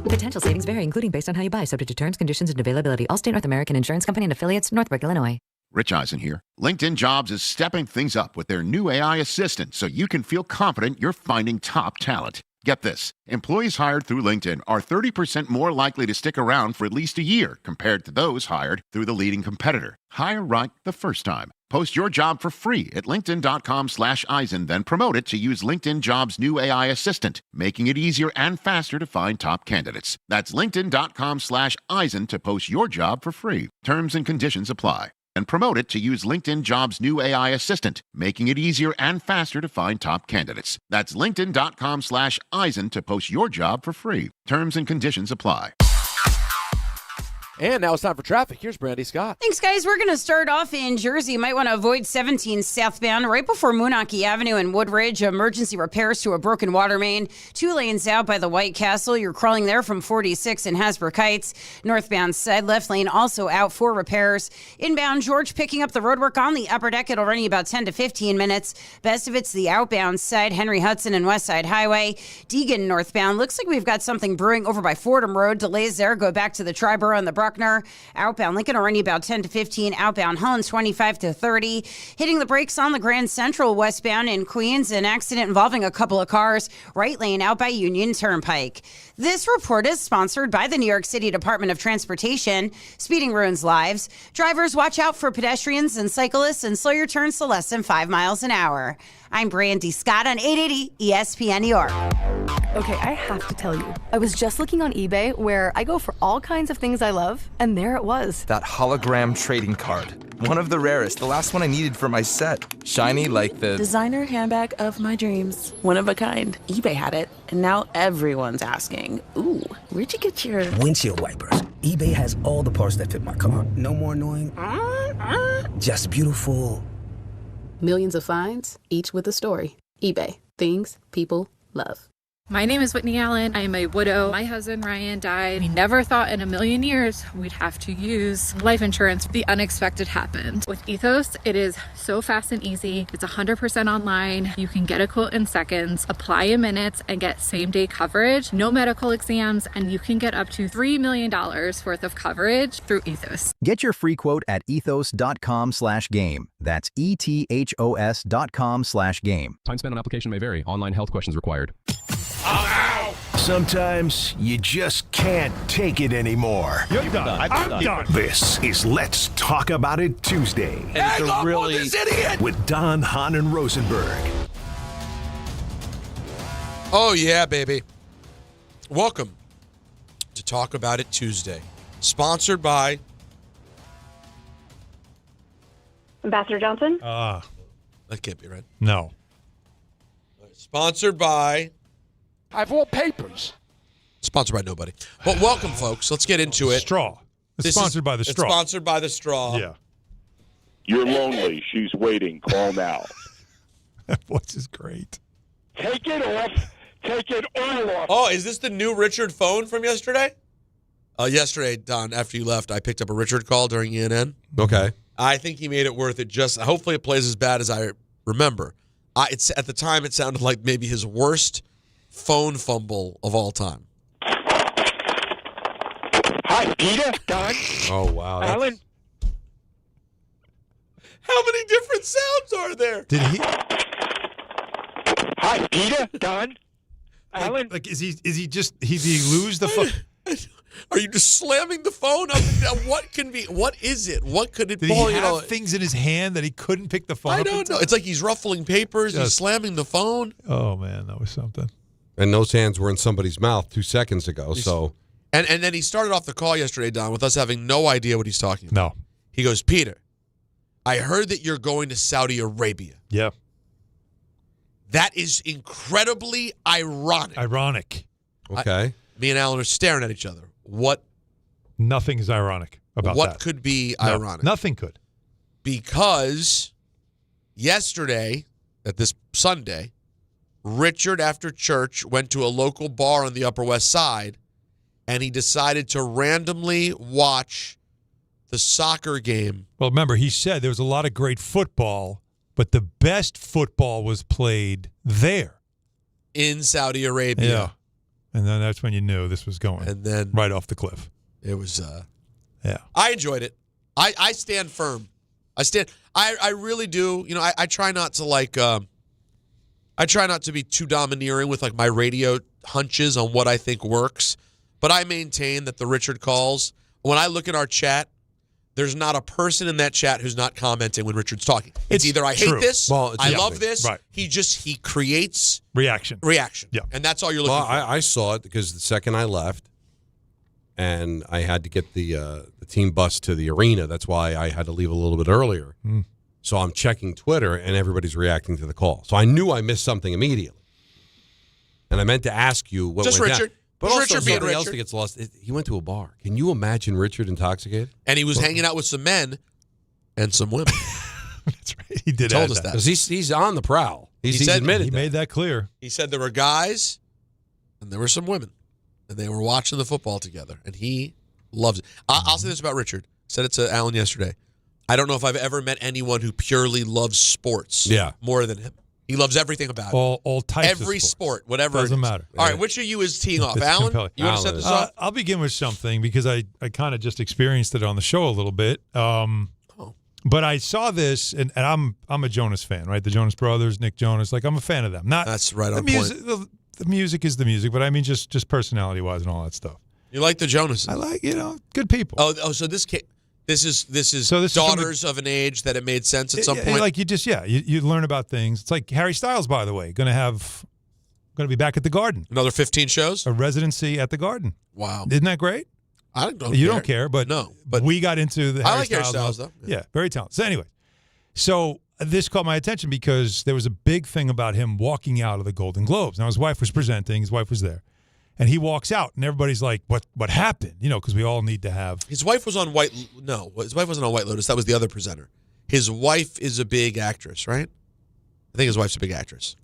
Speaker 9: Potential savings vary, including based on how you buy, subject to terms, conditions, and availability. Allstate North American Insurance Company and affiliates, Northbrook, Illinois.
Speaker 11: Rich Eisen here. LinkedIn Jobs is stepping things up with their new AI assistant so you can feel confident you're finding top talent. Get this. Employees hired through LinkedIn are 30% more likely to stick around for at least a year compared to those hired through the leading competitor. Hire right the first time. Post your job for free at linkedin.com/Eisen, then promote it to use LinkedIn Jobs' new AI assistant, making it easier and faster to find top candidates. That's linkedin.com/Eisen to post your job for free. Terms and conditions apply. And promote it to use LinkedIn Jobs' new AI assistant, making it easier and faster to find top candidates. That's linkedin.com/Eisen to post your job for free. Terms and conditions apply.
Speaker 26: And now it's time for traffic. Here's Brandy Scott.
Speaker 27: Thanks, guys. We're going to start off in Jersey. You might want to avoid 17 southbound right before Moonachie Avenue and Woodridge. Emergency repairs to a broken water main. 2 lanes out by the White Castle. You're crawling there from 46 in Hasbrook Heights. Northbound side left lane also out for repairs. Inbound George picking up the roadwork on the upper deck. It'll run you about 10 to 15 minutes. Best of it's the outbound side, Henry Hudson and West Side Highway. Deegan northbound. Looks like we've got something brewing over by Fordham Road. Delays there. Go back to the Triborough and the Bruckner. Outbound Lincoln will run you about 10 to 15. Outbound Holland 25 to 30. Hitting the brakes on the Grand Central westbound in Queens. An accident involving a couple of cars. Right lane out by Union Turnpike. This report is sponsored by the New York City Department of Transportation. Speeding ruins lives. Drivers, watch out for pedestrians and cyclists and slow your turns to less than 5 miles an hour. I'm Brandy Scott on 880 ESPN New York.
Speaker 5: Okay, I have to tell you, I was just looking on eBay where I go for all kinds of things I love, and there it was.
Speaker 28: That hologram trading card. One of the rarest, the last one I needed for my set. Shiny like the
Speaker 29: designer handbag of my dreams. One of a kind. eBay had it, and now everyone's asking, ooh, where'd you get your
Speaker 30: windshield wipers? eBay has all the parts that fit my car. No more annoying, just beautiful.
Speaker 29: Millions of finds, each with a story. eBay. Things people love.
Speaker 31: My name is Whitney Allen. I am a widow. My husband Ryan died. We never thought in a million years we'd have to use life insurance. The unexpected happened. With Ethos, it is so fast and easy. It's 100% online. You can get a quote in seconds, apply in minutes, and get same-day coverage. No medical exams, and you can get up to $3 million worth of coverage through Ethos.
Speaker 32: Get your free quote at ethos.com/game. That's ETHOS.com/game.
Speaker 19: Time spent on application may vary. Online health questions required.
Speaker 1: Sometimes you just can't take it anymore.
Speaker 21: You're done. I'm done.
Speaker 1: This is Let's Talk About It Tuesday.
Speaker 21: And it's a really this idiot
Speaker 1: with Don, Hahn, and Rosenberg.
Speaker 7: Oh, yeah, baby. Welcome to Talk About It Tuesday. Sponsored by
Speaker 33: Ambassador Johnson.
Speaker 7: That can't be right.
Speaker 3: No.
Speaker 7: Sponsored by
Speaker 21: I have all papers.
Speaker 7: Sponsored by nobody. But welcome, folks. Let's get into it.
Speaker 3: Straw. It's sponsored by the straw.
Speaker 7: It's sponsored by the straw.
Speaker 3: Yeah.
Speaker 34: You're lonely. She's waiting. Call now.
Speaker 3: That voice is great.
Speaker 21: Take it off. Take it all off.
Speaker 7: Oh, is this the new Richard phone from yesterday? Yesterday, Don, after you left, I picked up a Richard call during ENN.
Speaker 6: Okay.
Speaker 7: I think he made it worth it. Hopefully it plays as bad as I remember. At the time, it sounded like maybe his worst phone fumble of all time.
Speaker 21: Hi, Peter. Don.
Speaker 6: Oh, wow.
Speaker 21: Alan.
Speaker 7: How many different sounds are there?
Speaker 3: Did he?
Speaker 21: Hi, Peter. Don. Alan.
Speaker 3: Like, is he lose the phone?
Speaker 7: Are you just slamming the phone up and down? What is it? What could it be?
Speaker 3: Did he have things in his hand that he couldn't pick the phone up?
Speaker 7: I don't know. It's like he's ruffling papers. He's slamming the phone.
Speaker 3: Oh, man, that was something.
Speaker 6: And those hands were in somebody's mouth 2 seconds ago.
Speaker 7: And then he started off the call yesterday, Don, with us having no idea what he's talking about.
Speaker 3: No.
Speaker 7: He goes, Peter, I heard that you're going to Saudi Arabia.
Speaker 3: Yeah.
Speaker 7: That is incredibly ironic.
Speaker 6: Okay.
Speaker 7: Me and Alan are staring at each other.
Speaker 3: Nothing is ironic about that.
Speaker 7: What could be ironic?
Speaker 3: Nothing could.
Speaker 7: Because yesterday, at this Sunday, Richard, after church, went to a local bar on the Upper West Side, and he decided to randomly watch the soccer game.
Speaker 3: Well, remember, he said there was a lot of great football, but the best football was played there.
Speaker 7: In Saudi Arabia.
Speaker 3: Yeah. And then that's when you knew this was going right off the cliff.
Speaker 7: It was,
Speaker 3: yeah.
Speaker 7: I enjoyed it. I stand firm. I really do. You know, I try not to I try not to be too domineering with like my radio hunches on what I think works, but I maintain that the Richard calls, when I look at our chat, there's not a person in that chat who's not commenting when Richard's talking. It's either I hate this, I love this.
Speaker 6: Right.
Speaker 7: He creates
Speaker 3: reaction.
Speaker 7: Yeah. And that's all you're looking for.
Speaker 6: I saw it because the second I left, and I had to get the team bus to the arena. That's why I had to leave a little bit earlier. So I'm checking Twitter, and everybody's reacting to the call. So I knew I missed something immediately. And I meant to ask you what
Speaker 7: Just
Speaker 6: went
Speaker 7: Richard.
Speaker 6: down. But
Speaker 7: Just
Speaker 6: also
Speaker 7: Richard being
Speaker 6: something else
Speaker 7: Richard.
Speaker 6: that gets lost. He went to a bar. Can you imagine Richard intoxicated?
Speaker 7: And he was hanging out with some men and some women.
Speaker 3: That's right. He did
Speaker 7: told us that.
Speaker 6: Because he's on the prowl. He's
Speaker 7: said-
Speaker 6: admitted
Speaker 3: He made that clear.
Speaker 7: He said there were guys and there were some women, and they were watching the football together, and he loves it. I'll say this about Richard. Said it to Alan yesterday. I don't know if I've ever met anyone who purely loves sports more than him. He loves everything about it.
Speaker 3: All types
Speaker 7: Every
Speaker 3: of
Speaker 7: sport, whatever.
Speaker 3: Doesn't
Speaker 7: it is.
Speaker 3: matter.
Speaker 7: All right, which of you is teeing off?
Speaker 3: It's
Speaker 7: Alan,
Speaker 3: compelling.
Speaker 7: you want to set this off?
Speaker 3: I'll begin with something because I kind of just experienced it on the show a little bit. But I saw this, and I'm a Jonas fan, right? The Jonas Brothers, Nick Jonas. Like, I'm a fan of them.
Speaker 7: That's right on point.
Speaker 3: The music is the music, but I mean just personality-wise and all that stuff.
Speaker 7: You like the Jonases?
Speaker 3: I like, good people.
Speaker 7: Oh, so this is daughters of an age that it made sense at some point.
Speaker 3: Like you learn about things. It's like Harry Styles, by the way, going to be back at the Garden.
Speaker 7: Another 15 shows?
Speaker 3: A residency at the Garden.
Speaker 7: Wow.
Speaker 3: Isn't that great?
Speaker 7: I don't
Speaker 3: You
Speaker 7: care.
Speaker 3: don't care, but
Speaker 7: no. But
Speaker 3: we got into the
Speaker 7: I
Speaker 3: Harry
Speaker 7: like Harry
Speaker 3: Styles
Speaker 7: Styles, though.
Speaker 3: Yeah, very talented. So anyway, this caught my attention because there was a big thing about him walking out of the Golden Globes. Now, his wife was presenting. His wife was there. And he walks out, and everybody's like, what happened? Because we all need to have.
Speaker 7: His wife was on his wife wasn't on White Lotus. That was the other presenter. His wife is a big actress, right? I think his wife's a big actress.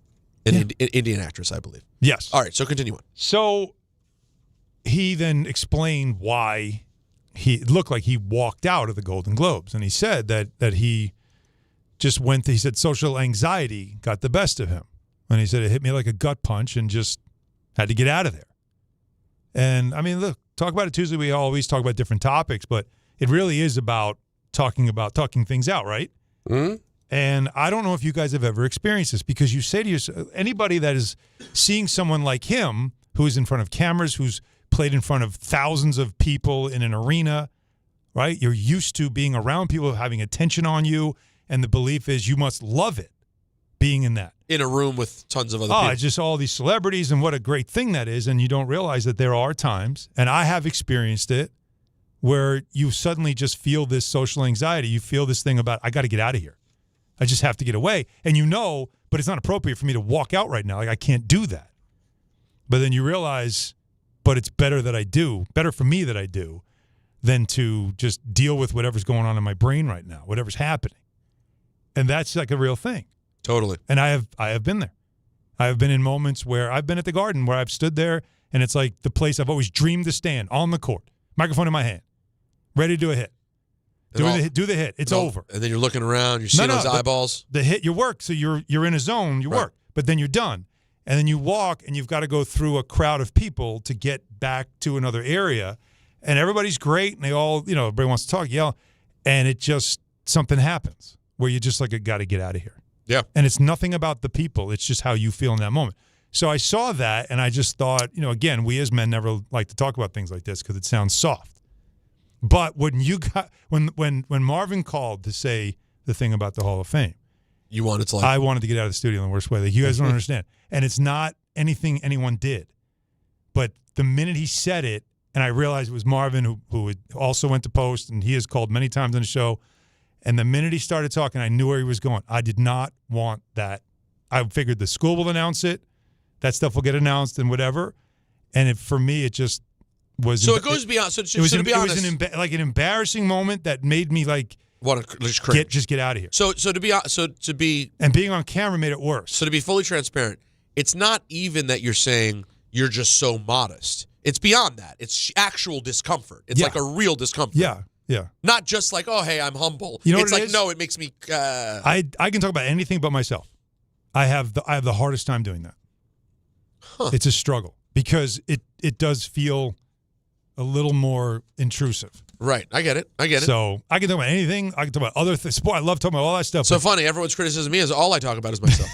Speaker 7: An Indian actress, I believe.
Speaker 3: Yes.
Speaker 7: All right, so continue on.
Speaker 3: So he then explained why it looked like he walked out of the Golden Globes. And he said that he just he said social anxiety got the best of him. And he said it hit me like a gut punch and just had to get out of there. And, I mean, look, talk about it Tuesday. We always talk about different topics, but it really is about talking things out, right?
Speaker 6: Mm-hmm.
Speaker 3: And I don't know if you guys have ever experienced this because you say to yourself, anybody that is seeing someone like him who is in front of cameras, who's played in front of thousands of people in an arena, right? You're used to being around people having attention on you, and the belief is you must love it being in that.
Speaker 7: In a room with tons of other people.
Speaker 3: It's just all these celebrities and what a great thing that is. And you don't realize that there are times, and I have experienced it, where you suddenly just feel this social anxiety. You feel this thing about, I got to get out of here. I just have to get away. And but it's not appropriate for me to walk out right now. Like, I can't do that. But then you realize, but it's better for me that I do than to just deal with whatever's going on in my brain right now, whatever's happening. And that's like a real thing.
Speaker 7: Totally.
Speaker 3: And I have been there. I have been in moments where I've been at the Garden where I've stood there and it's like the place I've always dreamed to stand, on the court, microphone in my hand, ready to do a hit. Do the hit. It's over.
Speaker 7: And then you're looking around, you're seeing those eyeballs.
Speaker 3: The hit, you work, so you're in a zone, you work, but then you're done. And then you walk and you've got to go through a crowd of people to get back to another area. And everybody's great and they all, everybody wants to talk, yell. And it just, something happens where you just got to get out of here.
Speaker 7: Yeah.
Speaker 3: And it's nothing about the people. It's just how you feel in that moment. So I saw that and I just thought, again, we as men never like to talk about things like this because it sounds soft. But when Marvin called to say the thing about the Hall of Fame,
Speaker 7: you wanted to
Speaker 3: I wanted to get out of the studio in the worst way. Like, you guys don't understand. And it's not anything anyone did. But the minute he said it, and I realized it was Marvin who also went to post, and he has called many times on the show, And the minute he started talking, I knew where he was going. I did not want that. I figured the school will announce it. That stuff will get announced and whatever. And for me, it just was.
Speaker 7: So it goes beyond. So to be honest,
Speaker 3: it was an embarrassing moment that made me
Speaker 7: want to just
Speaker 3: get out of here.
Speaker 7: So to be
Speaker 3: and being on camera made it worse.
Speaker 7: So to be fully transparent, it's not even that you're saying you're just so modest. It's beyond that. It's actual discomfort. It's like a real discomfort.
Speaker 3: Yeah. Yeah.
Speaker 7: Not just like, oh, hey, I'm humble.
Speaker 3: You know
Speaker 7: it's
Speaker 3: what it
Speaker 7: like,
Speaker 3: is?
Speaker 7: no, it makes me.
Speaker 3: I can talk about anything but myself. I have the hardest time doing that.
Speaker 7: Huh.
Speaker 3: It's a struggle because it does feel a little more intrusive.
Speaker 7: Right. I get it.
Speaker 3: So I can talk about anything. I can talk about other things. I love talking about all that stuff.
Speaker 7: So funny. Everyone's criticism of me is all I talk about is myself.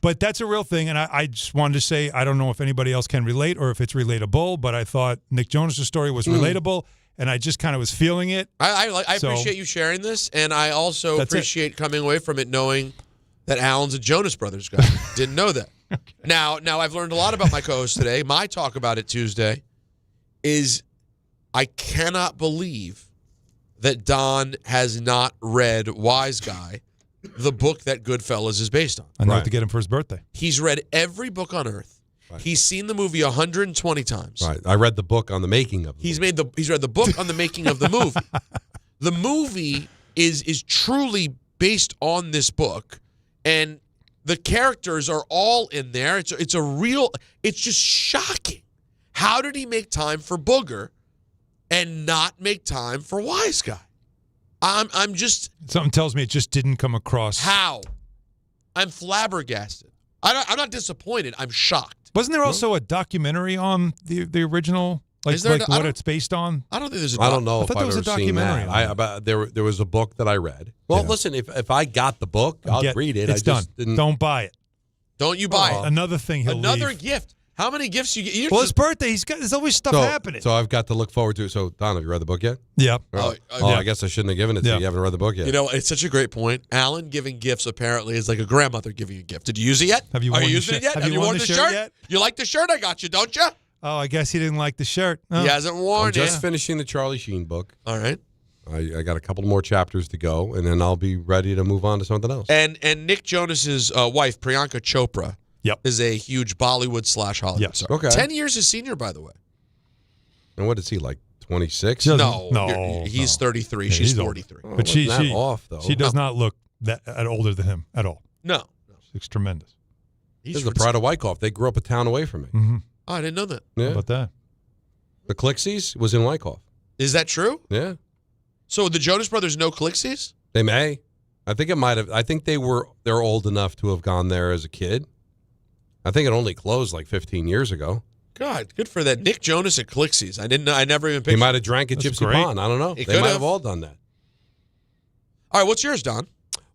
Speaker 3: But that's a real thing, and I just wanted to say I don't know if anybody else can relate or if it's relatable, but I thought Nick Jonas' story was relatable, and I just kind of was feeling it.
Speaker 7: I appreciate you sharing this, and I also appreciate coming away from it knowing that Alan's a Jonas Brothers guy. Didn't know that. Okay. Now I've learned a lot about my co-host today. My Talk About It Tuesday is I cannot believe that Don has not read Wise Guy, the book that Goodfellas is based on.
Speaker 3: I know to get him for his birthday.
Speaker 7: He's read every book on earth. Right. He's seen the movie 120 times.
Speaker 6: Right. I read the book on the making of it.
Speaker 7: He's read the book on the making of the movie. The movie is truly based on this book, and the characters are all in there. It's just shocking. How did he make time for Booger and not make time for Wise Guy? I'm just...
Speaker 3: Something tells me it just didn't come across.
Speaker 7: How? I'm flabbergasted. I'm not disappointed. I'm shocked.
Speaker 3: Wasn't there also a documentary on the original, what it's based on?
Speaker 7: I don't think there's a
Speaker 6: I don't know
Speaker 3: I
Speaker 6: if
Speaker 3: thought
Speaker 6: I've
Speaker 3: there was
Speaker 6: ever
Speaker 3: a
Speaker 6: seen
Speaker 3: documentary.
Speaker 6: that. There was a book that I read. Well, listen, if I got the book, I'll read it.
Speaker 3: It's done. Don't buy it.
Speaker 7: Don't you buy it.
Speaker 3: Another thing he'll
Speaker 7: Another
Speaker 3: leave.
Speaker 7: gift. How many gifts you get?
Speaker 3: Well, his birthday. There's always stuff happening.
Speaker 6: So I've got to look forward to it. So, Don, have you read the book yet?
Speaker 3: Yeah.
Speaker 6: I guess I shouldn't have given it to you. You haven't read the book yet.
Speaker 7: You know, it's such a great point. Alan giving gifts apparently is like a grandmother giving you a gift. Did you use it yet?
Speaker 3: Have you worn
Speaker 7: used it yet?
Speaker 3: Have you worn the shirt yet?
Speaker 7: You like the shirt I got you, don't you?
Speaker 3: Oh, I guess he didn't like the shirt. Oh.
Speaker 7: He hasn't worn
Speaker 6: I'm
Speaker 7: it.
Speaker 6: just finishing the Charlie Sheen book.
Speaker 7: All right.
Speaker 6: I got a couple more chapters to go, and then I'll be ready to move on to something else.
Speaker 7: And Nick Jonas's wife, Priyanka Chopra, is a huge Bollywood / Hollywood star.
Speaker 6: Okay.
Speaker 7: 10 years his senior, by the way.
Speaker 6: And what is he, like 26?
Speaker 7: No. He's 33.
Speaker 3: Yeah,
Speaker 7: she's
Speaker 3: he's
Speaker 7: 43.
Speaker 3: But she
Speaker 6: off, though.
Speaker 3: She does not look that older than him at all.
Speaker 7: No.
Speaker 3: She's tremendous.
Speaker 6: This is the pride of Wyckoff. They grew up a town away from me.
Speaker 3: Mm-hmm.
Speaker 7: Oh, I didn't know that.
Speaker 6: Yeah.
Speaker 3: How about that?
Speaker 6: The Clixies was in Wyckoff.
Speaker 7: Is that true?
Speaker 6: Yeah.
Speaker 7: So the Jonas Brothers know Clixies?
Speaker 6: They may. I think it might have. I think they're old enough to have gone there as a kid. I think it only closed like 15 years ago.
Speaker 7: God, good for that. Nick Jonas at Clixies. I never even pictured.
Speaker 6: He might have drank at Gypsy Pond. I don't know. They might have all done that.
Speaker 7: All right, what's yours, Don?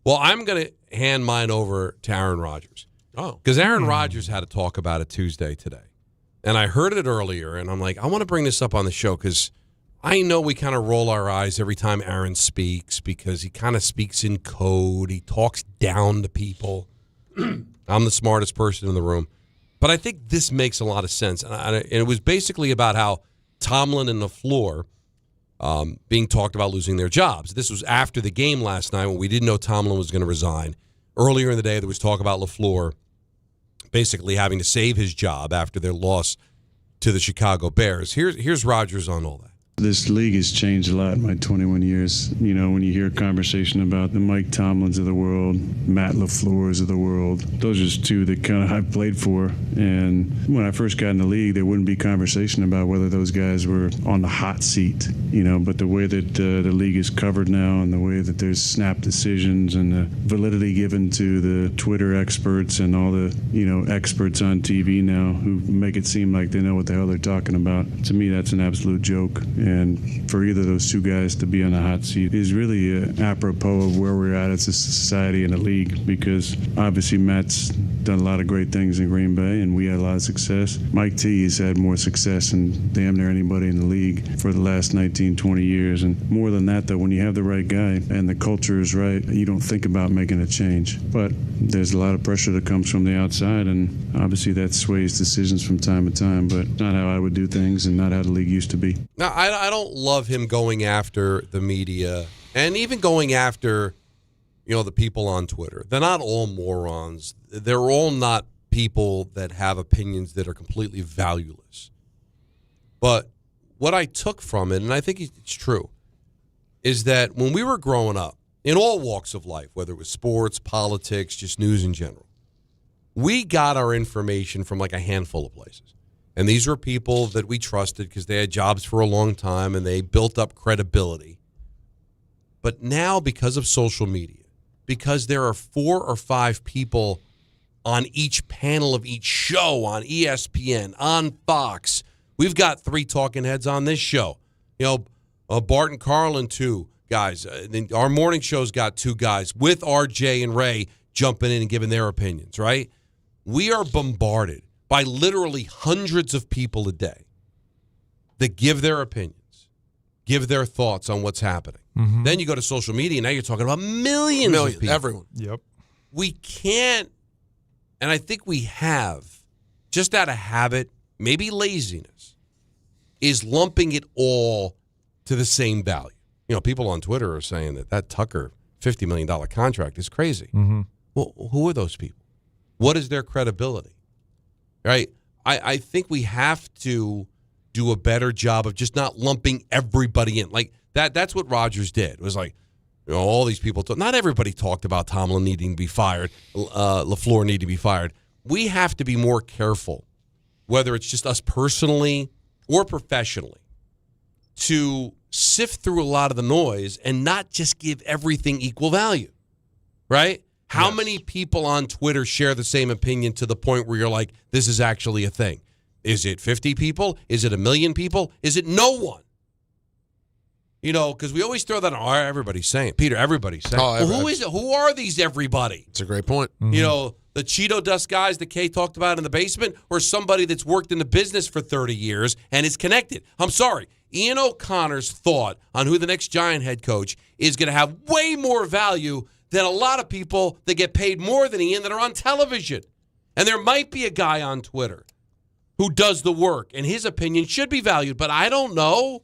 Speaker 6: Well, I'm going to hand mine over to Aaron Rodgers.
Speaker 7: Oh.
Speaker 6: Because Aaron Rodgers had to talk about it Tuesday today. And I heard it earlier, and I'm like, I want to bring this up on the show because I know we kind of roll our eyes every time Aaron speaks because he kind of speaks in code. He talks down to people. I'm the smartest person in the room. But I think this makes a lot of sense. And it was basically about how Tomlin and LaFleur being talked about losing their jobs. This was after the game last night when we didn't know Tomlin was going to resign. Earlier in the day, there was talk about LaFleur basically having to save his job after their loss to the Chicago Bears. Here's Rodgers on all that.
Speaker 2: This league has changed a lot in my 21 years. You know, when you hear a conversation about the Mike Tomlins of the world, Matt LaFleur's of the world, those are just two that kind of I've played for. And when I first got in the league, there wouldn't be conversation about whether those guys were on the hot seat, you know, but the way that the league is covered now and the way that there's snap decisions and the validity given to the Twitter experts and all the, you know, experts on TV now who make it seem like they know what the hell they're talking about. To me, that's an absolute joke. And for either of those two guys to be on the hot seat is really apropos of where we're at as a society and a league, because obviously Matt's done a lot of great things in Green Bay and we had a lot of success. Mike T has had more success than damn near anybody in the league for the last 19, 20 years. And more than that, though, when you have the right guy and the culture is right, you don't think about making a change. But there's a lot of pressure that comes from the outside, and obviously that sways decisions from time to time, but not how I would do things and not how the league used to be.
Speaker 6: Now, I don't love him going after the media, And even going after, the people on Twitter. They're not all morons. They're all not people that have opinions that are completely valueless. But what I took from it, and I think it's true, is that when we were growing up, in all walks of life, whether it was sports, politics, just news in general, we got our information from like a handful of places. And these were people that we trusted because they had jobs for a long time and they built up credibility. But now, because of social media, because there are 4 or 5 people on each panel of each show on ESPN, on Fox, we've got 3 talking heads on this show. Bart and Carlin, 2 guys. Our morning show's got 2 guys with RJ and Ray jumping in and giving their opinions, right? We are bombarded by literally hundreds of people a day that give their opinions, give their thoughts on what's happening. Mm-hmm. Then you go to social media, now you're talking about millions of people.
Speaker 7: Everyone.
Speaker 3: Yep.
Speaker 6: We can't, and I think we have, just out of habit, maybe laziness, is lumping it all to the same value. People on Twitter are saying that Tucker $50 million contract is crazy.
Speaker 3: Mm-hmm.
Speaker 6: Well, who are those people? What is their credibility? Right? I think we have to do a better job of just not lumping everybody in. Like that's what Rodgers did. It was like, all these people, not everybody talked about Tomlin needing to be fired, LaFleur needing to be fired. We have to be more careful, whether it's just us personally or professionally, to sift through a lot of the noise and not just give everything equal value, right? How many people on Twitter share the same opinion to the point where you're like, this is actually a thing? Is it 50 people? Is it 1 million people? Is it no one? Because we always throw that on. Everybody's saying it. Peter, everybody's saying it. Well, who is it? Who are these everybody?
Speaker 7: It's a great point.
Speaker 6: Mm-hmm. The Cheeto dust guys that Kay talked about in the basement, or somebody that's worked in the business for 30 years and is connected. I'm sorry. Ian O'Connor's thought on who the next Giant head coach is going to have way more value than a lot of people that get paid more than Ian that are on television. And there might be a guy on Twitter who does the work, and his opinion should be valued, but I don't know.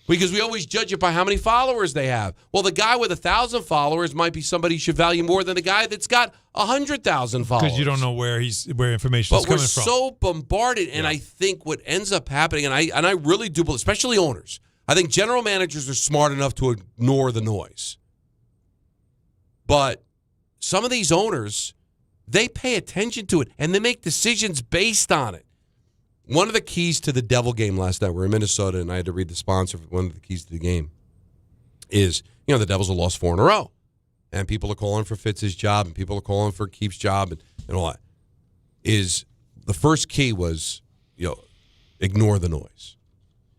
Speaker 6: Because we always judge it by how many followers they have. Well, the guy with 1,000 followers might be somebody you should value more than the guy that's got 100,000 followers.
Speaker 3: Because you don't know where information is coming from.
Speaker 6: But we're so bombarded, and I think what ends up happening, and I really do believe, especially owners, I think general managers are smart enough to ignore the noise. But some of these owners, they pay attention to it, and they make decisions based on it. One of the keys to the Devil game last night, we're in Minnesota, and I had to read the sponsor for one of the keys to the game, is, the Devils have lost 4 in a row. And people are calling for Fitz's job, and people are calling for Keefe's job, and all that. Is the first key was, ignore the noise.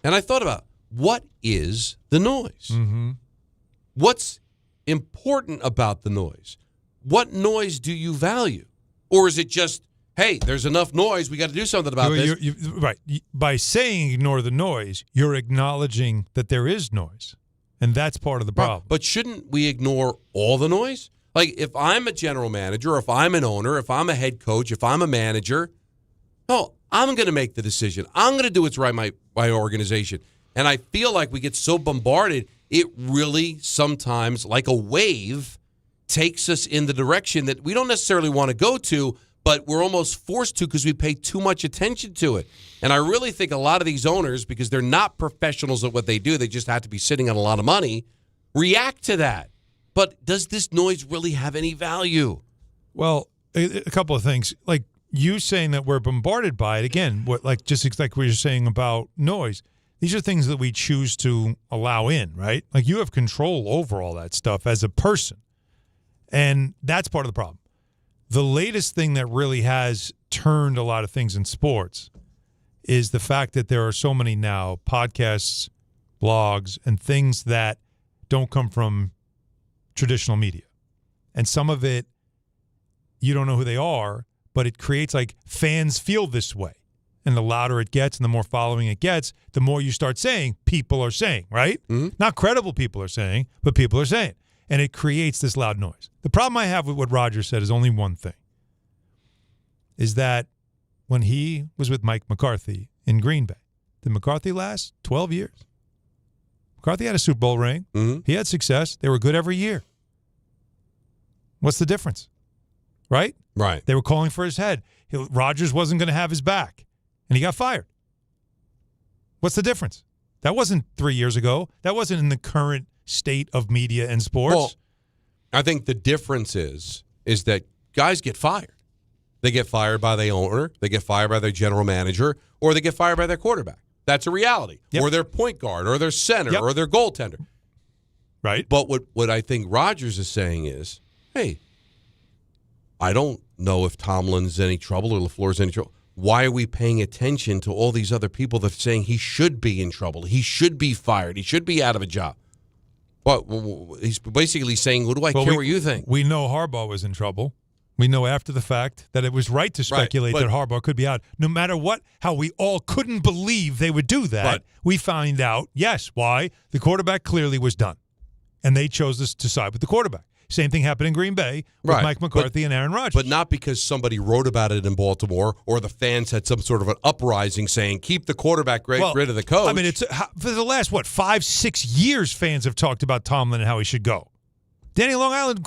Speaker 6: And I thought about, what is the noise?
Speaker 3: Mm-hmm.
Speaker 6: What's important about the noise? What noise do you value? Or is it just, hey, there's enough noise, we got to do something about this?
Speaker 3: Right. By saying ignore the noise, you're acknowledging that there is noise. And that's part of the problem.
Speaker 6: But shouldn't we ignore all the noise? Like, if I'm a general manager, if I'm an owner, if I'm a head coach, if I'm a manager, no, I'm going to make the decision. I'm going to do what's right by my organization. And I feel like we get so bombarded, it really sometimes, like a wave, takes us in the direction that we don't necessarily want to go to, but we're almost forced to because we pay too much attention to it. And I really think a lot of these owners, because they're not professionals at what they do, they just have to be sitting on a lot of money, react to that. But does this noise really have any value?
Speaker 3: Well, a couple of things. Like you saying that we're bombarded by it, again, just like we were saying about noise, these are things that we choose to allow in, right? Like you have control over all that stuff as a person. And that's part of the problem. The latest thing that really has turned a lot of things in sports is the fact that there are so many now podcasts, blogs, and things that don't come from traditional media. And some of it, you don't know who they are, but it creates like fans feel this way. And the louder it gets and the more following it gets, the more you start saying, people are saying, right?
Speaker 6: Mm-hmm.
Speaker 3: Not credible people are saying, but people are saying. And it creates this loud noise. The problem I have with what Rodgers said is only one thing, is that when he was with Mike McCarthy in Green Bay, did McCarthy last 12 years? McCarthy had a Super Bowl ring.
Speaker 6: Mm-hmm.
Speaker 3: He had success. They were good every year. What's the difference? Right?
Speaker 6: Right.
Speaker 3: They were calling for his head. Rodgers wasn't going to have his back, and he got fired. What's the difference? That wasn't 3 years ago. That wasn't in the current state of media and sports.
Speaker 6: Well, I think the difference is that guys get fired. They get fired by the owner, they get fired by their general manager, or they get fired by their quarterback. That's a reality.
Speaker 3: Yep.
Speaker 6: Or their point guard, or their center,
Speaker 3: Yep.
Speaker 6: or their goaltender.
Speaker 3: Right.
Speaker 6: But what I think Rodgers is saying is, hey, I don't know if Tomlin's in any trouble or LaFleur's in any trouble. Why are we paying attention to all these other people that are saying he should be in trouble? He should be fired. He should be out of a job. Well, he's basically saying, what do I care what you think?
Speaker 3: We know Harbaugh was in trouble. We know after the fact that it was right to speculate that Harbaugh could be out. No matter how we all couldn't believe they would do that, we find out, yes, why? The quarterback clearly was done. And they chose to side with the quarterback. Same thing happened in Green Bay with Mike McCarthy and Aaron Rodgers.
Speaker 6: But not because somebody wrote about it in Baltimore or the fans had some sort of an uprising saying, keep the quarterback rid of the coach.
Speaker 3: I mean, for the last, 5-6 years, fans have talked about Tomlin and how he should go. Danny Long Island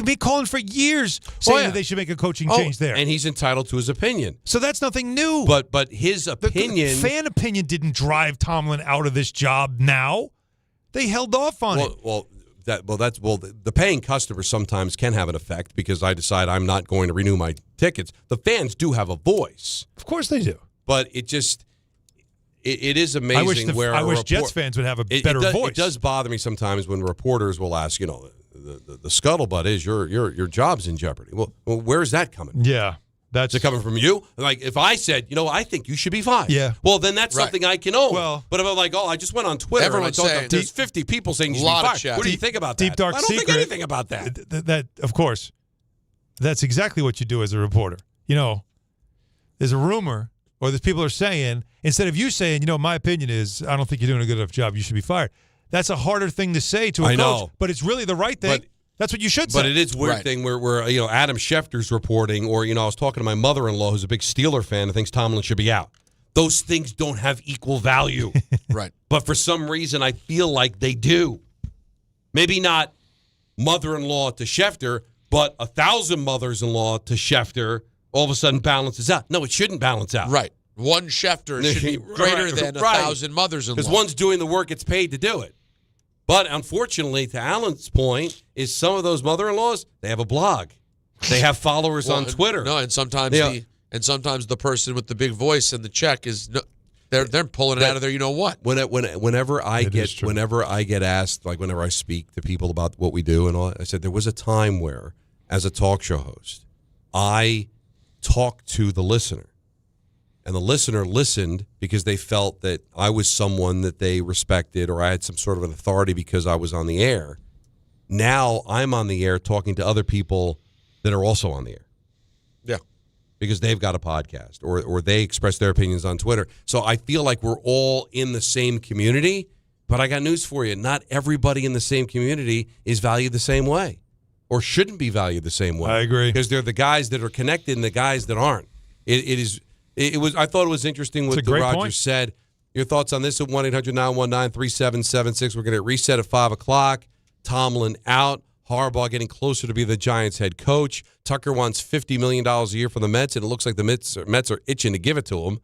Speaker 3: been calling for years saying that they should make a coaching change there.
Speaker 6: And he's entitled to his opinion.
Speaker 3: So that's nothing new.
Speaker 6: But his opinion...
Speaker 3: The fan opinion didn't drive Tomlin out of this job now. They held off on it.
Speaker 6: The paying customers sometimes can have an effect because I decide I'm not going to renew my tickets. The fans do have a voice.
Speaker 3: Of course they do.
Speaker 6: But it just... It is amazing
Speaker 3: I wish Jets fans would have a better voice.
Speaker 6: It does bother me sometimes when reporters will ask, the scuttlebutt is your job's in jeopardy. Well, where's that coming from?
Speaker 3: Yeah.
Speaker 6: Is it coming from you? Like, if I said, I think you should be fired.
Speaker 3: Yeah.
Speaker 6: Well, then that's something I can own.
Speaker 3: Well,
Speaker 6: but if I'm like, I just went on Twitter
Speaker 7: everyone's
Speaker 6: and I
Speaker 7: saying,
Speaker 6: there's 50 people saying you should be fired. What do you think about that?
Speaker 3: Deep dark
Speaker 6: I don't
Speaker 3: secret.
Speaker 6: think anything about that.
Speaker 3: That, of course, that's exactly what you do as a reporter. There's a rumor, or there's people are saying, instead of you saying, my opinion is, I don't think you're doing a good enough job, you should be fired. That's a harder thing to say to a coach, but it's really the right thing. That's what you should say.
Speaker 6: But it is a weird thing where Adam Schefter's reporting, or I was talking to my mother-in-law who's a big Steeler fan and thinks Tomlin should be out. Those things don't have equal value.
Speaker 7: Right.
Speaker 6: But for some reason, I feel like they do. Maybe not mother-in-law to Schefter, but 1,000 mothers-in-law to Schefter all of a sudden balances out. No, it shouldn't balance out.
Speaker 7: Right. One Schefter should be greater than 1,000 mothers-in-law.
Speaker 6: Because one's doing the work, it's paid to do it. But unfortunately, to Alan's point, is some of those mother-in-laws, they have a blog. They have followers on Twitter.
Speaker 7: No, and sometimes the person with the big voice and the check is they're pulling it out of there. You know what?
Speaker 6: Whenever I get asked, like whenever I speak to people about what we do and all, I said there was a time where, as a talk show host, I talked to the listener. And the listener listened because they felt that I was someone that they respected or I had some sort of an authority because I was on the air. Now I'm on the air talking to other people that are also on the air.
Speaker 7: Yeah.
Speaker 6: Because they've got a podcast or they express their opinions on Twitter. So I feel like we're all in the same community, but I got news for you. Not everybody in the same community is valued the same way or shouldn't be valued the same way.
Speaker 3: I agree.
Speaker 6: Because they're the guys that are connected and the guys that aren't. I thought it was interesting what Rodgers said. Your thoughts on this at 1-800-919-3776. We're going to reset at 5 o'clock. Tomlin out. Harbaugh getting closer to be the Giants head coach. Tucker wants $50 million a year from the Mets, and it looks like the Mets are itching to give it to him.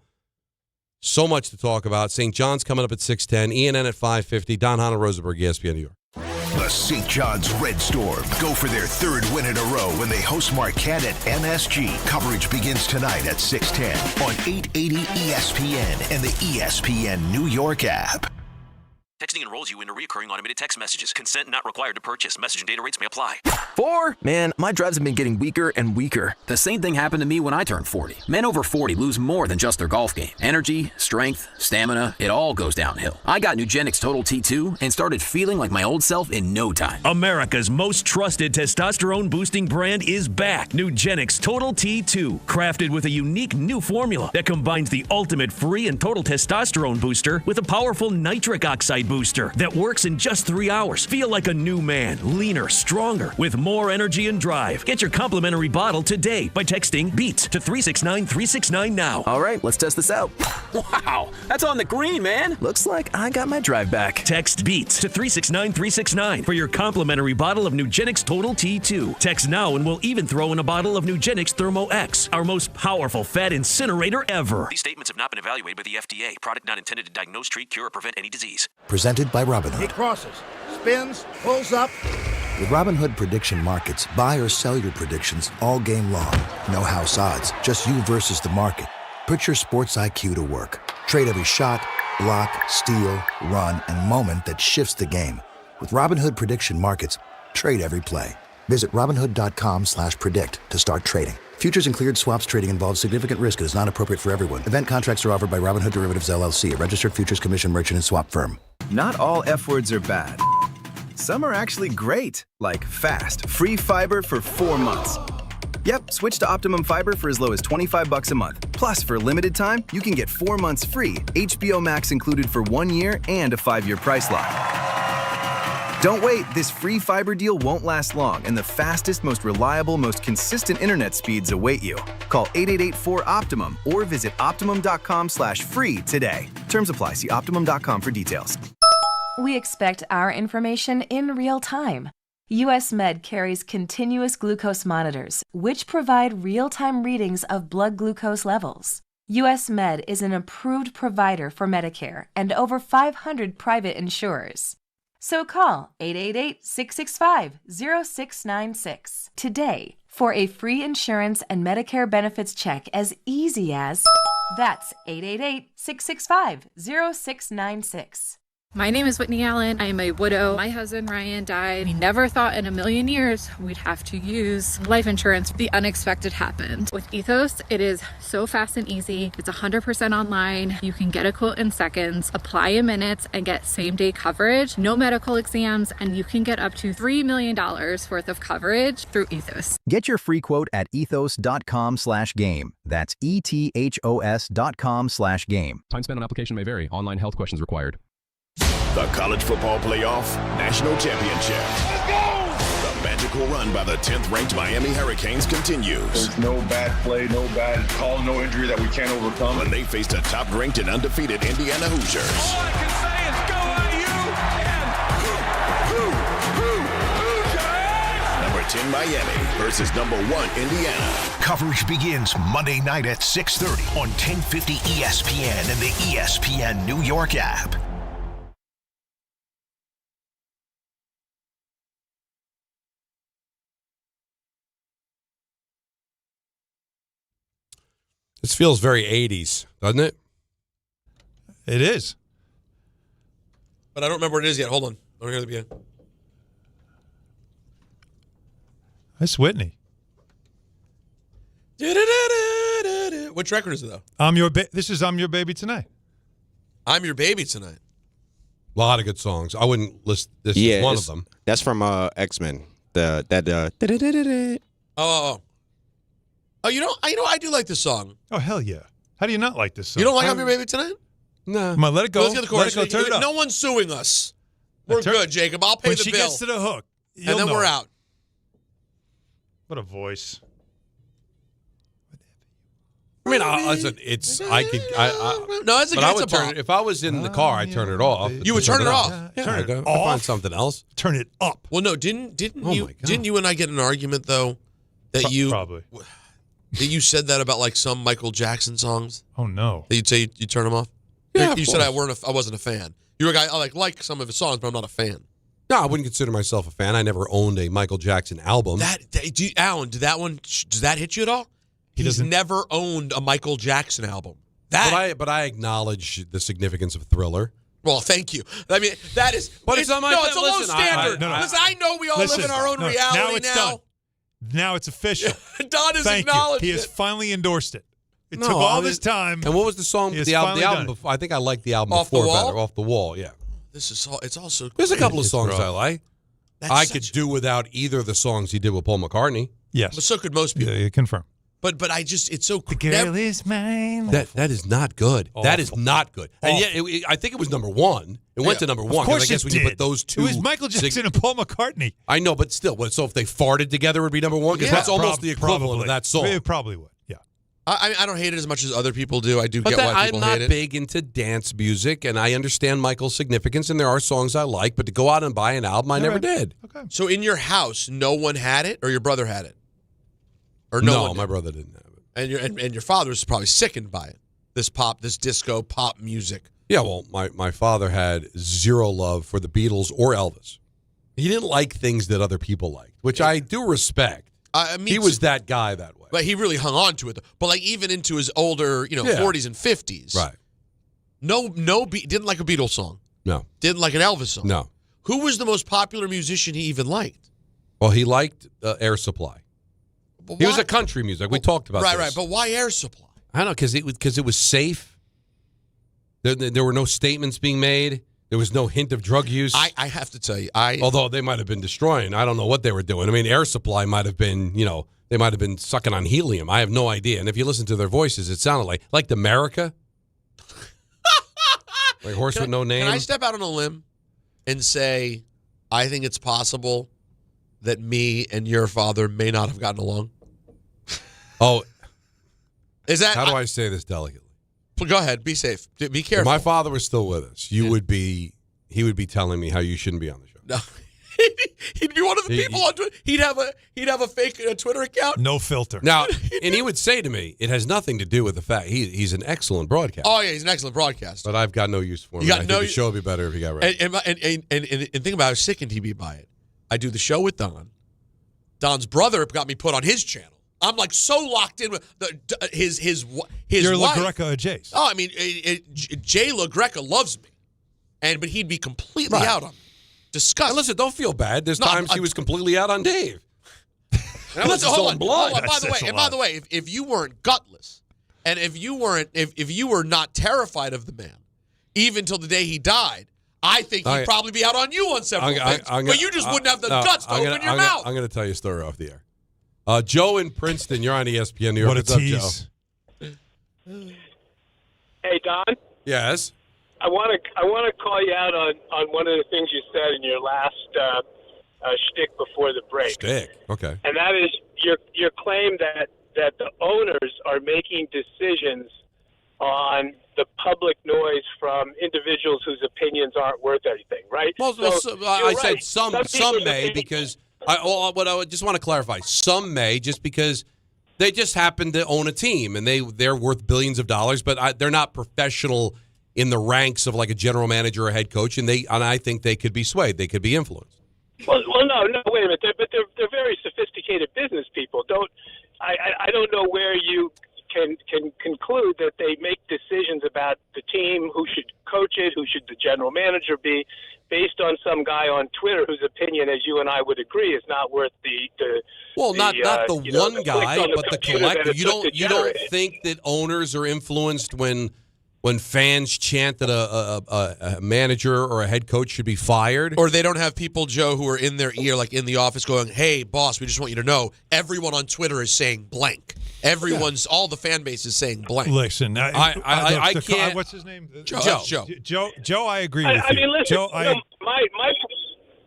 Speaker 6: So much to talk about. St. John's coming up at 6:10. ENN at 5:50. Don Hahn and Rosenberg, ESPN New York.
Speaker 1: The St. John's Red Storm go for their third win in a row when they host Marquette at MSG. Coverage begins tonight at 6:10 on 880 ESPN and the ESPN New York app.
Speaker 8: Texting enrolls you into recurring automated text messages. Consent not required to purchase. Message and data rates may apply.
Speaker 10: 4? Man, my drives have been getting weaker and weaker. The same thing happened to me when I turned 40. Men over 40 lose more than just their golf game. Energy, strength, stamina, it all goes downhill. I got Nugenix Total T2 and started feeling like my old self in no time.
Speaker 12: America's most trusted testosterone-boosting brand is back. Nugenix Total T2. Crafted with a unique new formula that combines the ultimate free and total testosterone booster with a powerful nitric oxide booster booster that works in just 3 hours. Feel like a new man, leaner, stronger, with more energy and drive. Get your complimentary bottle today by texting BEAT to 369-369 now.
Speaker 10: All right, let's test this out. Wow, that's on the green, man. Looks like I got my drive back.
Speaker 12: Text BEAT to 369-369 for your complimentary bottle of Nugenix Total T2. Text now and we'll even throw in a bottle of Nugenix Thermo X, our most powerful fat incinerator ever.
Speaker 8: These statements have not been evaluated by the FDA. Product not intended to diagnose, treat, cure, or prevent any disease.
Speaker 4: Presented by Robinhood.
Speaker 9: He crosses, spins, pulls up.
Speaker 4: With Robinhood Prediction Markets, buy or sell your predictions all game long. No house odds, just you versus the market. Put your sports IQ to work. Trade every shot, block, steal, run, and moment that shifts the game. With Robinhood Prediction Markets, trade every play. Visit Robinhood.com/predict to start trading. Futures and cleared swaps trading involves significant risk and is not appropriate for everyone. Event contracts are offered by Robinhood Derivatives LLC, a registered futures commission merchant and swap firm.
Speaker 11: Not all F words are bad. Some are actually great, like fast, free fiber for 4 months. Yep, switch to Optimum Fiber for as low as $25 a month. Plus, for a limited time, you can get 4 months free, HBO Max included for 1 year, and a 5-year price lock. Don't wait, this free fiber deal won't last long, and the fastest, most reliable, most consistent internet speeds await you. Call 888-4-OPTIMUM or visit Optimum.com/free today. Terms apply. See Optimum.com for details.
Speaker 13: We expect our information in real time. US Med carries continuous glucose monitors, which provide real-time readings of blood glucose levels. US Med is an approved provider for Medicare and over 500 private insurers. So call 888-665-0696 today for a free insurance and Medicare benefits check as easy as... That's 888-665-0696.
Speaker 31: My name is Whitney Allen. I am a widow. My husband, Ryan, died. We never thought in a million years we'd have to use life insurance. The unexpected happened. With Ethos, it is so fast and easy. It's 100% online. You can get a quote in seconds, apply in minutes, and get same-day coverage, no medical exams, and you can get up to $3 million worth of coverage through Ethos.
Speaker 32: Get your free quote at ethos.com/game. That's ETHOS.com/game.
Speaker 14: Time spent on application may vary. Online health questions required.
Speaker 1: The College Football Playoff National Championship. Let's go! The magical run by the 10th-ranked Miami Hurricanes continues.
Speaker 34: There's no bad play, no bad call, no injury that we can't overcome.
Speaker 1: When they faced a top-ranked and undefeated Indiana Hoosiers.
Speaker 21: All I can say is go IU and
Speaker 1: Number 10 Miami versus number 1 Indiana. Coverage begins Monday night at 6:30 on 1050 ESPN and the ESPN New York app.
Speaker 6: This feels very 80s, doesn't it?
Speaker 3: It is.
Speaker 7: But I don't remember what it is yet. Hold on. I don't hear the beginning.
Speaker 3: That's Whitney.
Speaker 7: Which record is it, though?
Speaker 3: This is I'm Your Baby Tonight.
Speaker 7: I'm Your Baby Tonight.
Speaker 6: A lot of good songs. I wouldn't list this as one of them.
Speaker 15: That's from X-Men.
Speaker 7: Oh, you know, I do like this song.
Speaker 3: Oh, hell yeah. How do you not like this song?
Speaker 7: You don't like I'm Your Baby Tonight?
Speaker 6: No.
Speaker 3: Come on, let it go.
Speaker 7: Let's get the chorus.
Speaker 3: Let it go. Turn it up.
Speaker 7: No one's suing us. We're good, Jacob. I'll pay
Speaker 3: when
Speaker 7: the bill.
Speaker 3: When she gets to the hook,
Speaker 7: and then we're out.
Speaker 3: What a voice.
Speaker 6: I mean, listen, it's
Speaker 7: no, it's a
Speaker 6: good song. If I was in the car, I'd turn it off.
Speaker 7: You would turn it off.
Speaker 6: Yeah,
Speaker 3: turn it
Speaker 6: I'd
Speaker 3: off.
Speaker 6: find something else.
Speaker 3: Turn it up.
Speaker 7: Well, no, didn't you and I get in an argument though that
Speaker 3: probably
Speaker 7: that you said that about like some Michael Jackson songs?
Speaker 3: Oh no,
Speaker 7: that you'd say you turn them off.
Speaker 6: Yeah,
Speaker 7: you said I wasn't a fan. You were a guy I like some of his songs, but I'm not a fan.
Speaker 6: No, I wouldn't consider myself a fan. I never owned a Michael Jackson album.
Speaker 7: Alan, does that hit you at all? He's never owned a Michael Jackson album.
Speaker 6: But I acknowledge the significance of Thriller.
Speaker 7: Well, thank you. I mean, that is.
Speaker 6: But it's on my.
Speaker 7: It's a low standard. Listen, I know we all live in our own reality
Speaker 3: now. It's done. Now it's official.
Speaker 7: Don has acknowledged
Speaker 3: it. He has finally endorsed it. It took all this time.
Speaker 6: And what was the song? The album before. I think I liked the album
Speaker 7: Off
Speaker 6: before
Speaker 7: the Wall?
Speaker 6: better. Off the Wall. Yeah.
Speaker 7: It's also.
Speaker 6: There's a couple of songs I like. I could do without either of the songs he did with Paul McCartney.
Speaker 3: Yes.
Speaker 7: But so could most people.
Speaker 3: Yeah, confirm.
Speaker 7: But I just, it's so...
Speaker 3: The girl is mine.
Speaker 6: That is not good.
Speaker 3: Awful.
Speaker 6: That is not good. And yet, I think it was number one. It went to number one.
Speaker 3: Of course
Speaker 6: I guess
Speaker 3: it
Speaker 6: when you
Speaker 3: did.
Speaker 6: put those two...
Speaker 3: It was Michael Jackson and Paul McCartney.
Speaker 6: I know, but still. So if they farted together, it would be number one? Because that's almost the equivalent of that song.
Speaker 3: It probably would, yeah.
Speaker 7: I don't hate it as much as other people do. I do
Speaker 6: But
Speaker 7: get why people hate it.
Speaker 6: I'm not big into dance music, and I understand Michael's significance, and there are songs I like, but to go out and buy an album, I never did.
Speaker 3: Okay.
Speaker 7: So in your house, no one had it, or your brother had it? Or
Speaker 6: No,
Speaker 7: one
Speaker 6: my
Speaker 7: did?
Speaker 6: brother didn't have it.
Speaker 7: And your father was probably sickened by it. This disco pop music.
Speaker 6: Yeah, well, my father had zero love for the Beatles or Elvis. He didn't like things that other people liked, which I do respect. He was that guy that way.
Speaker 7: But he really hung on to it. But like even into his older, 40s and 50s.
Speaker 6: Right.
Speaker 7: Didn't like a Beatles song.
Speaker 6: No.
Speaker 7: Didn't like an Elvis song.
Speaker 6: No.
Speaker 7: Who was the most popular musician he even liked?
Speaker 6: Well, he liked Air Supply.
Speaker 7: But
Speaker 6: He was
Speaker 7: why-
Speaker 6: a country music. We talked about this.
Speaker 7: Right. But why Air Supply?
Speaker 6: I don't know, because it was safe. There were no statements being made. There was no hint of drug use.
Speaker 7: I have to tell you,
Speaker 6: although they might have been destroying. I don't know what they were doing. I mean, Air Supply might have been, they might have been sucking on helium. I have no idea. And if you listen to their voices, it sounded like America. Like Horse with No Name.
Speaker 7: Can I step out on a limb and say, I think it's possible that me and your father may not have gotten along?
Speaker 6: Oh.
Speaker 7: Is that...
Speaker 6: How do I say this delicately?
Speaker 7: Go ahead. Be safe. Be careful.
Speaker 6: If my father was still with us, he would be telling me how you shouldn't be on the show.
Speaker 7: No. He'd be one of the people on Twitter. He'd have a fake Twitter account.
Speaker 3: No filter.
Speaker 6: Now, and he would say to me, it has nothing to do with the fact he's an excellent broadcaster.
Speaker 7: Oh yeah, he's an excellent broadcaster.
Speaker 6: But I've got no use for him. I think the show would be better if he got right.
Speaker 7: And think about how sickened he'd be by it. I do the show with Don. Don's brother got me put on his channel. I'm like so locked in with his
Speaker 3: You're
Speaker 7: wife.
Speaker 3: LaGreca or Jace.
Speaker 7: Oh, I mean, Jay LaGreca loves me, but he'd be completely out on me. Disgusting.
Speaker 6: And listen, don't feel bad. There's times he was completely out on Dave.
Speaker 7: Listen, hold on.
Speaker 6: Blood.
Speaker 7: By the way, if you weren't gutless, and if you were not terrified of the man, even till the day he died, I think he'd probably be out on you on several things. But you just wouldn't have the guts to open your mouth.
Speaker 6: I'm going to tell you a story off the air. Joe in Princeton, you're on ESPN New York.
Speaker 3: What a
Speaker 6: What's up,
Speaker 3: tease.
Speaker 6: Joe?
Speaker 5: Hey, Don.
Speaker 6: Yes.
Speaker 5: I want to call you out on one of the things you said in your last shtick before the break.
Speaker 6: Shtick. Okay.
Speaker 5: And that is your claim that the owners are making decisions on the public noise from individuals whose opinions aren't worth anything, right?
Speaker 6: Well, I said some may because what I just want to clarify. Some may just because they just happen to own a team and they're worth billions of dollars, but they're not professional in the ranks of like a general manager or a head coach, and I think they could be swayed. They could be influenced.
Speaker 5: Well, no, wait a minute. They're very sophisticated business people. I don't know where you can conclude that they make decisions about the team, who should coach it, who should the general manager be, based on some guy on Twitter whose opinion, as you and I would agree, is not worth
Speaker 6: not the one guy, but the collective. You don't think that owners are influenced when fans chant that a manager or a head coach should be fired?
Speaker 7: Or they don't have people, Joe, who are in their ear, like in the office, going, hey, boss, we just want you to know, everyone on Twitter is saying blank. All the fan base is saying blank.
Speaker 3: Listen,
Speaker 6: I can't.
Speaker 3: What's his name?
Speaker 7: Joe.
Speaker 3: I agree with you.
Speaker 5: I mean, listen,
Speaker 3: Joe,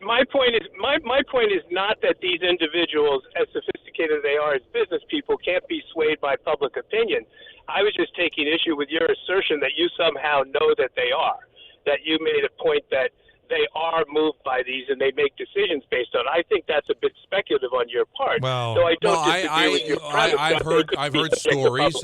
Speaker 5: my point is not that these individuals, as sophisticated as they are as business people, can't be swayed by public opinion. I was just taking issue with your assertion that you somehow know that they are, that you made a point that they are moved by these and they make decisions based on it. I think that's a bit speculative on your part.
Speaker 3: Well,
Speaker 5: so I don't disagree with your premise.
Speaker 6: I've heard stories.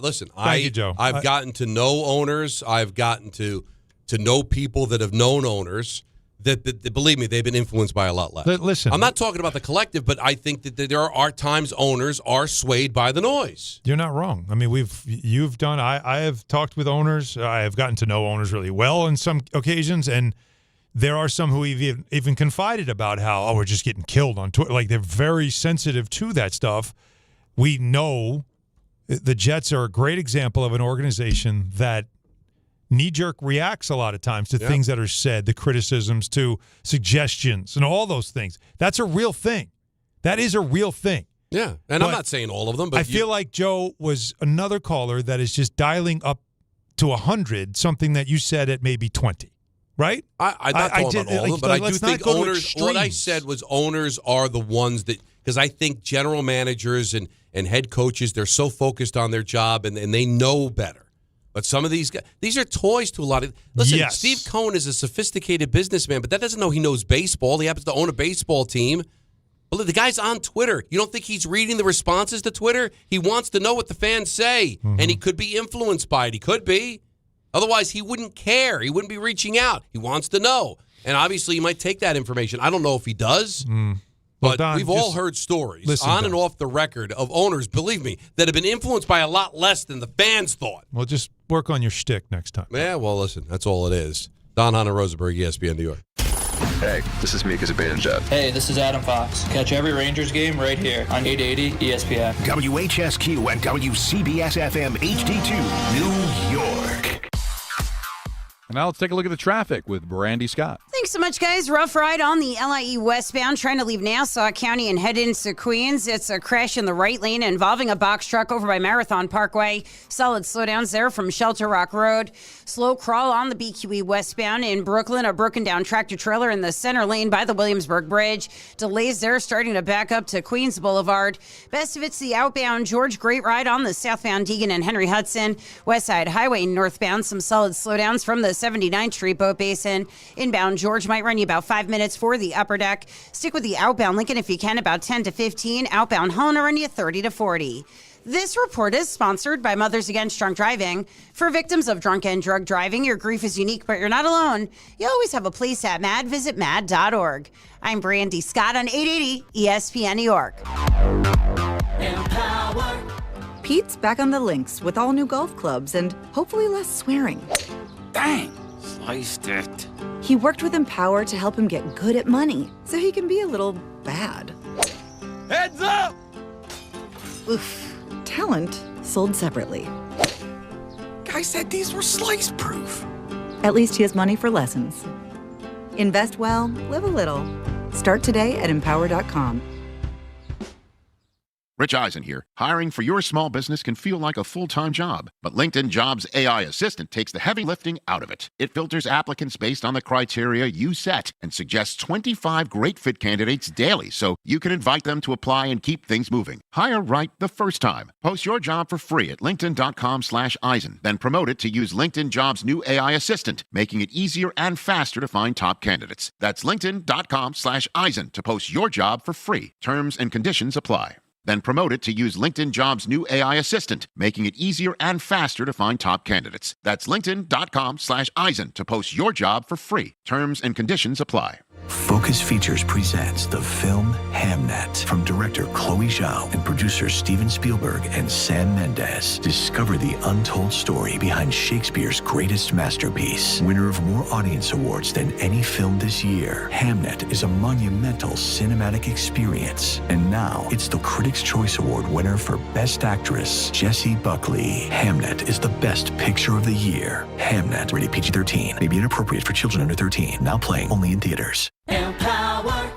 Speaker 6: Listen,
Speaker 3: Thank you, Joe.
Speaker 6: I've gotten to know owners. I've gotten to know people that have known owners. That believe me, they've been influenced by a lot less.
Speaker 3: Listen,
Speaker 6: I'm not talking about the collective, but I think that there are times owners are swayed by the noise.
Speaker 3: You're not wrong. I mean, you've done. I have talked with owners. I have gotten to know owners really well on some occasions, and there are some who even confided about how we're just getting killed on Twitter. Like they're very sensitive to that stuff. We know the Jets are a great example of an organization that knee-jerk reacts a lot of times to things that are said, the criticisms, to suggestions, and all those things. That's a real thing. That is a real thing.
Speaker 6: Yeah, and I'm not saying all of them, but
Speaker 3: I feel like Joe was another caller that is just dialing up to 100, something that you said at maybe 20, right?
Speaker 6: I'm not talking about all of them, but I do think owners, what I said was owners are the ones that, because I think general managers and head coaches, they're so focused on their job and they know better. But some of these guys, these are toys to a lot of. Listen,
Speaker 3: Yes.
Speaker 6: Steve Cohen is a sophisticated businessman, but that doesn't know he knows baseball. He happens to own a baseball team. Well, the guy's on Twitter. You don't think he's reading the responses to Twitter? He wants to know what the fans say, and he could be influenced by it. He could be. Otherwise, he wouldn't care. He wouldn't be reaching out. He wants to know. And obviously, he might take that information. I don't know if he does. But
Speaker 3: Don,
Speaker 6: we've all heard stories
Speaker 3: listen,
Speaker 6: and off the record of owners, believe me, that have been influenced by a lot less than the fans thought.
Speaker 3: Well, just work on your shtick next time.
Speaker 6: Yeah, well, listen, that's all it is. Don, Hahn, and Rosenberg, ESPN New York.
Speaker 15: Hey, this is Mika Zibanejad.
Speaker 16: Hey, this is Adam Fox. Catch every Rangers game right here on 880 ESPN.
Speaker 1: WHSQ and WCBS-FM HD2, New York.
Speaker 17: And now let's take a look at the traffic with Brandy Scott.
Speaker 18: Thanks so much, guys. Rough ride on the LIE westbound, trying to leave Nassau County and head into Queens. It's a crash in the right lane involving a box truck over by Marathon Parkway. Solid slowdowns there from Shelter Rock Road. Slow crawl on the BQE westbound in Brooklyn. A broken down tractor trailer in the center lane by the Williamsburg Bridge. Delays there starting to back up to Queens Boulevard. Best of it's the outbound George Great Ride on the southbound Deegan and Henry Hudson. West Side Highway northbound. Some solid slowdowns from the 79th Street Boat Basin. Inbound George might run you about 5 minutes for the upper deck. Stick with the outbound Lincoln if you can, about 10 to 15. Outbound Hone will run you 30 to 40. This report is sponsored by Mothers Against Drunk Driving. For victims of drunk and drug driving, your grief is unique, but you're not alone. You always have a place at MAD. Visit mad.org. I'm Brandy Scott on 880 ESPN New York.
Speaker 20: Pete's back on the links with all new golf clubs and hopefully less swearing.
Speaker 22: Dang, sliced it.
Speaker 20: He worked with Empower to help him get good at money, so he can be a little bad.
Speaker 22: Heads up!
Speaker 20: Oof. Talent sold separately.
Speaker 22: Guy said these were slice proof.
Speaker 20: At least he has money for lessons. Invest well, live a little. Start today at empower.com.
Speaker 23: Rich Eisen here. Hiring for your small business can feel like a full-time job, but LinkedIn Jobs AI Assistant takes the heavy lifting out of it. It filters applicants based on the criteria you set and suggests 25 great fit candidates daily so you can invite them to apply and keep things moving. Hire right the first time. Post your job for free at linkedin.com/Eisen, then promote it to use LinkedIn Jobs' new AI Assistant, making it easier and faster to find top candidates. That's linkedin.com/Eisen to post your job for free. Terms and conditions apply. Then promote it to use LinkedIn Jobs' new AI Assistant, making it easier and faster to find top candidates. That's linkedin.com/Eisen to post your job for free. Terms and conditions apply.
Speaker 24: Focus Features presents the film Hamnet from director Chloe Zhao and producers Steven Spielberg and Sam Mendes. Discover the untold story behind Shakespeare's greatest masterpiece. Winner of more audience awards than any film this year, Hamnet is a monumental cinematic experience. And now it's the Critics' Choice Award winner for Best Actress, Jessie Buckley. Hamnet is the best picture of the year. Hamnet, rated PG-13, may be inappropriate for children under 13. Now playing only in theaters.
Speaker 20: Empower.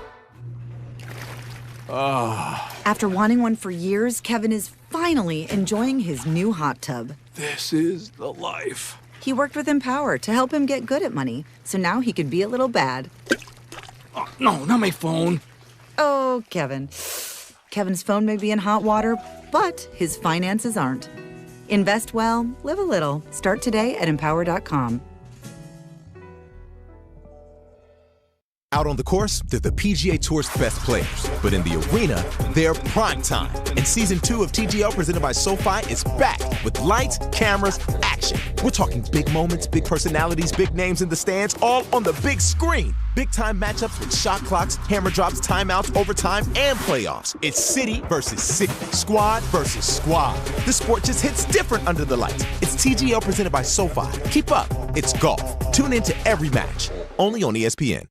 Speaker 20: After wanting one for years, Kevin is finally enjoying his new hot tub.
Speaker 22: This is the life.
Speaker 20: He worked with Empower to help him get good at money, so now he can be a little bad.
Speaker 22: Oh, no, not my phone.
Speaker 20: Oh, Kevin. Kevin's phone may be in hot water, but his finances aren't. Invest well, live a little. Start today at empower.com.
Speaker 25: Out on the course, they're the PGA Tour's best players. But in the arena, they're prime time. And Season 2 of TGL presented by SoFi is back with lights, cameras, action. We're talking big moments, big personalities, big names in the stands, all on the big screen. Big-time matchups with shot clocks, hammer drops, timeouts, overtime, and playoffs. It's city versus city, squad versus squad. The sport just hits different under the lights. It's TGL presented by SoFi. Keep up. It's golf. Tune into every match. Only on ESPN.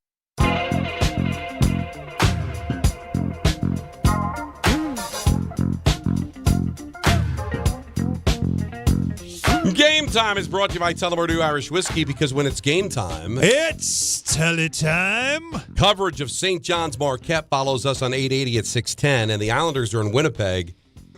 Speaker 6: Game Time is brought to you by Tullamore Irish Whiskey, because when it's game time,
Speaker 3: it's time.
Speaker 6: Coverage of St. John's Marquette follows us on 880 at 610, and the Islanders are in Winnipeg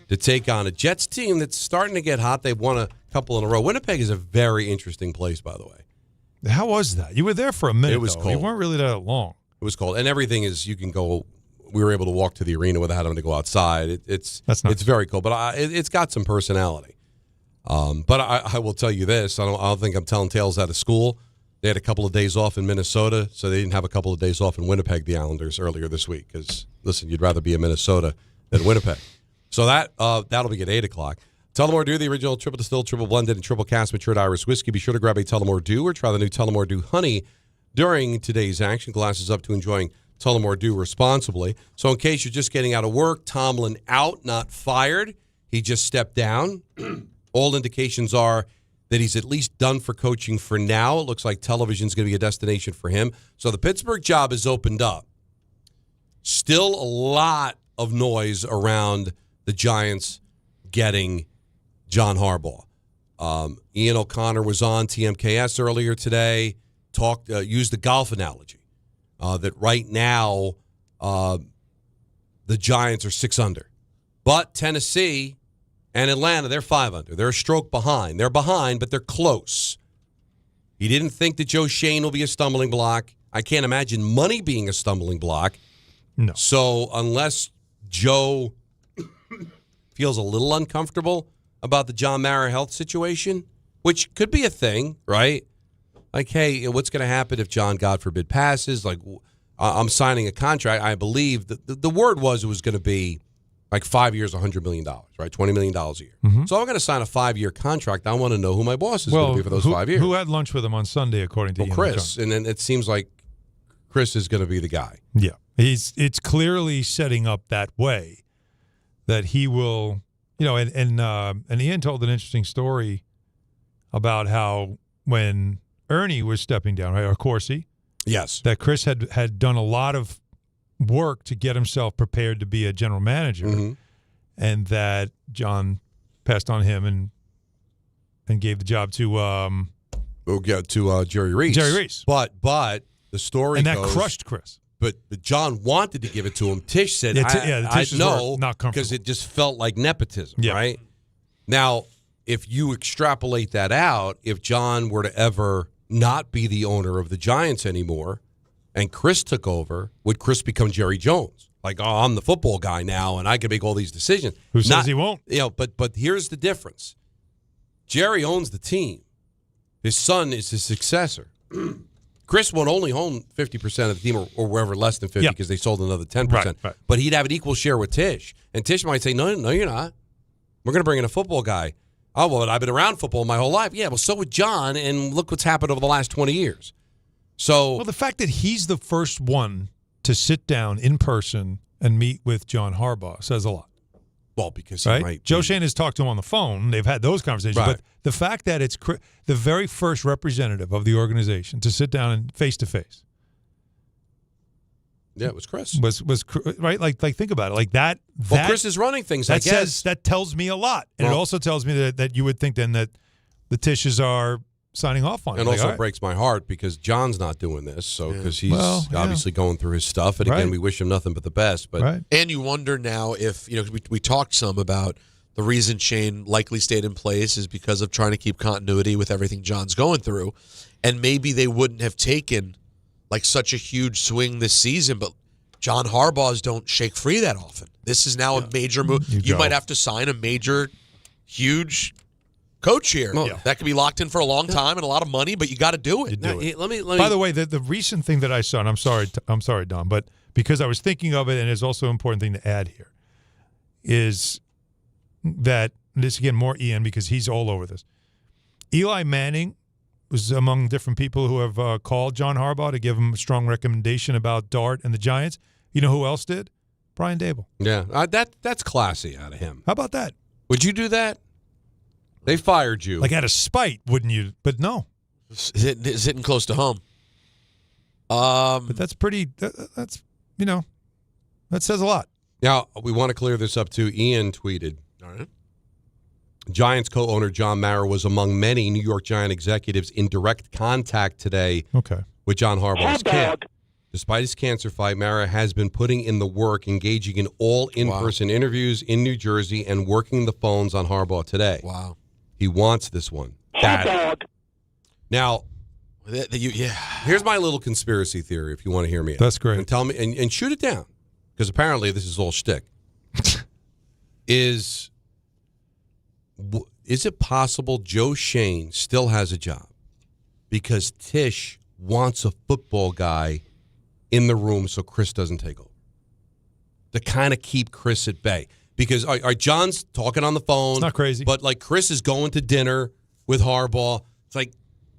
Speaker 6: to take on a Jets team that's starting to get hot. They've won a couple in a row. Winnipeg is a very interesting place, by the way.
Speaker 3: How was that? You were there for a minute.
Speaker 6: It was cold.
Speaker 3: You weren't really that long.
Speaker 6: It was cold, and everything is, you can go. We were able to walk to the arena without having to go outside. It's very cool, but it's got some personality. But I will tell you this. I don't think I'm telling tales out of school. They had a couple of days off in Minnesota, so they didn't have a couple of days off in Winnipeg, the Islanders, earlier this week. Because, listen, you'd rather be in Minnesota than Winnipeg. So that'll be at 8 o'clock. Tullamore Dew, the original triple distilled, triple blended, and triple cast matured Irish whiskey. Be sure to grab a Tullamore Dew or try the new Tullamore Dew Honey during today's action. Glasses up to enjoying Tullamore Dew responsibly. So in case you're just getting out of work, Tomlin out, not fired. He just stepped down. All indications are that he's at least done for coaching for now. It looks like television's going to be a destination for him. So the Pittsburgh job is opened up. Still a lot of noise around the Giants getting John Harbaugh. Ian O'Connor was on TMKS earlier today, used the golf analogy that right now the Giants are 6 under. But Tennessee and Atlanta, they're 5 under. They're a stroke behind. They're behind, but they're close. He didn't think that Joe Shane will be a stumbling block. I can't imagine money being a stumbling block.
Speaker 3: No.
Speaker 6: So unless Joe feels a little uncomfortable about the John Mara health situation, which could be a thing, right? Like, hey, what's going to happen if John, God forbid, passes? Like, I'm signing a contract. I believe the word was it was going to be like 5 years, $100 million, right? $20 million a year.
Speaker 3: Mm-hmm.
Speaker 6: So I'm going to sign a 5-year contract. I want to know who my boss is going to be for those 5 years.
Speaker 3: Who had lunch with him on Sunday, according to Ian
Speaker 6: Chris. And then it seems like Chris is going to be the guy.
Speaker 3: Yeah. It's clearly setting up that way that he will, and Ian told an interesting story about how when Ernie was stepping down, right, or Corsi.
Speaker 6: Yes.
Speaker 3: That Chris had done a lot of work to get himself prepared to be a general manager, and that John passed on him and gave the job to
Speaker 6: Jerry Reese.
Speaker 3: Jerry Reese.
Speaker 6: But the story
Speaker 3: and that
Speaker 6: goes,
Speaker 3: crushed Chris.
Speaker 6: But John wanted to give it to him. Tish said,
Speaker 3: Tish
Speaker 6: no,
Speaker 3: not comfortable
Speaker 6: because it just felt like nepotism, right? Now, if you extrapolate that out, if John were to ever not be the owner of the Giants anymore and Chris took over, would Chris become Jerry Jones? Like, oh, I'm the football guy now and I can make all these decisions.
Speaker 3: Who says he won't?
Speaker 6: But here's the difference. Jerry owns the team. His son is his successor. Chris won't only own 50% of the team or wherever less than 50 because they sold another 10%.
Speaker 3: Right.
Speaker 6: But he'd have an equal share with Tish. And Tish might say, no, you're not. We're going to bring in a football guy. Oh, well, I've been around football my whole life. Yeah, well, so would John, and look what's happened over the last 20 years. So,
Speaker 3: well, the fact that he's the first one to sit down in person and meet with John Harbaugh says a lot.
Speaker 6: Well, because he might
Speaker 3: Joe Shane has talked to him on the phone. They've had those conversations.
Speaker 6: Right.
Speaker 3: But the fact that it's the very first representative of the organization to sit down and face-to-face.
Speaker 6: Yeah, it was Chris.
Speaker 3: Was right? Like think about it. Like that.
Speaker 6: Well, Chris is running things, I guess.
Speaker 3: That tells me a lot. And it also tells me that you would think then that the Tishes are signing off on it.
Speaker 6: And
Speaker 3: like,
Speaker 6: also breaks my heart because John's not doing this. So because he's obviously going through his stuff. And again, we wish him nothing but the best. But
Speaker 7: And you wonder now if, we talked some about the reason Shane likely stayed in place is because of trying to keep continuity with everything John's going through. And maybe they wouldn't have taken like such a huge swing this season, but John Harbaugh's don't shake free that often. This is now a major move. You might have to sign a major, huge coach here. That could be locked in for a long time and a lot of money, but you got to do it.
Speaker 6: Let me.
Speaker 3: By the way, the recent thing that I saw, and I'm sorry, Don, but because I was thinking of it, and it's also an important thing to add here, is that this again more Ian because he's all over this. Eli Manning was among different people who have called John Harbaugh to give him a strong recommendation about Dart and the Giants. You know who else did? Brian Dable.
Speaker 6: Yeah, that's classy out of him.
Speaker 3: How about that?
Speaker 6: Would you do that? They fired you.
Speaker 3: Like out of spite, wouldn't you? But no.
Speaker 7: It's hitting close to home.
Speaker 3: But that's pretty, that's, that says a lot.
Speaker 6: Now, we want to clear this up too. Ian tweeted, Giants co-owner John Mara was among many New York Giant executives in direct contact today with John Harbaugh's camp. Despite his cancer fight, Mara has been putting in the work, engaging in all in-person interviews in New Jersey and working the phones on Harbaugh today.
Speaker 7: Wow.
Speaker 6: He wants this one. Now, here's my little conspiracy theory if you want to hear me out.
Speaker 3: That's great.
Speaker 6: And tell me, and shoot it down, because apparently this is all shtick. Is it possible Joe Shane still has a job because Tisch wants a football guy in the room so Chris doesn't take over, to kind of keep Chris at bay? Because John's talking on the phone.
Speaker 3: It's not crazy.
Speaker 6: But, like, Chris is going to dinner with Harbaugh. It's like,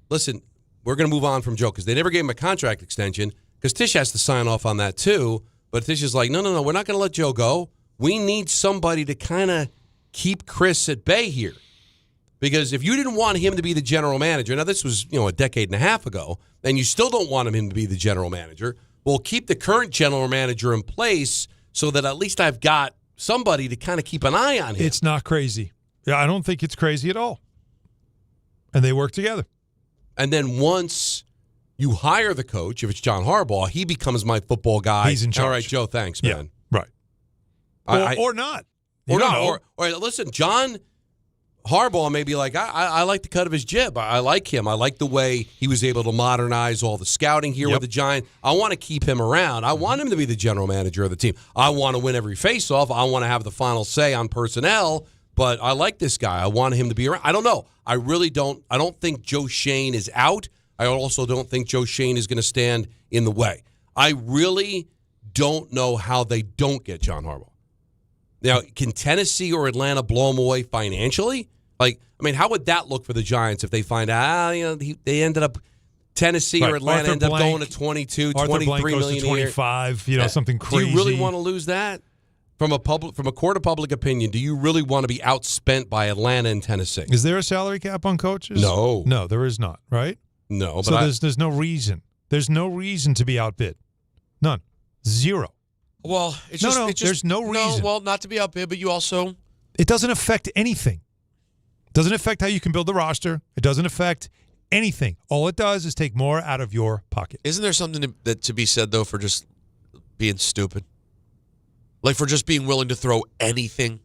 Speaker 6: listen, we're going to move on from Joe because they never gave him a contract extension because Tisch has to sign off on that too. But Tisch is like, no, we're not going to let Joe go. We need somebody to kind of keep Chris at bay here. Because if you didn't want him to be the general manager, now this was, a decade and a half ago, and you still don't want him to be the general manager, well, keep the current general manager in place so that at least I've got somebody to kind of keep an eye on him.
Speaker 3: It's not crazy. Yeah, I don't think it's crazy at all. And they work together.
Speaker 6: And then once you hire the coach, if it's John Harbaugh, he becomes my football guy.
Speaker 3: He's in charge.
Speaker 6: All right, Joe, thanks, man.
Speaker 3: Yeah, right. Or not.
Speaker 6: Or not. Or listen, John Harbaugh may be like, I like the cut of his jib. I like him. I like the way he was able to modernize all the scouting here with the Giants. I want to keep him around. I want him to be the general manager of the team. I want to win every faceoff. I want to have the final say on personnel. But I like this guy. I want him to be around. I don't know. I really don't. I don't think Joe Shane is out. I also don't think Joe Shane is going to stand in the way. I really don't know how they don't get John Harbaugh. Now, can Tennessee or Atlanta blow him away financially? How would that look for the Giants if they find out, they ended up, Tennessee or Atlanta ended up going to 22,
Speaker 3: Arthur
Speaker 6: 23
Speaker 3: Blank goes
Speaker 6: million
Speaker 3: to 25, something crazy.
Speaker 6: Do you really want to lose that? From a court of public opinion, do you really want to be outspent by Atlanta and Tennessee?
Speaker 3: Is there a salary cap on coaches?
Speaker 6: No.
Speaker 3: No, there is not, right?
Speaker 6: No.
Speaker 3: So there's no reason. There's no reason to be outbid. None. Zero.
Speaker 7: Well,
Speaker 3: there's no reason.
Speaker 7: No, well, not to be outbid, but you also...
Speaker 3: It doesn't affect anything. It doesn't affect how you can build the roster. It doesn't affect anything. All it does is take more out of your pocket.
Speaker 7: Isn't there something to be said, though, for just being stupid? Like, for just being willing to throw anything?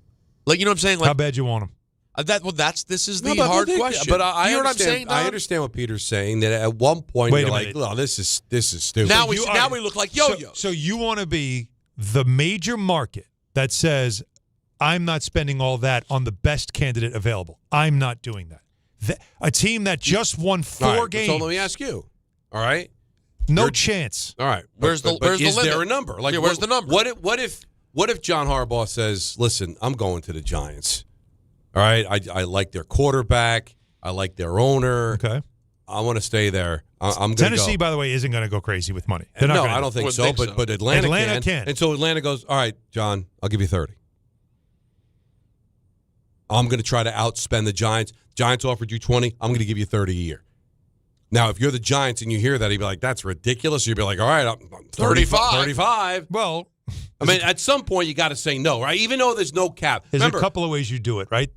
Speaker 7: Like, you know what I'm saying? Like,
Speaker 3: how bad you want them?
Speaker 7: This is the hard question.
Speaker 6: But I
Speaker 7: you know
Speaker 6: understand,
Speaker 7: what I'm saying, Don?
Speaker 6: I understand what Peter's saying, that at one point you're like, oh, this is stupid.
Speaker 7: Now we look like yo-yos.
Speaker 3: So you want to be the major market that says, I'm not spending all that on the best candidate available. I'm not doing that. A team that just won 4 games.
Speaker 6: So let me ask you. All right?
Speaker 3: No chance.
Speaker 6: All right.
Speaker 7: Where's the limit?
Speaker 6: Is there a number? Like,
Speaker 7: where's the number?
Speaker 6: What if John Harbaugh says, listen, I'm going to the Giants. All right? I like their quarterback. I like their owner.
Speaker 3: Okay.
Speaker 6: I want to stay there. I'm going to go.
Speaker 3: Tennessee, by the way, isn't going to go crazy with money.
Speaker 6: No, I don't think so. But Atlanta can. And so Atlanta goes, all right, John, I'll give you 30. I'm going to try to outspend the Giants. Giants offered you 20. I'm going to give you 30 a year. Now, if you're the Giants and you hear that, you'd be like, that's ridiculous. You'd be like, all right, I'm 35.
Speaker 3: Well,
Speaker 6: at some point, you got to say no, right? Even though there's no cap.
Speaker 3: There's a couple of ways you do it, right?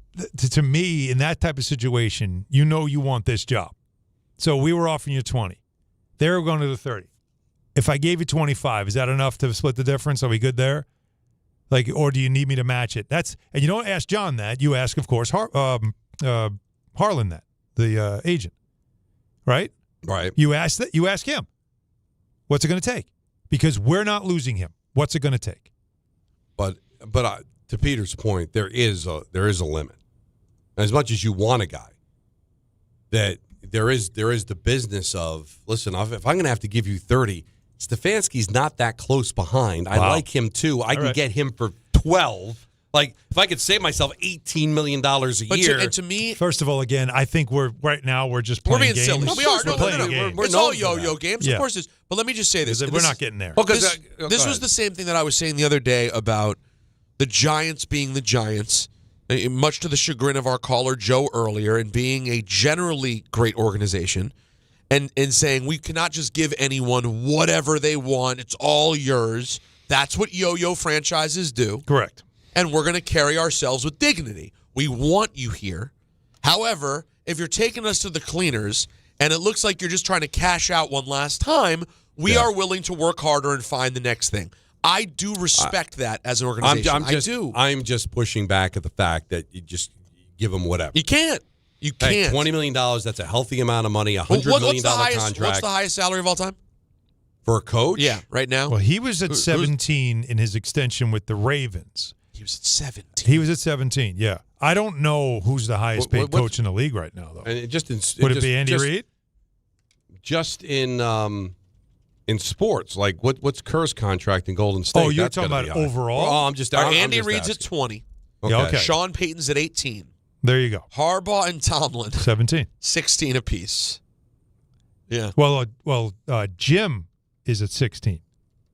Speaker 3: To me, in that type of situation, you want this job. So we were offering you 20. They were going to the 30. If I gave you 25, is that enough to split the difference? Are we good there? Or do you need me to match it? And you don't ask John that. You ask, of course, Harlan that, the agent, right?
Speaker 6: Right.
Speaker 3: You ask him. What's it going to take? Because we're not losing him. What's it going to take?
Speaker 6: But to Peter's point, there is a limit. As much as you want a guy, that there is the business of, listen, if I'm going to have to give you 30. Stefanski's not that close behind. I like him, too. I can get him for 12. Like, if I could save myself $18 million a year.
Speaker 7: And to me...
Speaker 3: First of all, again, I think we're just playing
Speaker 7: being
Speaker 3: games.
Speaker 7: silly. We are.
Speaker 3: We're playing games.
Speaker 7: It's all yo-yo games. Of course it is. But let me just say this.
Speaker 3: We're not getting there.
Speaker 7: This was the same thing that I was saying the other day about the Giants being the Giants, much to the chagrin of our caller, Joe, earlier, and being a generally great organization. And saying we cannot just give anyone whatever they want. It's all yours. That's what yo-yo franchises do.
Speaker 3: Correct.
Speaker 7: And we're going to carry ourselves with dignity. We want you here. However, if you're taking us to the cleaners and it looks like you're just trying to cash out one last time, we are willing to work harder and find the next thing. I do respect that as an organization.
Speaker 6: I'm just pushing back at the fact that you just give them whatever.
Speaker 7: You can't. You can't.
Speaker 6: $20 million, that's a healthy amount of money, $100 million contract.
Speaker 7: What's the highest salary of all time?
Speaker 6: For a coach?
Speaker 7: Yeah, right now.
Speaker 3: Well, he was at 17 in his extension with the Ravens.
Speaker 7: He was at 17.
Speaker 3: He was at 17, yeah. I don't know who's the highest paid coach in the league right now, though.
Speaker 6: And
Speaker 3: Would it be Andy Reid?
Speaker 6: Just in sports, like what's Kerr's contract in Golden State?
Speaker 3: Oh, you're talking about overall?
Speaker 6: Oh,
Speaker 7: Andy Reid's at 20.
Speaker 3: Okay.
Speaker 6: Okay.
Speaker 7: Sean Payton's at 18.
Speaker 3: There you go.
Speaker 7: Harbaugh and Tomlin
Speaker 3: 17.
Speaker 7: 16 apiece. Yeah.
Speaker 3: Well, Jim is at 16.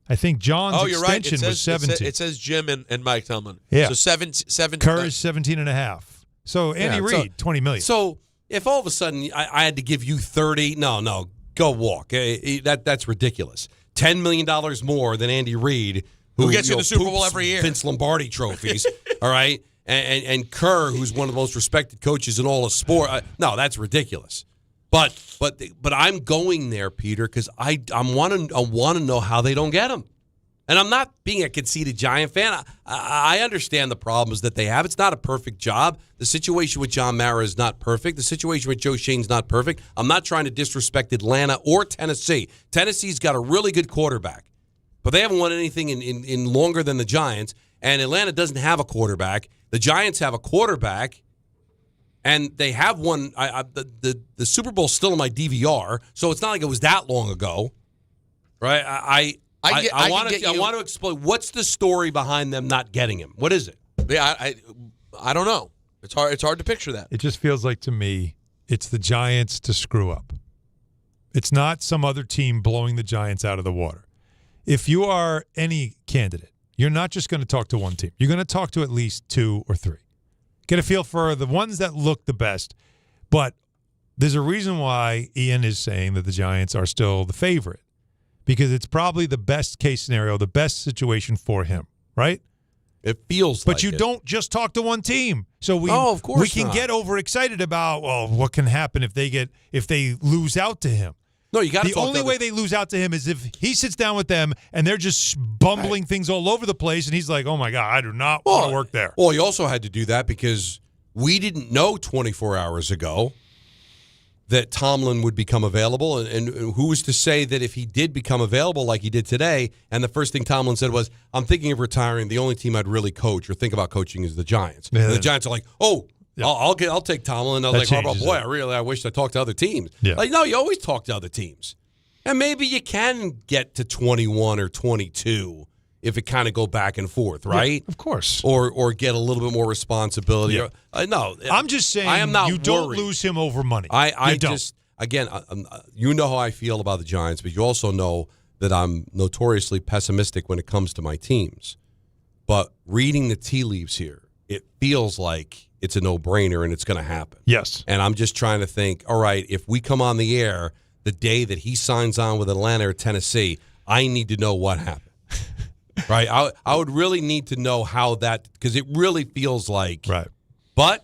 Speaker 3: I think John's extension was 17.
Speaker 7: It says Jim and Mike Tomlin.
Speaker 3: Yeah.
Speaker 7: So 17.
Speaker 3: Kerr's 17 and a half. So Andy Reid, $20 million.
Speaker 6: So if all of a sudden I had to give you 30, no, go walk. That's ridiculous. $10 million more than Andy Reid,
Speaker 7: who gets you the Super Bowl every year.
Speaker 6: Vince Lombardi trophies, all right? And Kerr, who's one of the most respected coaches in all of sport. No, that's ridiculous. But I'm going there, Peter, because I want to know how they don't get him. And I'm not being a conceited Giant fan. I understand the problems that they have. It's not a perfect job. The situation with John Mara is not perfect. The situation with Joe Shane's not perfect. I'm not trying to disrespect Atlanta or Tennessee. Tennessee's got a really good quarterback, but they haven't won anything in longer than the Giants. And Atlanta doesn't have a quarterback. The Giants have a quarterback, and they have won. The Super Bowl's still in my DVR, so it's not like it was that long ago, right? I want to explain what's the story behind them not getting him. What is it?
Speaker 7: Yeah, I don't know. It's hard to picture that.
Speaker 3: It just feels like to me, it's the Giants to screw up. It's not some other team blowing the Giants out of the water. If you are any candidate, you're not just going to talk to one team. You're going to talk to at least two or three. Get a feel for the ones that look the best. But there's a reason why Ian is saying that the Giants are still the favorite, because it's probably the best case scenario, the best situation for him, right?
Speaker 6: It feels
Speaker 3: but
Speaker 6: like
Speaker 3: you don't just talk to one team. So
Speaker 6: of course
Speaker 3: we can get overexcited about, well, what can happen if they lose out to him.
Speaker 6: No, you got to.
Speaker 3: The only way they lose out to him is if he sits down with them and they're just bumbling things all over the place, and he's like, "Oh my God, I do not want to work there."
Speaker 6: Well, he also had to do that because we didn't know 24 hours ago that Tomlin would become available, and who was to say that if he did become available like he did today, and the first thing Tomlin said was, "I'm thinking of retiring. The only team I'd really coach or think about coaching is the Giants." Yeah. And the Giants are like, "Oh." Yeah. I'll take Tomlin. I was like, Harbaugh, boy, I wish I talked to other teams.
Speaker 3: Yeah.
Speaker 6: Like, no, you always talk to other teams. And maybe you can get to 21 or 22 if it kind of go back and forth, right?
Speaker 3: Yeah, of course.
Speaker 6: Or get a little bit more responsibility.
Speaker 3: Yeah.
Speaker 6: No.
Speaker 3: I'm just saying
Speaker 6: I am not
Speaker 3: you don't
Speaker 6: worried.
Speaker 3: lose him over money.
Speaker 6: I just, again, you know how I feel about the Giants, but you also know that I'm notoriously pessimistic when it comes to my teams. But reading the tea leaves here, it feels like it's a no-brainer and it's going to happen.
Speaker 3: Yes.
Speaker 6: And I'm just trying to think, all right, if we come on the air the day that he signs on with Atlanta or Tennessee, I need to know what happened. Right? I would really need to know how that, because it really feels like.
Speaker 3: Right.
Speaker 6: But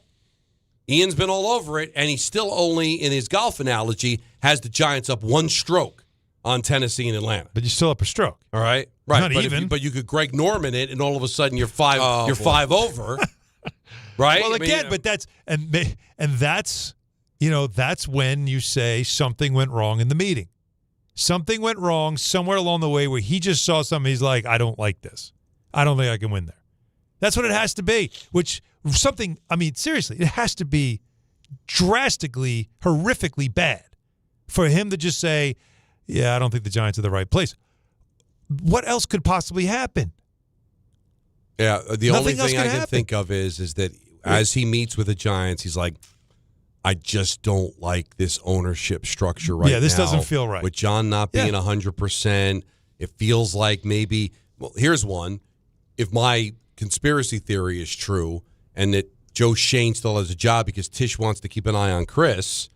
Speaker 6: Ian's been all over it, and he still only, in his golf analogy, has the Giants up one stroke on Tennessee and Atlanta.
Speaker 3: But you're still up a stroke.
Speaker 6: All right? Right.
Speaker 3: Not even.
Speaker 6: But you could Greg Norman it, and all of a sudden you're five over. Right?
Speaker 3: Well, again, but that's that's that's when you say something went wrong in the meeting. Something went wrong somewhere along the way where he just saw something. He's like, I don't like this. I don't think I can win there. That's what it has to be. Seriously, it has to be drastically, horrifically bad for him to just say, yeah, I don't think the Giants are the right place. What else could possibly happen?
Speaker 6: Yeah, the only thing I can
Speaker 3: happen.
Speaker 6: think of is that as he meets with the Giants, he's like, I just don't like this ownership structure right now.
Speaker 3: Yeah, this doesn't feel right.
Speaker 6: With John not being 100%, it feels like maybe, well, here's one. If my conspiracy theory is true and that Joe Shane still has a job because Tisch wants to keep an eye on Chris,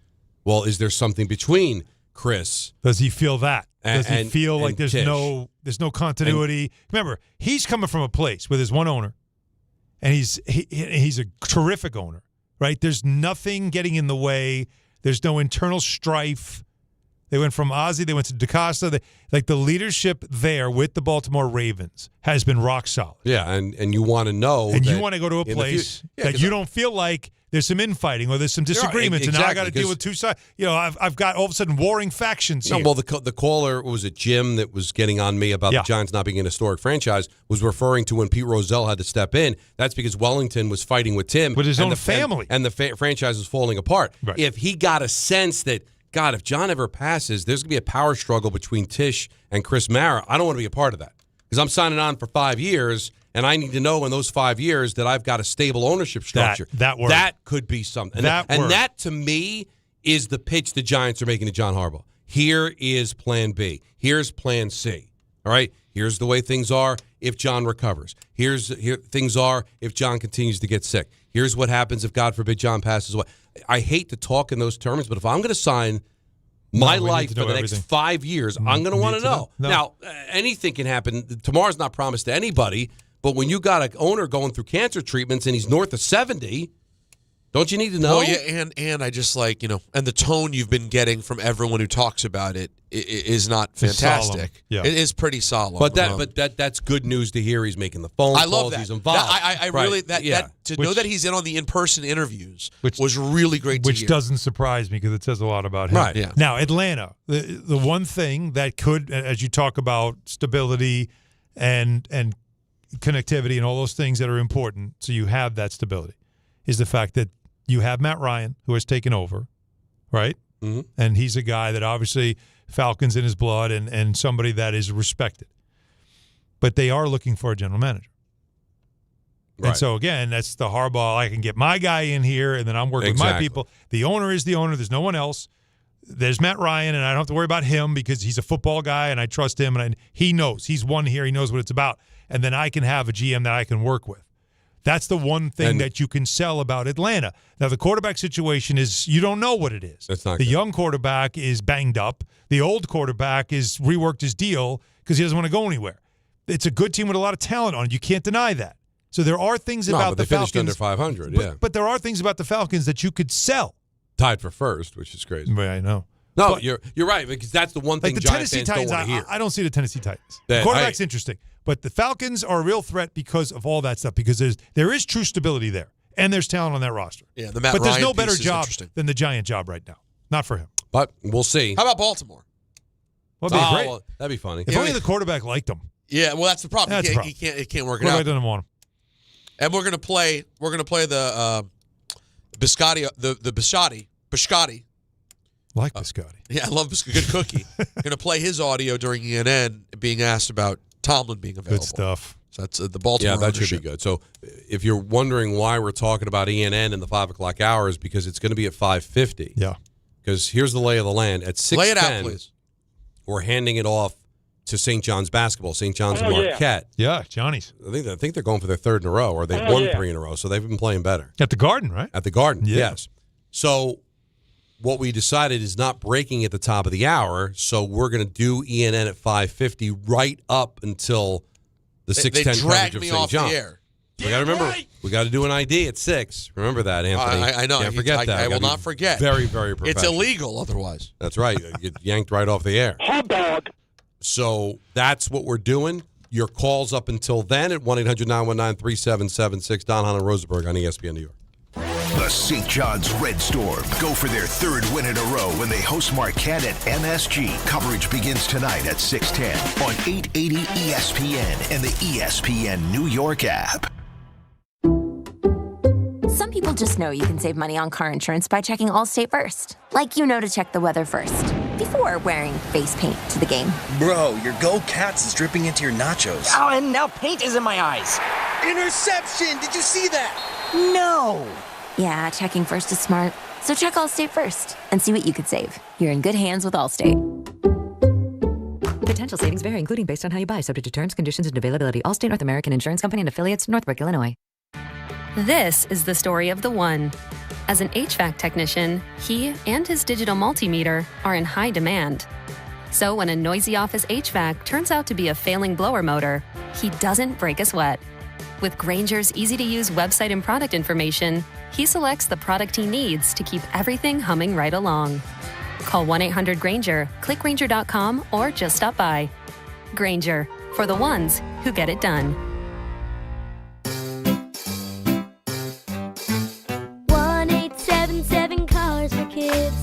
Speaker 6: well, is there something between Chris?
Speaker 3: Does he feel that? Does he feel like there's
Speaker 6: Tisch?
Speaker 3: no continuity? Remember, he's coming from a place with his one owner, and he's a terrific owner, right? There's nothing getting in the way. There's no internal strife. They went from Ozzie, they went to DeCosta. The leadership there with the Baltimore Ravens has been rock solid.
Speaker 6: Yeah, and you want to know.
Speaker 3: And you want to go to a place that you don't feel like there's some infighting or there's some disagreements, and now I got to deal with two sides. I've got all of a sudden warring factions here.
Speaker 6: Well, the caller, was it Jim that was getting on me about the Giants not being an historic franchise, was referring to when Pete Rozelle had to step in. That's because Wellington was fighting with Tim.
Speaker 3: With his own family.
Speaker 6: And the franchise was falling apart.
Speaker 3: Right.
Speaker 6: If he got a sense that, God, if John ever passes, there's going to be a power struggle between Tisch and Chris Mara. I don't want to be a part of that because I'm signing on for 5 years, and I need to know in those 5 years that I've got a stable ownership structure. That could be something. And that, to me, is the pitch the Giants are making to John Harbaugh. Here is plan B. Here's plan C. All right? Here's the way things are if John recovers. Here things are if John continues to get sick. Here's what happens if, God forbid, John passes away. I hate to talk in those terms, but if I'm going to sign my life for the next 5 years, I'm going to want to know. Now, anything can happen. Tomorrow's not promised to anybody, but when you got an owner going through cancer treatments and he's north of 70, don't you need to know?
Speaker 7: Well, yeah, and I just and the tone you've been getting from everyone who talks about it is not fantastic.
Speaker 3: Yeah.
Speaker 7: It is pretty solemn.
Speaker 6: But that's good news to hear. He's making the phone calls.
Speaker 7: I love that.
Speaker 6: He's involved.
Speaker 7: I really know that he's in on the in-person interviews was really great to hear.
Speaker 3: Which doesn't surprise me because it says a lot about him.
Speaker 6: Right. Yeah.
Speaker 3: Now, Atlanta, the one thing that could, as you talk about stability and connectivity and all those things that are important, so you have that stability, is the fact that you have Matt Ryan, who has taken over, right?
Speaker 6: Mm-hmm.
Speaker 3: And he's a guy that obviously Falcons in his blood and somebody that is respected. But they are looking for a general manager. Right. And so, again, that's the Harbaugh. I can get my guy in here, and then I'm working with my people. The owner is the owner. There's no one else. There's Matt Ryan, and I don't have to worry about him because he's a football guy, and I trust him, and he knows. He's won here. He knows what it's about. And then I can have a GM that I can work with. That's the one thing that you can sell about Atlanta. Now, the quarterback situation is you don't know what it is.
Speaker 6: That's not
Speaker 3: the
Speaker 6: good.
Speaker 3: Young quarterback is banged up. The old quarterback is reworked his deal because he doesn't want to go anywhere. It's a good team with a lot of talent on it. You can't deny that. So there are things about the Falcons.
Speaker 6: They finished under 500, yeah.
Speaker 3: But there are things about the Falcons that you could sell.
Speaker 6: Tied for first, which is crazy.
Speaker 3: I know.
Speaker 6: No,
Speaker 3: but,
Speaker 6: you're right because that's the one thing
Speaker 3: the
Speaker 6: Giants
Speaker 3: Tennessee
Speaker 6: fans
Speaker 3: Titans,
Speaker 6: don't want to hear.
Speaker 3: I don't see the Tennessee Titans. The quarterback's interesting. But the Falcons are a real threat because of all that stuff, because there is true stability there, and there's talent on that roster.
Speaker 7: Yeah, the Matt
Speaker 3: but there's
Speaker 7: Ryan
Speaker 3: no better
Speaker 7: piece is
Speaker 3: job
Speaker 7: interesting.
Speaker 3: than the Giant job right now. Not for him.
Speaker 6: But we'll see.
Speaker 7: How about Baltimore?
Speaker 3: Well, that'd be great.
Speaker 6: Well, that'd be funny.
Speaker 3: If only the quarterback liked him.
Speaker 7: Yeah, well, that's the problem. He can't work it out.
Speaker 3: Quarterback doesn't want him.
Speaker 7: And we're gonna play the biscotti, the biscotti.
Speaker 3: Like biscotti.
Speaker 7: Yeah, I love biscotti. Good cookie. Gonna play his audio during ENN being asked about Tomlin being available.
Speaker 3: Good stuff.
Speaker 7: So that's the Baltimore.
Speaker 6: Yeah, that
Speaker 7: ownership.
Speaker 6: should be good. So if you're wondering why we're talking about ENN in the 5 o'clock hour, is because it's going to be at 5:50.
Speaker 3: Yeah.
Speaker 6: Because here's the lay of the land. At 6:10,
Speaker 7: lay it out, please.
Speaker 6: We're handing it off to St. John's basketball. St. John's and Marquette.
Speaker 3: Yeah, Johnny's.
Speaker 6: I think they're going for their third in a row, or they've won 3 in a row. So they've been playing better.
Speaker 3: At the Garden, right?
Speaker 6: At the Garden,
Speaker 3: Yeah.
Speaker 6: yes. So what we decided is not breaking at the top of the hour, so we're going to do ENN at 5:50 right up until the 6:10 coverage of St. John.
Speaker 7: The air.
Speaker 6: We got to remember, we got to do an ID at 6. Remember that, Anthony.
Speaker 7: I know.
Speaker 6: Can't forget that.
Speaker 7: I will not forget.
Speaker 6: Very, very professional.
Speaker 7: It's illegal otherwise.
Speaker 6: That's right. You get yanked right off the air.
Speaker 34: Hot dog.
Speaker 6: So that's what we're doing. Your calls up until then at 1-800-919-3776. Don, Hahn, and Rosenberg on ESPN New York.
Speaker 1: The St. John's Red Storm go for their third win in a row when they host Marquette at MSG. Coverage begins tonight at 6:10 on 880 ESPN and the ESPN New York app.
Speaker 2: Some people just know you can save money on car insurance by checking Allstate first. Like you know to check the weather first, before wearing face paint to the game.
Speaker 4: Bro, your Go Cats is dripping into your nachos.
Speaker 8: Oh, and now paint is in my eyes.
Speaker 4: Interception! Did you see that?
Speaker 8: No!
Speaker 2: Yeah, checking first is smart. So check Allstate first and see what you could save. You're in good hands with Allstate.
Speaker 9: Potential savings vary, including based on how you buy, subject to terms, conditions, and availability. Allstate North American Insurance Company and affiliates, Northbrook, Illinois.
Speaker 10: This is the story of the one. As an HVAC technician, he and his digital multimeter are in high demand. So when a noisy office HVAC turns out to be a failing blower motor, he doesn't break a sweat. With Grainger's easy-to-use website and product information, he selects the product he needs to keep everything humming right along. Call 1-800-GRAINGER, click Grainger.com, or just stop by. Grainger, for the ones who get it done.
Speaker 11: 1-877 Cars for Kids.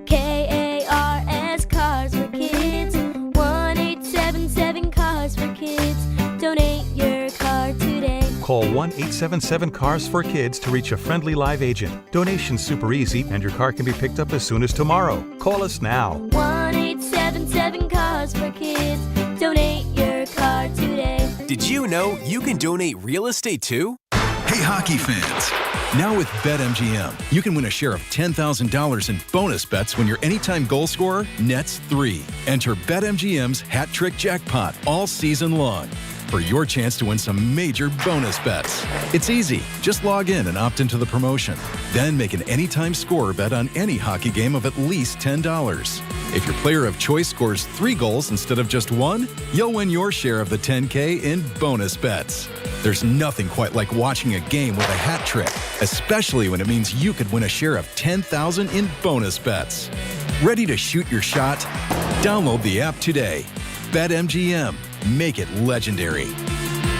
Speaker 11: KARS Cars for Kids. 1-877 Cars for Kids. Donate your car today.
Speaker 12: Call 1-877-CARS-FOR-KIDS to reach a friendly live agent. Donation's super easy, and your car can be picked up as soon as tomorrow. Call us now.
Speaker 11: 1-877 Cars for Kids. Donate your car today.
Speaker 13: Did you know you can donate real estate too?
Speaker 14: Hey, hockey fans. Now with BetMGM, you can win a share of $10,000 in bonus bets when your anytime goal scorer nets 3. Enter BetMGM's Hat Trick Jackpot all season long for your chance to win some major bonus bets. It's easy. Just log in and opt into the promotion. Then make an anytime scorer bet on any hockey game of at least $10. If your player of choice scores 3 goals instead of just 1, you'll win your share of the $10K in bonus bets. There's nothing quite like watching a game with a hat trick, especially when it means you could win a share of $10,000 in bonus bets. Ready to shoot your shot? Download the app today. BetMGM. Make it legendary.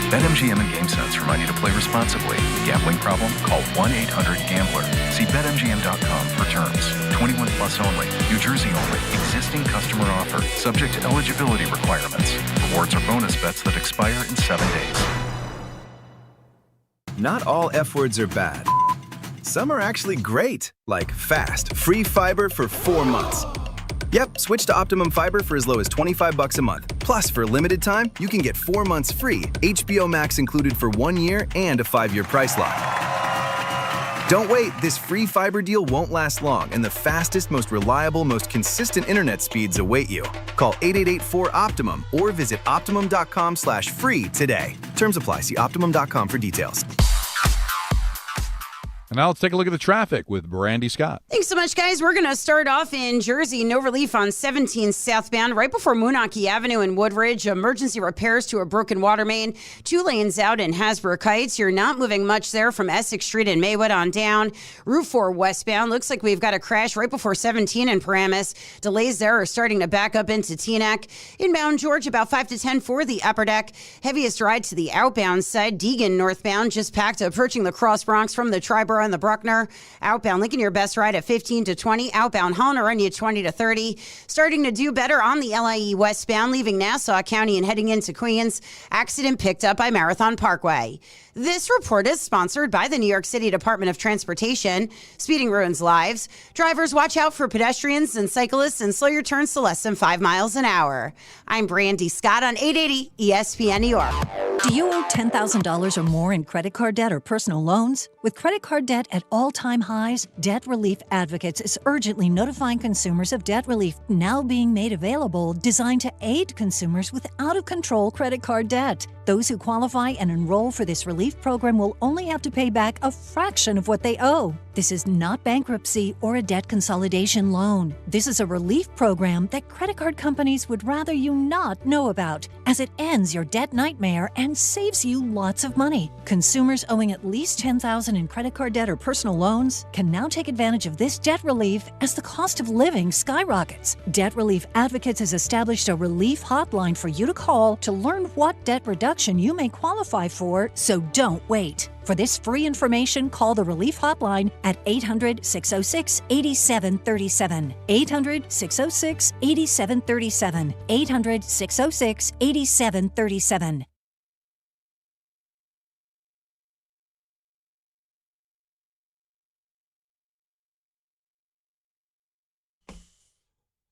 Speaker 24: BetMGM and GameSense remind you to play responsibly. Gambling problem? Call 1-800-GAMBLER. See BetMGM.com for terms. 21 plus only. New Jersey only. Existing customer offer. Subject to eligibility requirements. Rewards or bonus bets that expire in 7 days.
Speaker 19: Not all F words are bad. Some are actually great, like fast, free fiber for 4 months. Yep, switch to Optimum Fiber for as low as $25 a month. Plus, for a limited time, you can get 4 months free, HBO Max included for 1 year, and a 5-year price lock. Don't wait, this free fiber deal won't last long, and the fastest, most reliable, most consistent internet speeds await you. Call 888-4-OPTIMUM or visit Optimum.com/free today. Terms apply. See Optimum.com for details.
Speaker 17: And now let's take a look at the traffic with Brandy Scott.
Speaker 18: Thanks so much, guys. We're going to start off in Jersey. No relief on 17 southbound, right before Moonachie Avenue in Woodridge. Emergency repairs to a broken water main. 2 lanes out in Hasbrook Heights. You're not moving much there from Essex Street and Maywood on down. Route 4 westbound. Looks like we've got a crash right before 17 in Paramus. Delays there are starting to back up into Teaneck. Inbound George, about 5 to 10 for the upper deck. Heaviest ride to the outbound side. Deegan northbound, just packed, approaching the Cross Bronx from the Triborough and the Bruckner. Outbound Lincoln, your best ride at 15 to 20. Outbound Hahn run you 20 to 30. Starting to do better on the LIE westbound, leaving Nassau County and heading into Queens. Accident picked up by Marathon Parkway. This report is sponsored by the New York City Department of Transportation. Speeding ruins lives. Drivers, watch out for pedestrians and cyclists and slow your turns to less than 5 miles an hour. I'm Brandy Scott on 880 ESPN New York.
Speaker 21: Do you owe $10,000 or more in credit card debt or personal loans? With credit card debt at all-time highs, Debt Relief Advocates is urgently notifying consumers of debt relief now being made available, designed to aid consumers with out-of-control credit card debt. Those who qualify and enroll for this relief program will only have to pay back a fraction of what they owe. This is not bankruptcy or a debt consolidation loan. This is a relief program that credit card companies would rather you not know about, as it ends your debt nightmare and saves you lots of money. Consumers owing at least $10,000 in credit card debt or personal loans can now take advantage of this debt relief as the cost of living skyrockets. Debt Relief Advocates has established a relief hotline for you to call to learn what debt reduction you may qualify for, so don't wait. For this free information, call the Relief Hotline at 800-606-8737. 800-606-8737. 800-606-8737.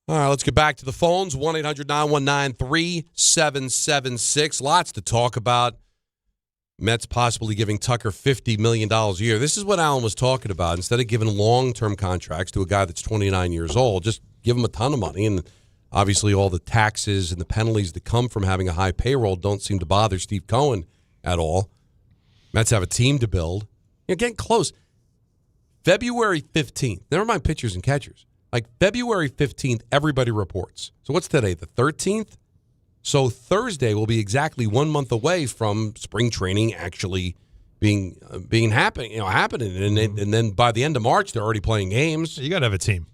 Speaker 6: All right, let's get back to the phones. 1-800-919-3776. Lots to talk about. Mets possibly giving Tucker $50 million a year. This is what Alan was talking about. Instead of giving long-term contracts to a guy that's 29 years old, just give him a ton of money. And obviously all the taxes and the penalties that come from having a high payroll don't seem to bother Steve Cohen at all. Mets have a team to build. You're getting close. February 15th. Never mind pitchers and catchers. Like February 15th, everybody reports. So what's today, the 13th? So Thursday will be exactly 1 month away from spring training actually being happening, and then by the end of March they're already playing games.
Speaker 3: You got to have a team.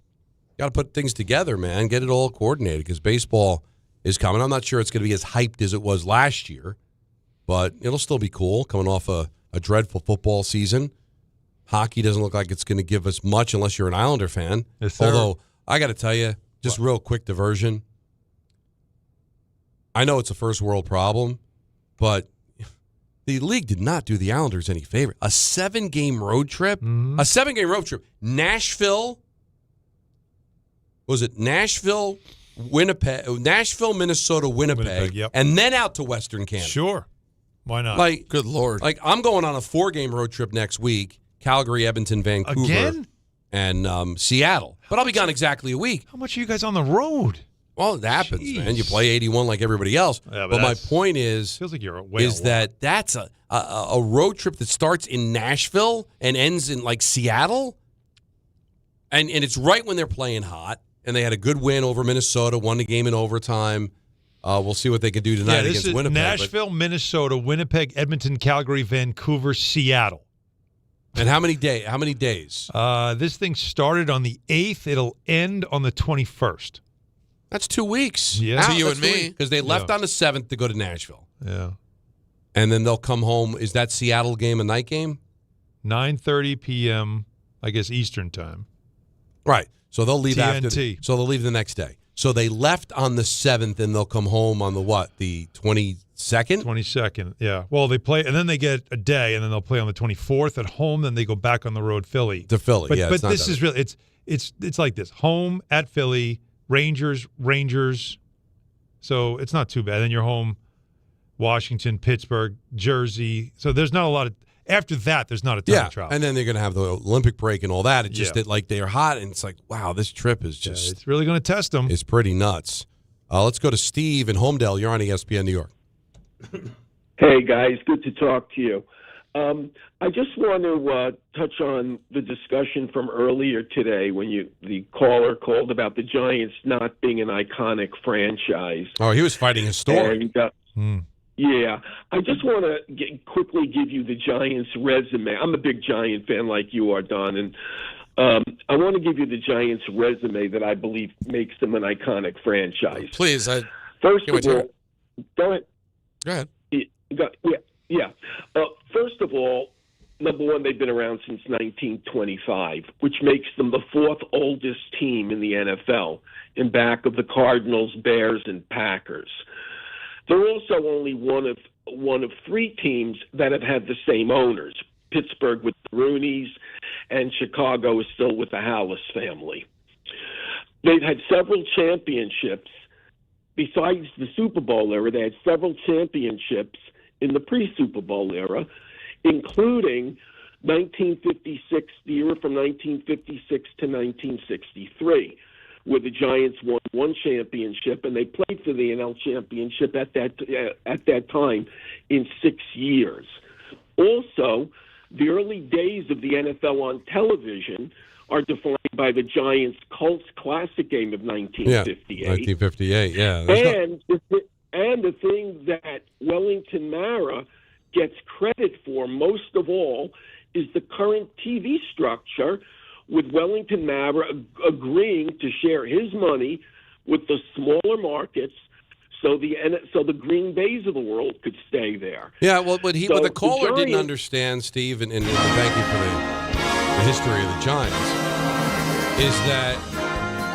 Speaker 6: Got to put things together, man. Get it all coordinated because baseball is coming. I'm not sure it's going to be as hyped as it was last year, but it'll still be cool coming off a dreadful football season. Hockey doesn't look like it's going to give us much unless you're an Islander fan.
Speaker 3: Yes, sir.
Speaker 6: Although I got to tell you, just real quick diversion. I know it's a first world problem, but the league did not do the Islanders any favor. A 7-game road trip? A 7-game road trip. Nashville, Winnipeg, Nashville, Minnesota, Winnipeg,
Speaker 3: yep.
Speaker 6: And then out to Western Canada.
Speaker 3: Sure. Why not?
Speaker 6: Like,
Speaker 7: good Lord.
Speaker 6: Like, I'm going on a 4-game road trip next week. Calgary, Edmonton, Vancouver.
Speaker 3: Again?
Speaker 6: And Seattle. But I'll be gone exactly a week.
Speaker 3: How much are you guys on the road?
Speaker 6: Well, it happens, man. You play 81 like everybody else.
Speaker 3: Yeah,
Speaker 6: but my point is,
Speaker 3: feels like you're way
Speaker 6: is that that's a road trip that starts in Nashville and ends in like Seattle, and it's right when they're playing hot. And they had a good win over Minnesota, won the game in overtime. We'll see what they can do tonight against Winnipeg.
Speaker 3: Nashville, Minnesota, Winnipeg, Edmonton, Calgary, Vancouver, Seattle.
Speaker 6: And how many days?
Speaker 3: This thing started on the 8th. It'll end on the 21st.
Speaker 6: That's 2 weeks.
Speaker 3: Yeah.
Speaker 7: To you and me.
Speaker 6: Because they left on the 7th to go to Nashville.
Speaker 3: Yeah.
Speaker 6: And then they'll come home. Is that Seattle game a night game?
Speaker 3: 9:30 p.m., I guess, Eastern time.
Speaker 6: Right. So they'll leave
Speaker 3: TNT.
Speaker 6: So they'll leave the next day. So they left on the 7th, and they'll come home on the what? The 22nd?
Speaker 3: 22nd, yeah. Well, they play, and then they get a day, and then they'll play on the 24th at home. Then they go back on the road, Philly.
Speaker 6: To Philly,
Speaker 3: but,
Speaker 6: yeah.
Speaker 3: But this is really it's like this: home at Philly, Rangers. So it's not too bad. Then you're home, Washington, Pittsburgh, Jersey. So there's not a lot of. After that, there's not a ton of travel.
Speaker 6: And then they're going to have the Olympic break and all that. It's just that like they're hot, and it's like, wow, this trip is just.
Speaker 3: It's really going to test them.
Speaker 6: It's pretty nuts. Let's go to Steve in Homedale. You're on ESPN New York.
Speaker 5: Hey, guys. Good to talk to you. I just want to touch on the discussion from earlier today when the caller called about the Giants not being an iconic franchise.
Speaker 6: Oh, he was fighting his story.
Speaker 5: And, yeah, I just want to quickly give you the Giants' resume. I'm a big Giant fan like you are, Don, and I want to give you the Giants' resume that I believe makes them an iconic franchise.
Speaker 7: Please,
Speaker 5: First of all, go ahead.
Speaker 7: Go ahead.
Speaker 5: Yeah. First of all, number one, they've been around since 1925, which makes them the 4th oldest team in the NFL, in back of the Cardinals, Bears, and Packers. They're also only one of 3 teams that have had the same owners. Pittsburgh with the Rooneys, and Chicago is still with the Hallis family. They've had several championships. Besides the Super Bowl era, they had several championships in the pre-Super Bowl era, including 1956, the era from 1956 to 1963. Where the Giants won 1 championship, and they played for the NL championship at that time in 6 years. Also, the early days of the NFL on television are defined by the Giants' Colts Classic game of 1958.
Speaker 6: Yeah, 1958, yeah.
Speaker 5: And the thing that Wellington Mara gets credit for most of all is the current TV structure, with Wellington Mara agreeing to share his money with the smaller markets, so the Green Bays of the world could stay there.
Speaker 6: Yeah, well, what the caller didn't understand, Steve, and thank you for the history of the Giants, is that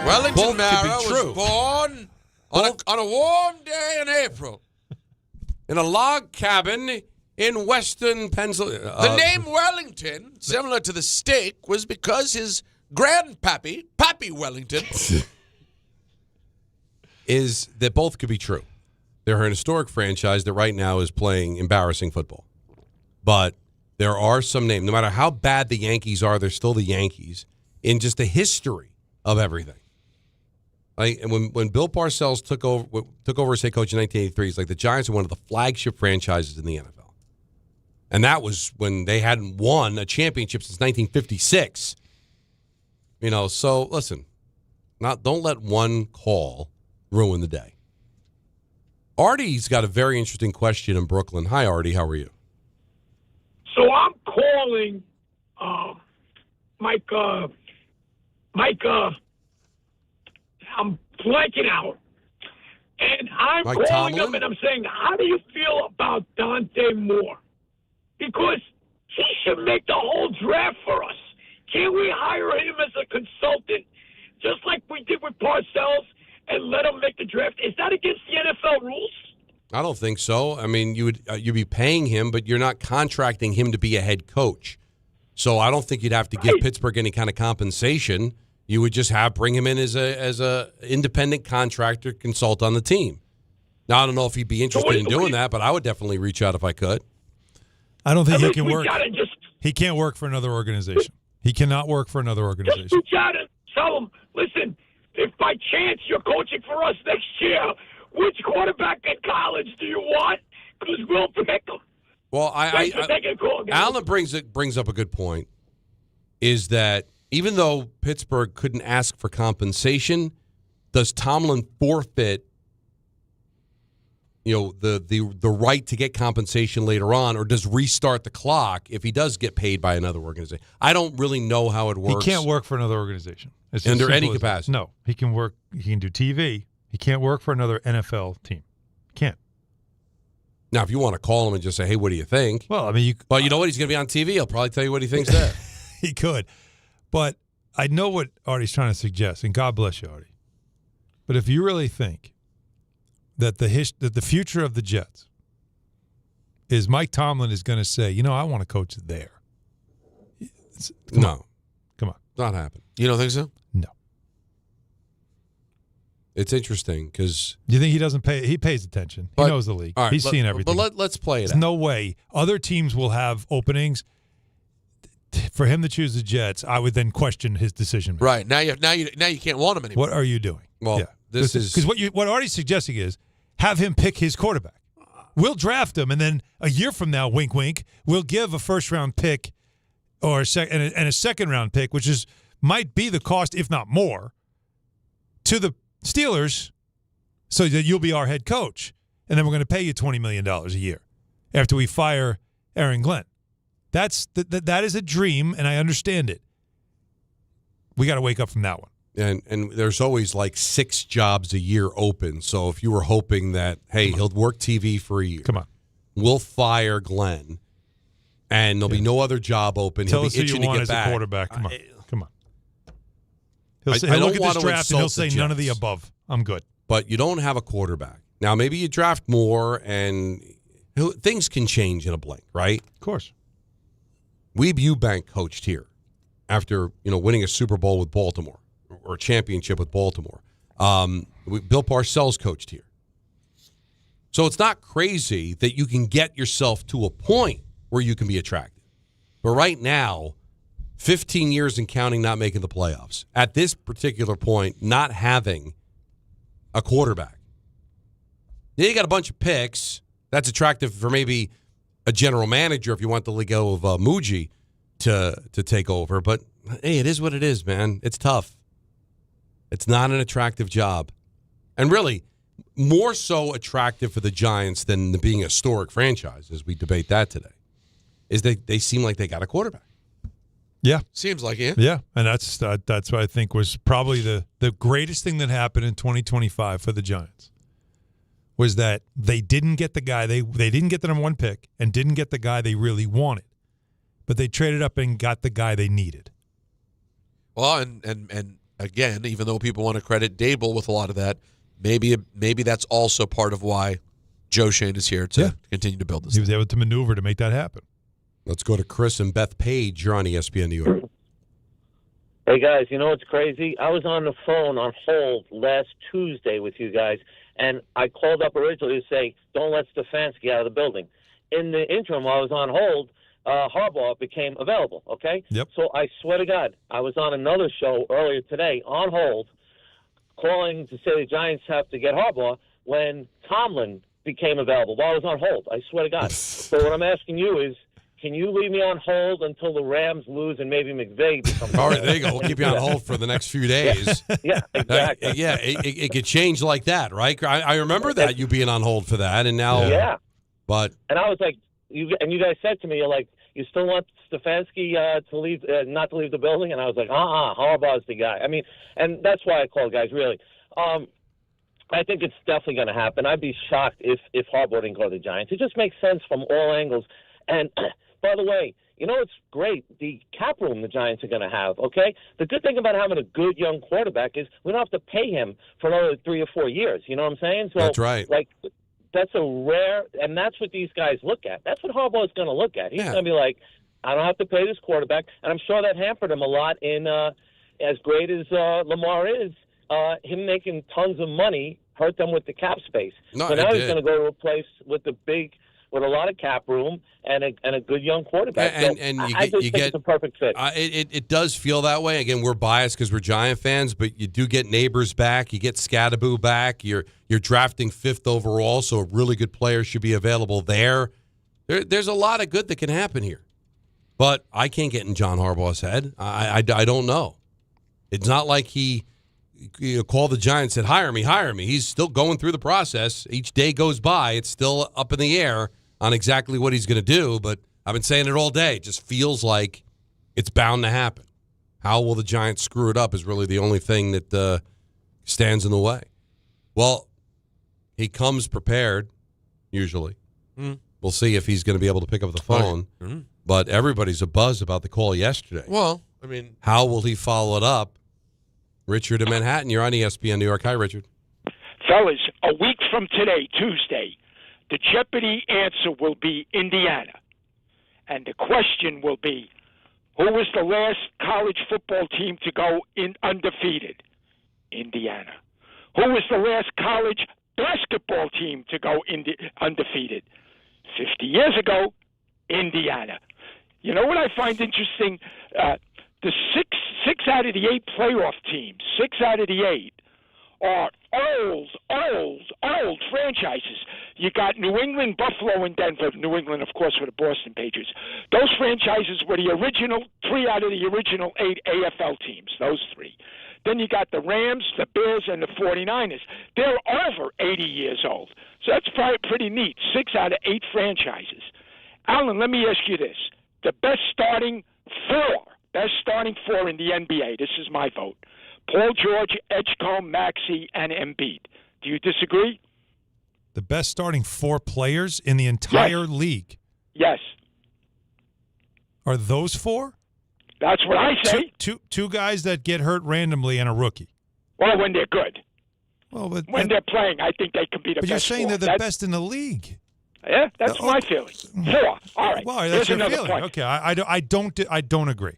Speaker 7: Wellington Mara
Speaker 6: was
Speaker 7: was born on a warm day in April
Speaker 6: in a log cabin in western Pennsylvania.
Speaker 7: The name Wellington, similar to the steak, was because his grandpappy, Pappy Wellington,
Speaker 6: is that both could be true. They're an historic franchise that right now is playing embarrassing football. But there are some names. No matter how bad the Yankees are, they're still the Yankees in just the history of everything. Like, and when Bill Parcells took over as head coach in 1983, he's like, the Giants are one of the flagship franchises in the NFL. And that was when they hadn't won a championship since 1956. So listen, don't let one call ruin the day. Artie's got a very interesting question in Brooklyn. Hi, Artie. How are you?
Speaker 15: So I'm calling Mike, I'm blanking out. And I'm
Speaker 6: Mike
Speaker 15: calling
Speaker 6: Tomlin?
Speaker 15: him and I'm saying, how do you feel about Dante Moore? Because he should make the whole draft for us. Can't we hire him as a consultant, just like we did with Parcells, and let him make the draft? Is that against the NFL rules?
Speaker 6: I don't think so. I mean, you'd be paying him, but you're not contracting him to be a head coach. So I don't think you'd have to give Pittsburgh any kind of compensation. You would just bring him in as a independent contractor, consult on the team. Now I don't know if he'd be interested in doing that, but I would definitely reach out if I could.
Speaker 3: I don't think he can work. He can't work for another organization. He cannot work for another organization.
Speaker 15: You gotta tell him, listen, if by chance you're coaching for us next year, which quarterback in college do you want? Because we'll pick him.
Speaker 6: Well, Alan brings up a good point, is that even though Pittsburgh couldn't ask for compensation, does Tomlin forfeit, the right to get compensation later on, or does restart the clock if he does get paid by another organization? I don't really know how it works.
Speaker 3: He can't work for another organization. It's
Speaker 6: under any capacity.
Speaker 3: No, he can work. He can do TV. He can't work for another NFL team. He can't.
Speaker 6: Now, if you want to call him and just say, "Hey, what do you think?"
Speaker 3: Well, I mean,
Speaker 6: but you know what? He's going to be on TV. He'll probably tell you what he thinks there.
Speaker 3: He could, but I know what Artie's trying to suggest, and God bless you, Artie. But if you really think that the future of the Jets is Mike Tomlin is going to say, I want to coach there. Come on.
Speaker 6: Not happening.
Speaker 7: You don't think so?
Speaker 3: No.
Speaker 6: It's interesting because
Speaker 3: you think he doesn't pay? He pays attention. He knows the league.
Speaker 6: Right,
Speaker 3: He's seen everything.
Speaker 6: But let's play it.
Speaker 3: There's no way other teams will have openings. For him to choose the Jets, I would then question his decision.
Speaker 7: Right now, you can't want him anymore.
Speaker 3: What are you doing?
Speaker 6: Well, this is
Speaker 3: because what Artie's suggesting is have him pick his quarterback. We'll draft him, and then a year from now, wink, wink, we'll give a first-round pick or a second-round pick, which might be the cost, if not more, to the Steelers, so that you'll be our head coach, and then we're going to pay you $20 million a year after we fire Aaron Glenn. That is a dream, and I understand it. We got to wake up from that one.
Speaker 6: And there's always like 6 jobs a year open. So if you were hoping that, hey, he'll work TV for a year.
Speaker 3: Come on.
Speaker 6: We'll fire Glenn, and there'll be no other job open.
Speaker 3: Tell
Speaker 6: he'll
Speaker 3: us
Speaker 6: be
Speaker 3: who
Speaker 6: itching
Speaker 3: you want
Speaker 6: to get
Speaker 3: as
Speaker 6: back.
Speaker 3: a quarterback. Come on.
Speaker 6: I
Speaker 3: He'll look
Speaker 6: don't
Speaker 3: at this
Speaker 6: want to
Speaker 3: draft and he'll
Speaker 6: insult
Speaker 3: say
Speaker 6: the
Speaker 3: none of the
Speaker 6: Jets.
Speaker 3: above. I'm good.
Speaker 6: But you don't have a quarterback. Now, maybe you draft more, and things can change in a blink, right?
Speaker 3: Of course.
Speaker 6: Weeb Eubank coached here after winning a Super Bowl with Baltimore or a championship with Baltimore. Bill Parcells coached here. So it's not crazy that you can get yourself to a point where you can be attractive. But right now, 15 years and counting, not making the playoffs. At this particular point, not having a quarterback. Yeah, you got a bunch of picks. That's attractive for maybe a general manager if you want to let go of Muji to take over. But, hey, it is what it is, man. It's tough. It's not an attractive job. And really, more so attractive for the Giants than being a historic franchise, as we debate that today, is they seem like they got a quarterback.
Speaker 3: Yeah.
Speaker 7: Seems like it.
Speaker 3: Yeah, and that's what I think was probably the greatest thing that happened in 2025 for the Giants was that they didn't get the guy they didn't get the number 1 pick and didn't get the guy they really wanted, but they traded up and got the guy they needed.
Speaker 7: Well, and again, even though people want to credit Dable with a lot of that, maybe that's also part of why Joe Shane is here to continue to build this.
Speaker 3: He was able to maneuver to make that happen.
Speaker 6: Let's go to Chris and Beth Page. You're on ESPN New York.
Speaker 16: Hey, guys, you know what's crazy? I was on the phone on hold last Tuesday with you guys, and I called up originally to say, don't let Stefanski out of the building. In the interim, while I was on hold, Harbaugh became available, okay?
Speaker 3: Yep.
Speaker 16: So I swear to God, I was on another show earlier today on hold calling to say the Giants have to get Harbaugh when Tomlin became available while I was on hold. I swear to God. So what I'm asking you is, can you leave me on hold until the Rams lose and maybe McVay becomes
Speaker 6: All right, there you go. We'll keep you on hold for the next few days.
Speaker 16: Yeah, exactly.
Speaker 6: It could change like that, right? I remember that, you being on hold for that, and now.
Speaker 16: Yeah.
Speaker 6: But.
Speaker 16: And I was like, you guys said to me, you're like, you still want Stefanski to leave, not to leave the building? And I was like, Harbaugh's the guy. I mean, and that's why I called, guys, really. I think it's definitely going to happen. I'd be shocked if Harbaugh didn't go to the Giants. It just makes sense from all angles. And, by the way, you know what's great? The cap room the Giants are going to have, okay? The good thing about having a good young quarterback is we don't have to pay him for another 3 or 4 years. You know what I'm saying? So,
Speaker 6: that's right.
Speaker 16: Like, that's a rare – and that's what these guys look at. That's what Harbaugh's going to look at. He's going to be like, I don't have to pay this quarterback. And I'm sure that hampered him a lot in as great as Lamar is. Him making tons of money hurt them with the cap space.
Speaker 6: No,
Speaker 16: so now he's going to go to a place with a lot of cap room and a good young quarterback.
Speaker 6: And
Speaker 16: I think it's a perfect fit.
Speaker 6: It does feel that way. Again, we're biased because we're Giant fans, but you do get Neighbors back. You get Scadaboo back. You're drafting 5th overall, so a really good player should be available there. There's a lot of good that can happen here. But I can't get in John Harbaugh's head. I don't know. It's not like he called the Giants and said, hire me. He's still going through the process. Each day goes by. It's still up in the air on exactly what he's going to do. But I've been saying it all day. It just feels like it's bound to happen. How will the Giants screw it up is really the only thing that stands in the way. Well, he comes prepared, usually. We'll see if he's going to be able to pick up the phone. But everybody's abuzz about the call yesterday.
Speaker 7: Well, I mean,
Speaker 6: how will he follow it up? Richard in Manhattan, you're on ESPN New York. Hi, Richard.
Speaker 15: Fellas, a week from today, Tuesday, the Jeopardy answer will be Indiana. And the question will be, who was the last college football team to go in undefeated? Indiana. Who was the last college basketball team to go undefeated? 50 years ago, Indiana. You know what I find interesting? The six out of the 8 playoff teams, 6 out of the 8, are old franchises. You got New England, Buffalo, and Denver. New England, of course, for the Boston Patriots. Those franchises were the original 3 out of the original 8 AFL teams, those 3. Then you got the Rams, the Bears, and the 49ers. They're over 80 years old. So that's probably pretty neat, 6 out of 8 franchises. Alan, let me ask you this. The best starting 4 in the NBA, this is my vote. Paul George, Edgecombe, Maxey, and Embiid. Do you disagree?
Speaker 3: The best starting 4 players in the entire league?
Speaker 15: Yes.
Speaker 3: Are those 4?
Speaker 15: That's what I say.
Speaker 3: Two guys that get hurt randomly and a rookie.
Speaker 15: Well, when they're good.
Speaker 3: Well, but
Speaker 15: when they're playing, I think they can be the best.
Speaker 3: But you're saying
Speaker 15: 4.
Speaker 3: they're the best in the league.
Speaker 15: Yeah, that's my feeling. 4. All right.
Speaker 3: Well,
Speaker 15: Here's
Speaker 3: that's your
Speaker 15: another
Speaker 3: feeling.
Speaker 15: point.
Speaker 3: Okay, I don't agree.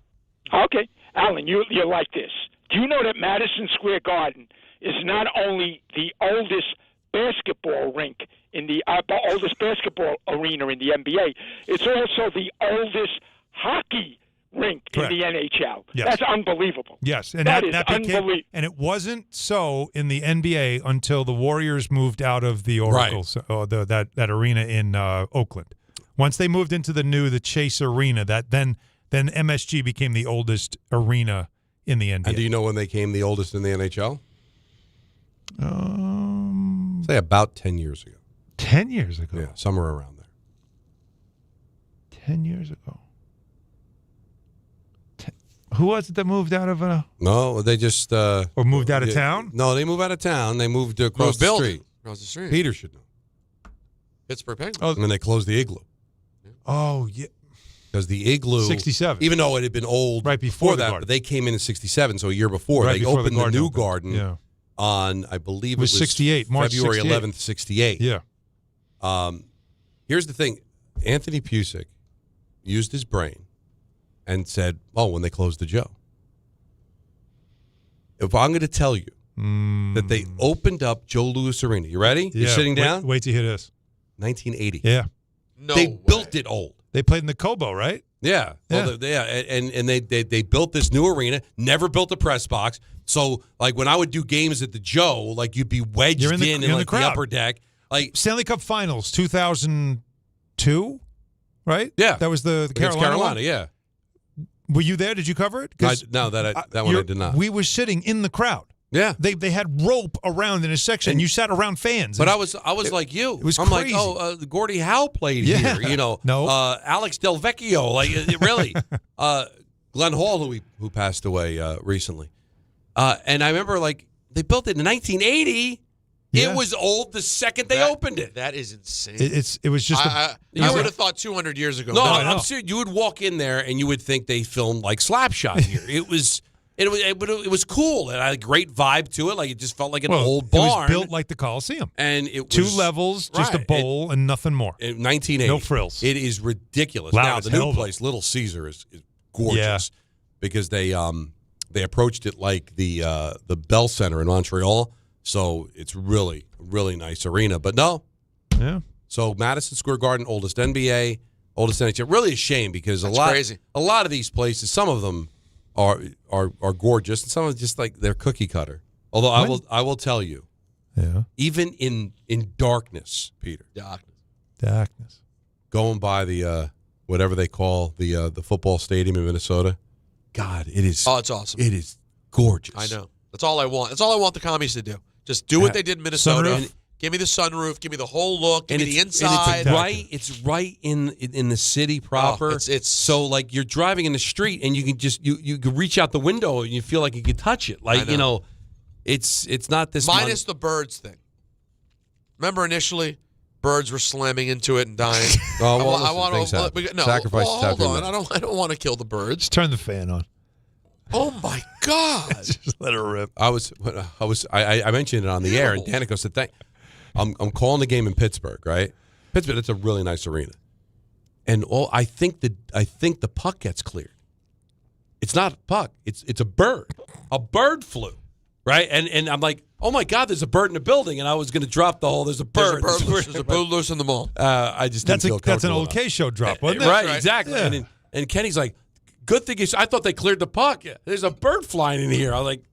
Speaker 15: Okay, Alan, you like this. Do you know that Madison Square Garden is not only the oldest basketball rink in the oldest basketball arena in the NBA, it's also the oldest hockey rink
Speaker 3: Correct.
Speaker 15: in the NHL.
Speaker 3: Yes.
Speaker 15: That's unbelievable.
Speaker 3: Yes, and
Speaker 15: that is
Speaker 3: became,
Speaker 15: unbelievable.
Speaker 3: and it wasn't so in the NBA until the Warriors moved out of the Oracle, that arena in Oakland. Once they moved into the Chase Arena, then MSG became the oldest arena in the NBA.
Speaker 6: And do you know when they came the oldest in the NHL? Say about 10 years ago.
Speaker 3: 10 years ago?
Speaker 6: Yeah, somewhere around there.
Speaker 3: 10 years ago. Who was it that moved out of a...
Speaker 6: No, they just...
Speaker 3: or moved out of town?
Speaker 6: No, they moved out of town. They moved across the street.
Speaker 7: Across the street.
Speaker 6: Peter should know.
Speaker 7: Pittsburgh Penguins.
Speaker 6: Oh, and then they closed the Igloo.
Speaker 3: Oh, yeah.
Speaker 6: Because the Igloo...
Speaker 3: 67.
Speaker 6: Even though it had been old
Speaker 3: right before
Speaker 6: that,
Speaker 3: Garden.
Speaker 6: but they came in 67, so a year before.
Speaker 3: Right
Speaker 6: they
Speaker 3: before
Speaker 6: opened the new garden
Speaker 3: yeah.
Speaker 6: on, I believe
Speaker 3: it was 68, March
Speaker 6: February
Speaker 3: 68.
Speaker 6: 11th, 68.
Speaker 3: Yeah.
Speaker 6: Here's the thing. Anthony Pusick used his brain and said, when they closed the Joe. If I'm going to tell you that they opened up Joe Louis Arena, you ready?
Speaker 3: Yeah.
Speaker 6: You're sitting down?
Speaker 3: Wait till you hear this.
Speaker 6: 1980.
Speaker 3: Yeah.
Speaker 6: They built it old.
Speaker 3: They played in the Cobo, right?
Speaker 6: Yeah. Well, and they built this new arena, never built a press box. So, like, when I would do games at the Joe, like, you'd be wedged in like, the upper deck. Like
Speaker 3: Stanley Cup Finals, 2002? right?
Speaker 6: Yeah.
Speaker 3: That was the
Speaker 6: Against
Speaker 3: Carolina one?
Speaker 6: yeah.
Speaker 3: Were you there? Did you cover it?
Speaker 6: No, that one I did not.
Speaker 3: We were sitting in the crowd.
Speaker 6: Yeah.
Speaker 3: They had rope around in a section. And you sat around fans.
Speaker 6: But I was like you.
Speaker 3: It was
Speaker 6: I'm
Speaker 3: crazy.
Speaker 6: like, Gordie Howe played
Speaker 3: Yeah.
Speaker 6: here.
Speaker 3: No.
Speaker 6: Alex Del Vecchio. Like, really. Glenn Hall, who passed away recently. And I remember, like, they built it in 1980.
Speaker 3: Yeah.
Speaker 6: It was old the second they opened it.
Speaker 7: That is insane.
Speaker 3: It was just.
Speaker 7: I would have thought 200 years ago.
Speaker 6: No, I'm serious. You would walk in there and you would think they filmed like Slapshot here. It was cool. It had a great vibe to it. Like, it just felt like an old barn.
Speaker 3: It was built like the Coliseum.
Speaker 6: And it was
Speaker 3: 2 levels, just a bowl, and nothing more.
Speaker 6: In 1980.
Speaker 3: No frills.
Speaker 6: It is ridiculous.
Speaker 3: Loud
Speaker 6: now,
Speaker 3: as
Speaker 6: the new
Speaker 3: hell,
Speaker 6: place, Little Caesar, is gorgeous because they approached it like the Bell Center in Montreal. So it's really, really nice arena. But no.
Speaker 3: Yeah.
Speaker 6: So Madison Square Garden, oldest NBA, oldest NHL. Really a shame because a lot of these places, some of them are gorgeous, and some of them just like they're cookie cutter. Although I will tell you, even in darkness, Peter,
Speaker 3: darkness,
Speaker 6: going by the whatever they call the football stadium in Minnesota, God, it is.
Speaker 7: Oh, it's awesome.
Speaker 6: It is gorgeous.
Speaker 7: I know. That's all I want. That's all I want the commies to do. Just do what they did in Minnesota.
Speaker 3: Sunroof?
Speaker 7: Give me the sunroof. Give me the whole look. Give me the inside.
Speaker 6: And it's right in the city proper.
Speaker 7: It's
Speaker 6: so like you're driving in the street and you can just you can reach out the window and you feel like you can touch it. Like it's not this
Speaker 7: minus the birds thing. Remember initially, birds were slamming into it and dying.
Speaker 6: I want to sacrifices.
Speaker 7: Hold on. I don't want to kill the birds.
Speaker 3: Just turn the fan on.
Speaker 7: Oh my God!
Speaker 3: Just let it rip.
Speaker 6: I mentioned it on the air, and Danico said, I'm calling the game in Pittsburgh, right? Pittsburgh, it's a really nice arena, and I think the puck gets cleared. It's not a puck. It's a bird. A bird flew, right? And I'm like, oh my God, there's a bird in the building, and I was going to drop the whole. There's a bird.
Speaker 7: There's a bird loose in the mall.
Speaker 6: I just didn't feel
Speaker 3: that's an
Speaker 6: comfortable
Speaker 3: old
Speaker 6: enough.
Speaker 3: K-Show drop, wasn't it?
Speaker 6: Right, exactly. Yeah. And Kenny's like, good thing I thought they cleared the puck. There's a bird flying in here. I was like,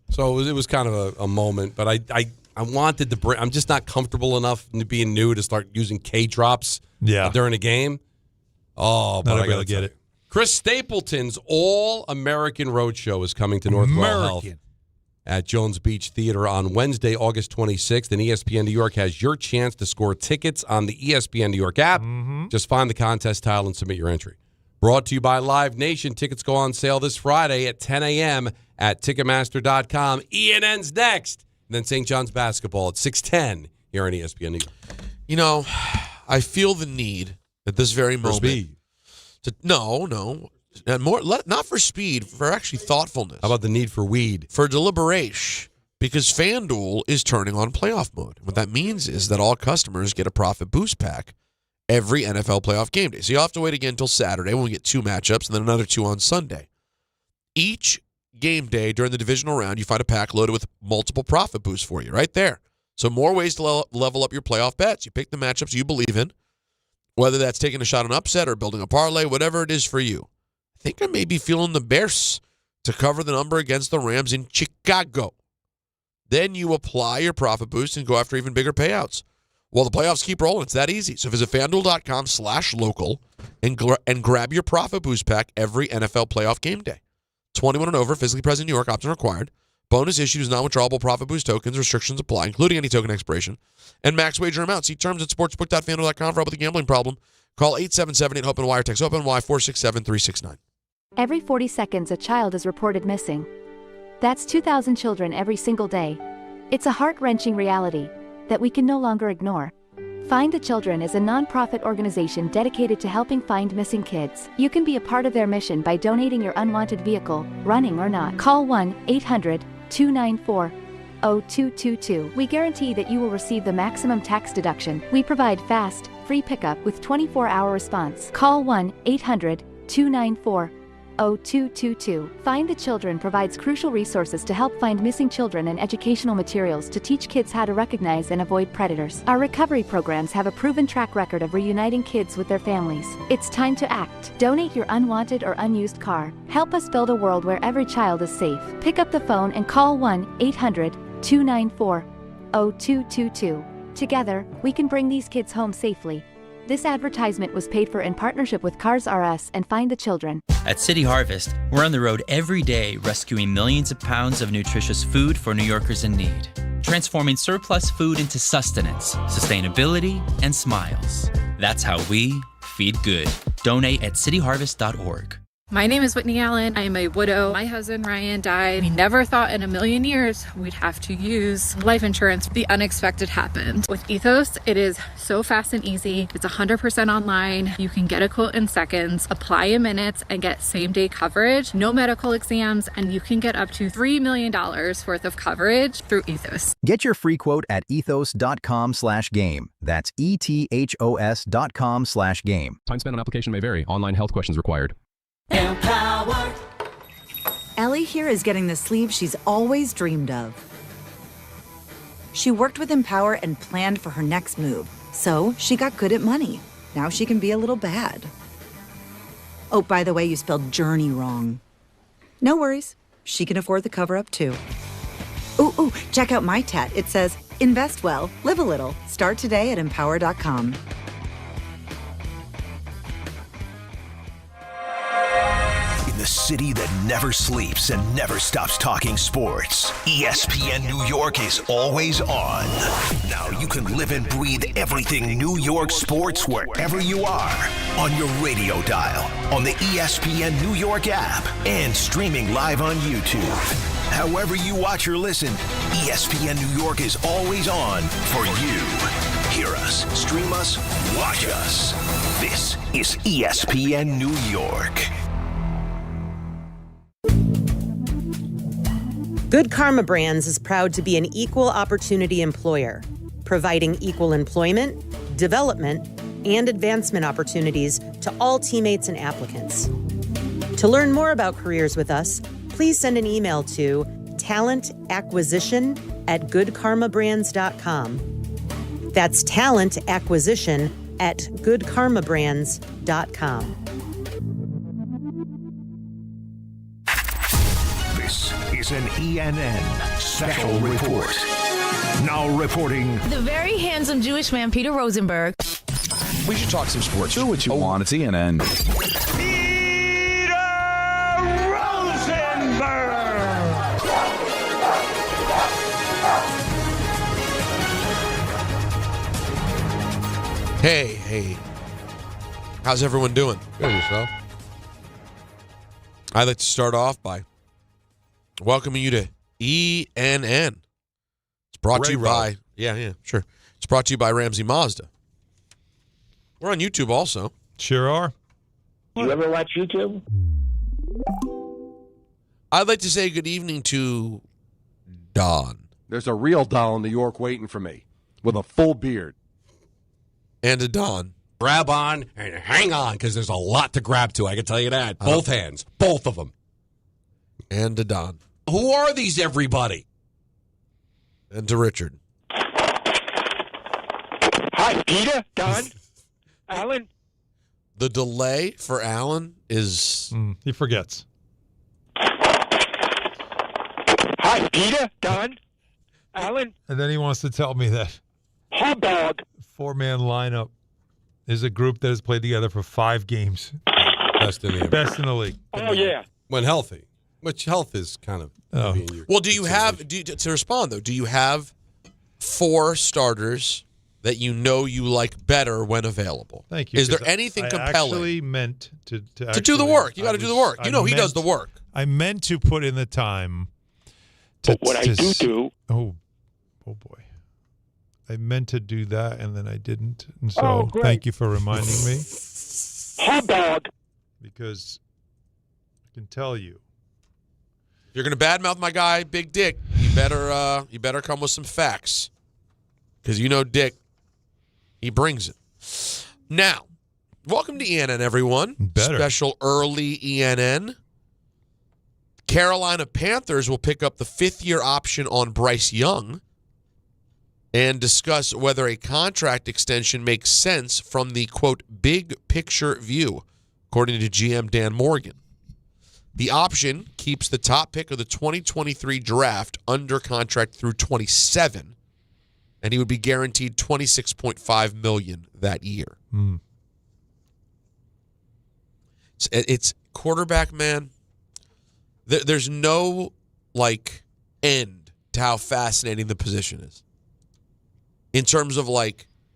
Speaker 6: so it was kind of a moment, but I wanted to bring. I'm just not comfortable enough being new to start using K drops during a game. Oh, but I gotta
Speaker 3: get it.
Speaker 6: Chris Stapleton's All-American Roadshow is coming to Northwell Health at Jones Beach Theater on Wednesday, August 26th. And ESPN New York has your chance to score tickets on the ESPN New York app. Just find the contest tile and submit your entry. Brought to you by Live Nation. Tickets go on sale this Friday at 10 a.m. at Ticketmaster.com. ENN's next. And then St. John's basketball at 6:10 here on ESPN New York.
Speaker 7: You know, I feel the need at this very moment.
Speaker 6: For speed.
Speaker 7: No. And more, not for speed, for actually thoughtfulness.
Speaker 6: How about the need for weed?
Speaker 7: For deliberation. Because FanDuel is turning on playoff mode. What that means is that all customers get a profit boost pack every NFL playoff game day. So you have to wait again until Saturday when we get 2 matchups and then another 2 on Sunday. Each game day during the divisional round, you find a pack loaded with multiple profit boosts for you right there. So more ways to level up your playoff bets. You pick the matchups you believe in, whether that's taking a shot on upset or building a parlay, whatever it is for you. I think I may be feeling the Bears to cover the number against the Rams in Chicago. Then you apply your profit boost and go after even bigger payouts. Well, the playoffs keep rolling. It's that easy. So visit FanDuel.com/local and grab your profit boost pack every NFL playoff game day. 21 and over, physically present in New York, option required. Bonus issued is non-withdrawable profit boost tokens. Restrictions apply, including any token expiration. And max wager amount. See terms at sportsbook.fanduel.com for help with a gambling problem. Call 877-8-HOPE-NY or text HOPE-NY 467-369.
Speaker 1: Every 40 seconds, a child is reported missing. That's 2,000 children every single day. It's a heart-wrenching reality that we can no longer ignore. Find the Children is a non-profit organization dedicated to helping find missing kids. You can be a part of their mission by donating your unwanted vehicle, running or not. Call 1-800-294-0222. We guarantee that you will receive the maximum tax deduction. We provide fast, free pickup with 24-hour response. Call 1-800-294-0222. Find the Children provides crucial resources to help find missing children and educational materials to teach kids how to recognize and avoid predators. Our recovery programs have a proven track record of reuniting kids with their families. It's time to act. Donate your unwanted or unused car. Help us build a world where every child is safe. Pick up the phone and call 1-800-294-0222. Together, we can bring these kids home safely. This advertisement was paid for in partnership with Cars R Us and Find the Children.
Speaker 4: At City Harvest, we're on the road every day rescuing millions of pounds of nutritious food for New Yorkers in need. Transforming surplus food into sustenance, sustainability, and smiles. That's how we feed good. Donate at cityharvest.org.
Speaker 20: My name is Whitney Allen. I am a widow. My husband, Ryan, died. We never thought in a million years we'd have to use life insurance. The unexpected happened. With Ethos, it is so fast and easy. It's 100% online. You can get a quote in seconds, apply in minutes, and get same-day coverage. No medical exams, and you can get up to $3 million worth of coverage through Ethos.
Speaker 22: Get your free quote at ethos.com/game. That's ETHOS.com/game.
Speaker 23: Time spent on application may vary. Online health questions required.
Speaker 25: Empower. Ellie here is getting the sleeve she's always dreamed of. She worked with Empower and planned for her next move, so she got good at money. Now she can be a little bad. Oh, by the way, you spelled journey wrong. No worries. She can afford the cover-up, too. Ooh, check out my tat. It says, invest well, live a little. Start today at empower.com.
Speaker 24: The city that never sleeps and never stops talking sports. ESPN New York is always on. Now you can live and breathe everything New York sports wherever you are. On your radio dial, on the ESPN New York app, and streaming live on YouTube. However you watch or listen, ESPN New York is always on for you. Hear us, stream us, watch us. This is ESPN New York.
Speaker 26: Good Karma Brands is proud to be an equal opportunity employer, providing equal employment, development, and advancement opportunities to all teammates and applicants. To learn more about careers with us, please send an email to talentacquisition@goodkarmabrands.com. That's talentacquisition@goodkarmabrands.com.
Speaker 24: This is an ENN Special Report. Now reporting
Speaker 27: the very handsome Jewish man, Peter Rosenberg.
Speaker 17: We should talk some sports. Do what you want. It's ENN.
Speaker 7: Hey. How's everyone doing?
Speaker 6: Good, yourself?
Speaker 7: I'd like to start off by welcoming you to ENN. It's brought to you by... Yeah, sure. It's brought to you by Ramsey Mazda. We're on YouTube also.
Speaker 3: Sure are.
Speaker 15: You ever watch YouTube?
Speaker 7: I'd like to say good evening to Don.
Speaker 17: There's a real Don in New York waiting for me with a full beard.
Speaker 7: And to Don.
Speaker 28: Grab on and hang on, because there's a lot to grab to. I can tell you that. Both hands. Both of them.
Speaker 7: And to Don.
Speaker 28: Who are these, everybody?
Speaker 7: And to Richard.
Speaker 15: Hi, Peter, Don, Alan.
Speaker 7: The delay for Alan is...
Speaker 3: he forgets.
Speaker 15: Hi, Peter, Don, Alan.
Speaker 3: And then he wants to tell me that
Speaker 15: Harbaugh.
Speaker 3: 4-man lineup is a group that has played together for 5 games.
Speaker 6: Best in the league.
Speaker 15: Oh, yeah.
Speaker 6: When healthy. Which health is kind of...
Speaker 7: Well, do you have... to respond, though, do you have 4 starters that you know you like better when available?
Speaker 3: Thank you.
Speaker 7: Is there anything compelling?
Speaker 3: I actually meant to
Speaker 7: do the work. You got to do the work. You know he does the work.
Speaker 3: I meant to put in the time.
Speaker 15: But what I do...
Speaker 3: Oh, boy. I meant to do that, and then I didn't. And so thank you for reminding me.
Speaker 15: Harbaugh.
Speaker 3: Because I can tell you.
Speaker 7: If you're going to badmouth my guy, Big Dick, you better come with some facts. Because you know Dick, he brings it. Now, welcome to ENN, everyone. Special early ENN. Carolina Panthers will pick up the 5th-year option on Bryce Young and discuss whether a contract extension makes sense from the, quote, big picture view, according to GM Dan Morgan. The option keeps the top pick of the 2023 draft under contract through 27, and he would be guaranteed $26.5 million that year. It's quarterback, man. There's no end to how fascinating the position is. In terms of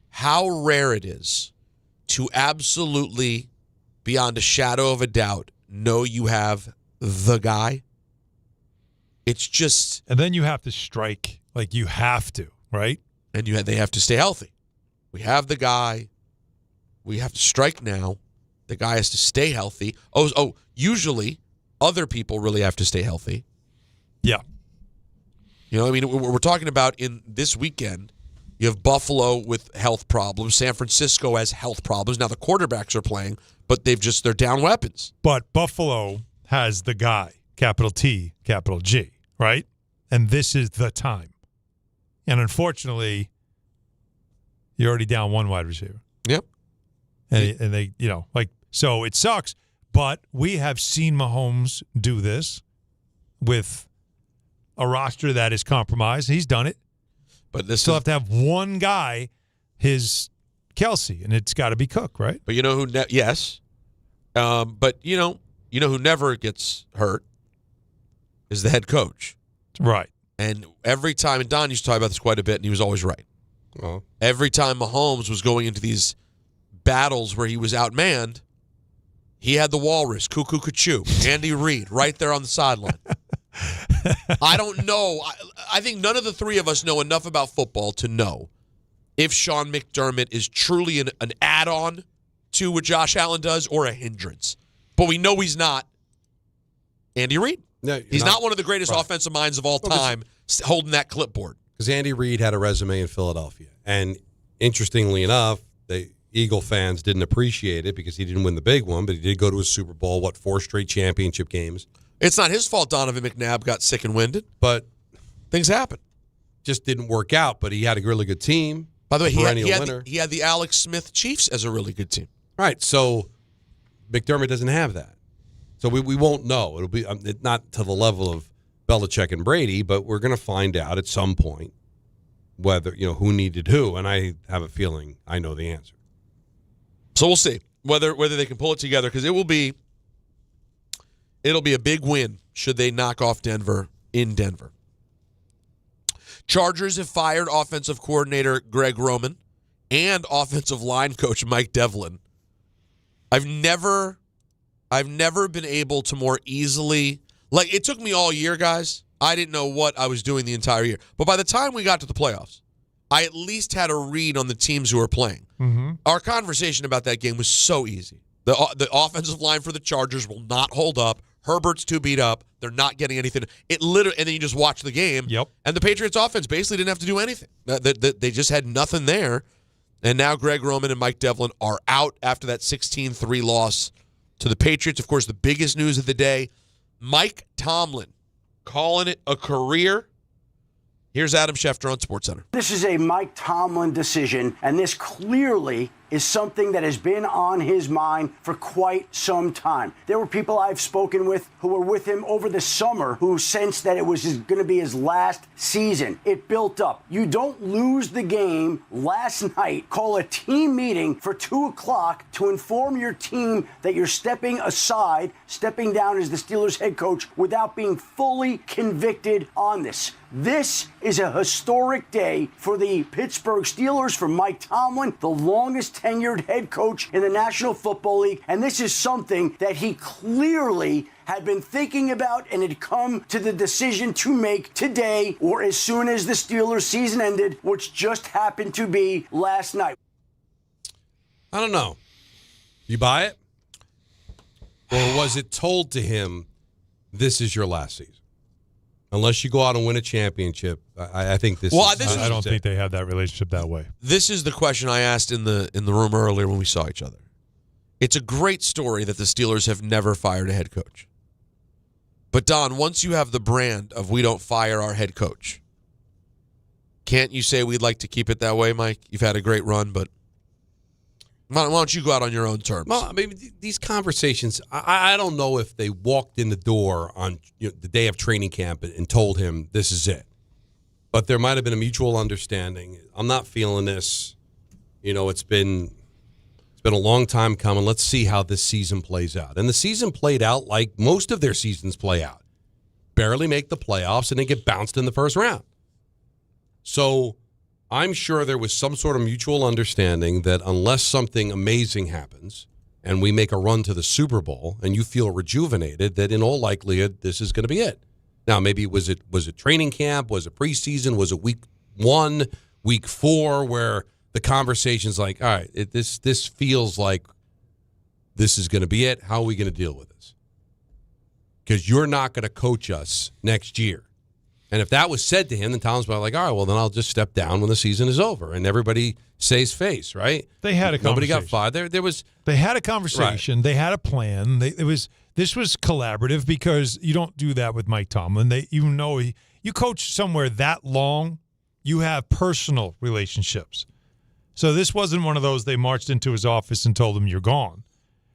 Speaker 7: how rare it is to absolutely, beyond a shadow of a doubt, know you have the guy. It's just,
Speaker 3: and then you have to strike you have to, right?
Speaker 7: And they have to stay healthy. We have the guy. We have to strike now. The guy has to stay healthy. Usually other people really have to stay healthy.
Speaker 3: Yeah.
Speaker 7: We're talking about in this weekend, you have Buffalo with health problems. San Francisco has health problems. Now the quarterbacks are playing, but they're down weapons.
Speaker 3: But Buffalo has the guy, capital T, capital G, right? And this is the time. And unfortunately, you're already down one wide receiver.
Speaker 7: Yep.
Speaker 3: And they, so it sucks. But we have seen Mahomes do this with a roster that is compromised. He's done it.
Speaker 7: But this
Speaker 3: still have to have one guy, his Kelsey, and it's got to be Cook, right?
Speaker 7: But you know who? Yes. But you know who never gets hurt is the head coach.
Speaker 3: Right.
Speaker 7: And every time, and Don used to talk about this quite a bit, and he was always right.
Speaker 6: Oh.
Speaker 7: Every time Mahomes was going into these battles where he was outmanned, he had the walrus, cuckoo, cuckoo, Andy Reid, right there on the sideline. I don't know. I think none of the three of us know enough about football to know if Sean McDermott is truly an add-on to what Josh Allen does or a hindrance. But we know he's not Andy Reid.
Speaker 6: No,
Speaker 7: he's not one of the greatest offensive minds of all time holding that clipboard.
Speaker 6: Because Andy Reid had a resume in Philadelphia. And interestingly enough, the Eagle fans didn't appreciate it because he didn't win the big one, but he did go to a Super Bowl, 4 straight championship games.
Speaker 7: It's not his fault Donovan McNabb got sick and winded.
Speaker 6: But
Speaker 7: things happen.
Speaker 6: Just didn't work out, but he had a really good team.
Speaker 7: By the way, he had the Alex Smith Chiefs as a really good team.
Speaker 6: Right, so McDermott doesn't have that. So we won't know. It'll be not to the level of Belichick and Brady, but we're going to find out at some point whether, who needed who, and I have a feeling I know the answer.
Speaker 7: So we'll see whether they can pull it together, because it'll be a big win should they knock off Denver in Denver. Chargers have fired offensive coordinator Greg Roman and offensive line coach Mike Devlin. I've never been able to more easily, it took me all year, guys. I didn't know what I was doing the entire year. But by the time we got to the playoffs, I at least had a read on the teams who were playing.
Speaker 3: Mm-hmm.
Speaker 7: Our conversation about that game was so easy. The offensive line for the Chargers will not hold up. Herbert's too beat up. They're not getting anything. It literally, and then you just watch the game.
Speaker 3: Yep.
Speaker 7: And the Patriots offense basically didn't have to do anything. They just had nothing there. And now Greg Roman and Mike Devlin are out after that 16-3 loss to the Patriots. Of course, the biggest news of the day, Mike Tomlin calling it a career. Here's Adam Schefter on SportsCenter.
Speaker 2: This is a Mike Tomlin decision, and this clearly is something that has been on his mind for quite some time. There were people I've spoken with who were with him over the summer who sensed that it was going to be his last season. It built up. You don't lose the game last night, call a team meeting for 2 o'clock to inform your team that you're stepping down as the Steelers head coach without being fully convicted on this. This is a historic day for the Pittsburgh Steelers, for Mike Tomlin, the longest tenured head coach in the National Football League. And this is something that he clearly had been thinking about and had come to the decision to make today or as soon as the Steelers season ended, which just happened to be last night.
Speaker 6: I don't know. You buy it? Or was it told to him, this is your last season? Unless you go out and win a championship, I think this.
Speaker 3: Well, I don't think they have that relationship that way.
Speaker 7: This is the question I asked in the room earlier when we saw each other. It's a great story that the Steelers have never fired a head coach. But Don, once you have the brand of we don't fire our head coach, can't you say we'd like to keep it that way, Mike? You've had a great run, but why don't you go out on your own terms?
Speaker 6: Well, I mean, these conversations, I don't know if they walked in the door on the day of training camp and told him this is it. But there might have been a mutual understanding. I'm not feeling this. It's been It's been a long time coming. Let's see how this season plays out. And the season played out like most of their seasons play out. Barely make the playoffs and then get bounced in the first round. So I'm sure there was some sort of mutual understanding that unless something amazing happens and we make a run to the Super Bowl and you feel rejuvenated, that in all likelihood this is going to be it. Now, maybe was it training camp? Was it preseason? Was it week 1, week 4, where the conversation's like, all right, this feels like this is going to be it. How are we going to deal with this? Because you're not going to coach us next year. And if that was said to him, then Tomlin's like, all right, well, then I'll just step down when the season is over. And everybody saves face, right?
Speaker 3: They had a conversation.
Speaker 6: Nobody got fired. They
Speaker 3: had a conversation. Right. They had a plan. This was collaborative because you don't do that with Mike Tomlin. You coach somewhere that long, you have personal relationships. So this wasn't one of those they marched into his office and told him you're gone.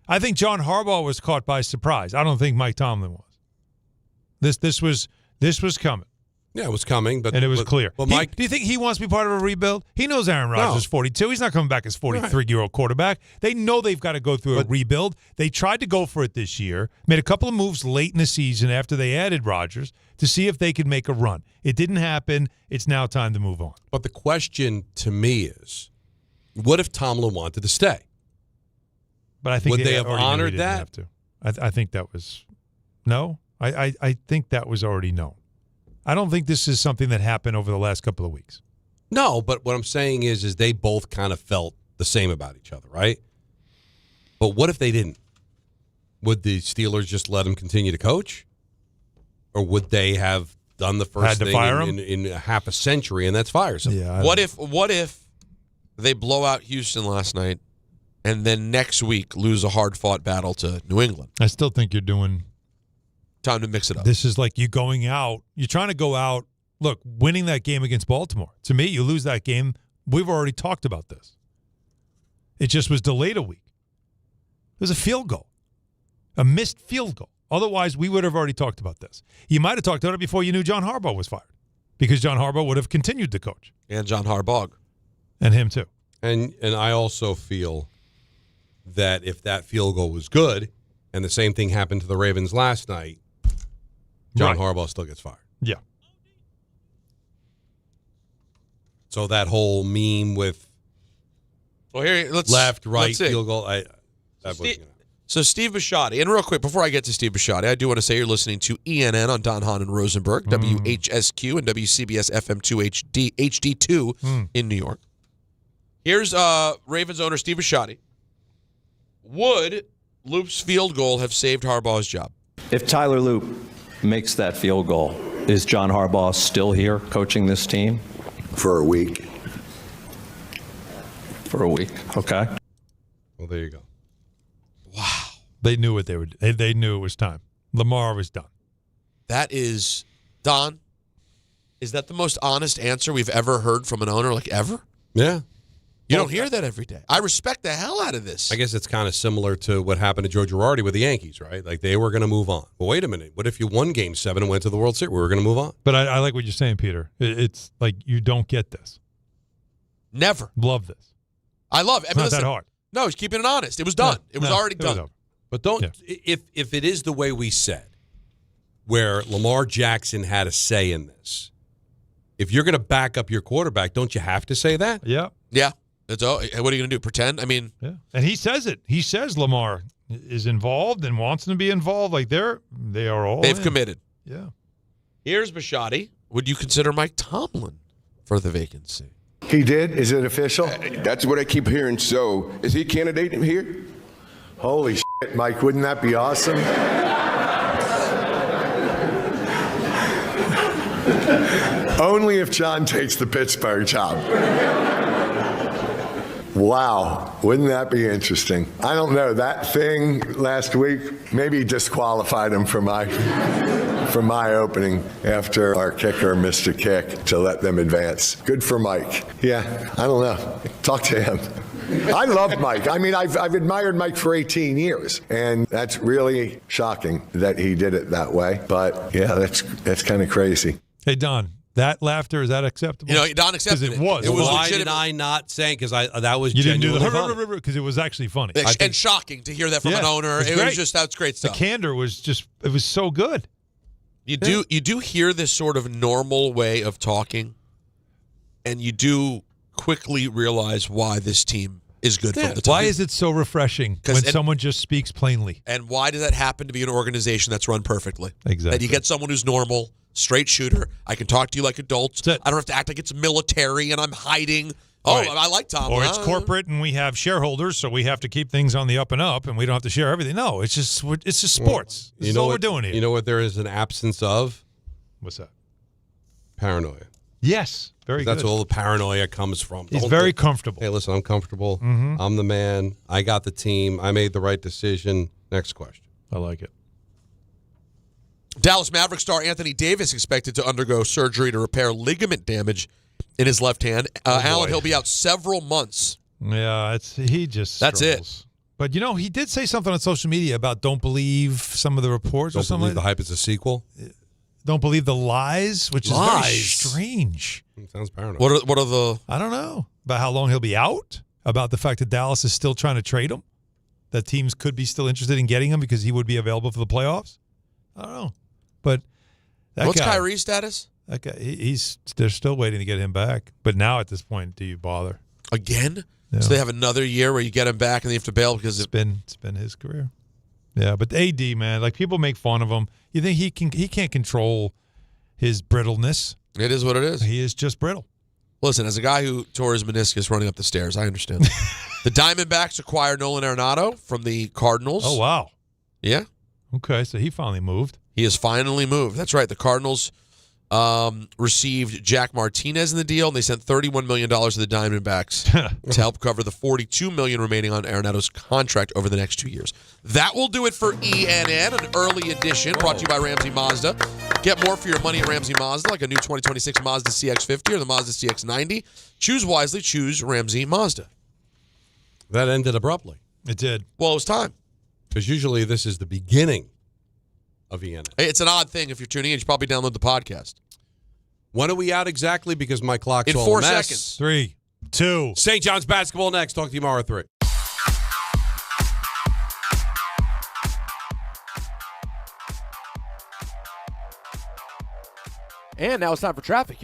Speaker 3: I think John Harbaugh was caught by surprise. I don't think Mike Tomlin was. This was coming.
Speaker 6: Yeah, it was coming, but
Speaker 3: it was clear.
Speaker 6: But Mike,
Speaker 3: do you think he wants to be part of a rebuild? He knows Aaron Rodgers is 42. He's not coming back as 43-year-old quarterback. They know they've got to go through a rebuild. They tried to go for it this year, made a couple of moves late in the season after they added Rodgers to see if they could make a run. It didn't happen. It's now time to move on.
Speaker 6: But the question to me is, what if Tomlin wanted to stay?
Speaker 3: But I think
Speaker 6: would they have honored that?
Speaker 3: Have to. I think that was no. I think that was already known. I don't think this is something that happened over the last couple of weeks.
Speaker 6: No, but what I'm saying is they both kind of felt the same about each other, right? But what if they didn't? Would the Steelers just let him continue to coach? Or would they have done the first thing in half a century, and that's fire somebody?
Speaker 7: Yeah, what if they blow out Houston last night and then next week lose a hard-fought battle to New England?
Speaker 3: I still think you're doing...
Speaker 7: Time to mix it up.
Speaker 3: This is like you going out. You're trying to go out. Look, winning that game against Baltimore. To me, you lose that game. We've already talked about this. It just was delayed a week. It was a field goal. A missed field goal. Otherwise, we would have already talked about this. You might have talked about it before you knew John Harbaugh was fired. Because John Harbaugh would have continued to coach.
Speaker 7: And John Harbaugh.
Speaker 3: And him too.
Speaker 6: And I also feel that if that field goal was good, and the same thing happened to the Ravens last night, John Harbaugh still gets fired.
Speaker 3: Yeah.
Speaker 6: So that whole meme with left, right, field goal,
Speaker 7: So Steve Bisciotti, and real quick, before I get to Steve Bisciotti, I do want to say you're listening to ENN on Don, Hahn, and Rosenberg, WHSQ and WCBS FM2 HD2 in New York. Here's Ravens owner Steve Bisciotti. Would Loop's field goal have saved Harbaugh's job?
Speaker 8: If Tyler Loop makes that field goal, is John Harbaugh still here coaching this team?
Speaker 9: For a week.
Speaker 8: For a week, okay.
Speaker 6: Well, there you go.
Speaker 7: Wow.
Speaker 3: They knew what they were. They knew it was time. Lamar was done.
Speaker 7: That is, Don, is that the most honest answer we've ever heard from an owner, like ever?
Speaker 6: Yeah.
Speaker 7: You don't hear that every day. I respect the hell out of this.
Speaker 6: I guess it's kind of similar to what happened to Joe Girardi with the Yankees, right? Like they were going to move on. But wait a minute. What if you won Game 7 and went to the World Series? We were going to move on.
Speaker 3: But I like what you're saying, Peter. It's like you don't get this.
Speaker 7: Never.
Speaker 3: Love this.
Speaker 7: I love it.
Speaker 3: It's not that hard.
Speaker 7: No, he's keeping it honest. It was done. It was already done.
Speaker 6: But if it is the way we said, where Lamar Jackson had a say in this, if you're going to back up your quarterback, don't you have to say that?
Speaker 3: Yeah.
Speaker 7: Yeah. What are you going to do? Pretend? I mean,
Speaker 3: yeah. And he says it. He says Lamar is involved and wants to be involved. Like they are all.
Speaker 7: They've committed.
Speaker 3: Yeah.
Speaker 7: Here's Bisciotti. Would you consider Mike Tomlin for the vacancy?
Speaker 9: He did? Is it official?
Speaker 10: That's what I keep hearing. So, is he a candidate here?
Speaker 9: Holy shit, Mike! Wouldn't that be awesome? Only if John takes the Pittsburgh job. Wow, wouldn't that be interesting? I don't know, that thing last week maybe disqualified him for my opening after our kicker missed a kick to let them advance. Good for Mike. Yeah, I don't know. Talk to him. I love Mike. I mean, I've admired Mike for 18 years, and that's really shocking that he did it that way. But yeah, that's kind of crazy.
Speaker 3: Hey, Don, That laughter, is that acceptable?
Speaker 7: Don accepted
Speaker 3: it. Was.
Speaker 7: It was
Speaker 6: Why
Speaker 7: legitimate.
Speaker 6: did I not say? Because that was
Speaker 3: You didn't do
Speaker 6: genuinely
Speaker 3: the because it was actually funny.
Speaker 7: And shocking to hear that from an owner. It was just that's great stuff.
Speaker 3: The candor was it was so good.
Speaker 7: You do hear this sort of normal way of talking, and you do quickly realize why this team is good from the top.
Speaker 3: Why is it so refreshing when someone just speaks plainly?
Speaker 7: And why does that happen to be an organization that's run perfectly?
Speaker 3: Exactly.
Speaker 7: That you get someone who's normal, straight shooter. I can talk to you like adults. I don't have to act like it's military and I'm hiding.
Speaker 3: Right.
Speaker 7: I like Tomlin.
Speaker 3: Or it's corporate and we have shareholders, so we have to keep things on the up and up, and we don't have to share everything. No, it's just sports.
Speaker 6: Well,
Speaker 3: That's all we're doing here.
Speaker 6: You know what there is an absence of?
Speaker 3: What's that?
Speaker 6: Paranoia.
Speaker 3: Yes, very good.
Speaker 6: That's where all the paranoia comes from.
Speaker 3: He's very comfortable.
Speaker 6: Hey, listen, I'm comfortable.
Speaker 3: Mhm.
Speaker 6: I'm the man. I got the team. I made the right decision. Next question.
Speaker 3: I like it.
Speaker 7: Dallas Mavericks star Anthony Davis expected to undergo surgery to repair ligament damage in his left hand. Alan, he'll be out several months.
Speaker 3: Yeah, he just
Speaker 7: That's
Speaker 3: struggles. It. But, he did say something on social media about don't believe some of the reports or
Speaker 6: Don't
Speaker 3: something.
Speaker 6: believe the hype is a sequel?
Speaker 3: Don't believe the lies, which is very strange.
Speaker 6: Sounds paranoid.
Speaker 7: What are the...
Speaker 3: I don't know. About how long he'll be out? About the fact that Dallas is still trying to trade him? That teams could be still interested in getting him because he would be available for the playoffs? I don't know. But
Speaker 7: what's Kyrie's status?
Speaker 3: That guy, they're still waiting to get him back. But now at this point, do you bother?
Speaker 7: Again?
Speaker 3: Yeah.
Speaker 7: So they have another year where you get him back and they have to bail because
Speaker 3: it's been his career. Yeah, but AD, man, like people make fun of him. You think he can't control his brittleness?
Speaker 7: It is what it is.
Speaker 3: He is just brittle.
Speaker 7: Listen, as a guy who tore his meniscus running up the stairs, I understand. The Diamondbacks acquired Nolan Arenado from the Cardinals.
Speaker 3: Oh, wow.
Speaker 7: Yeah.
Speaker 3: Okay, so he finally moved.
Speaker 7: He has finally moved. That's right. The Cardinals received Jack Martinez in the deal, and they sent $31 million to the Diamondbacks to help cover the $42 million remaining on Arenado's contract over the next 2 years. That will do it for ENN, an early edition brought to you by Ramsey Mazda. Get more for your money at Ramsey Mazda, like a new 2026 Mazda CX-50 or the Mazda CX-90. Choose wisely. Choose Ramsey Mazda.
Speaker 6: That ended abruptly.
Speaker 3: It did.
Speaker 7: Well, it was time.
Speaker 6: Because usually this is the beginning of ENN.
Speaker 7: It's an odd thing. If you're tuning in, you should probably download the podcast.
Speaker 6: When are we out exactly? Because my clock's
Speaker 7: in
Speaker 6: all
Speaker 7: 4
Speaker 6: a mess.
Speaker 7: seconds.
Speaker 3: 3, 2.
Speaker 6: St. John's basketball next. Talk to you tomorrow at 3.
Speaker 5: And now it's time for traffic.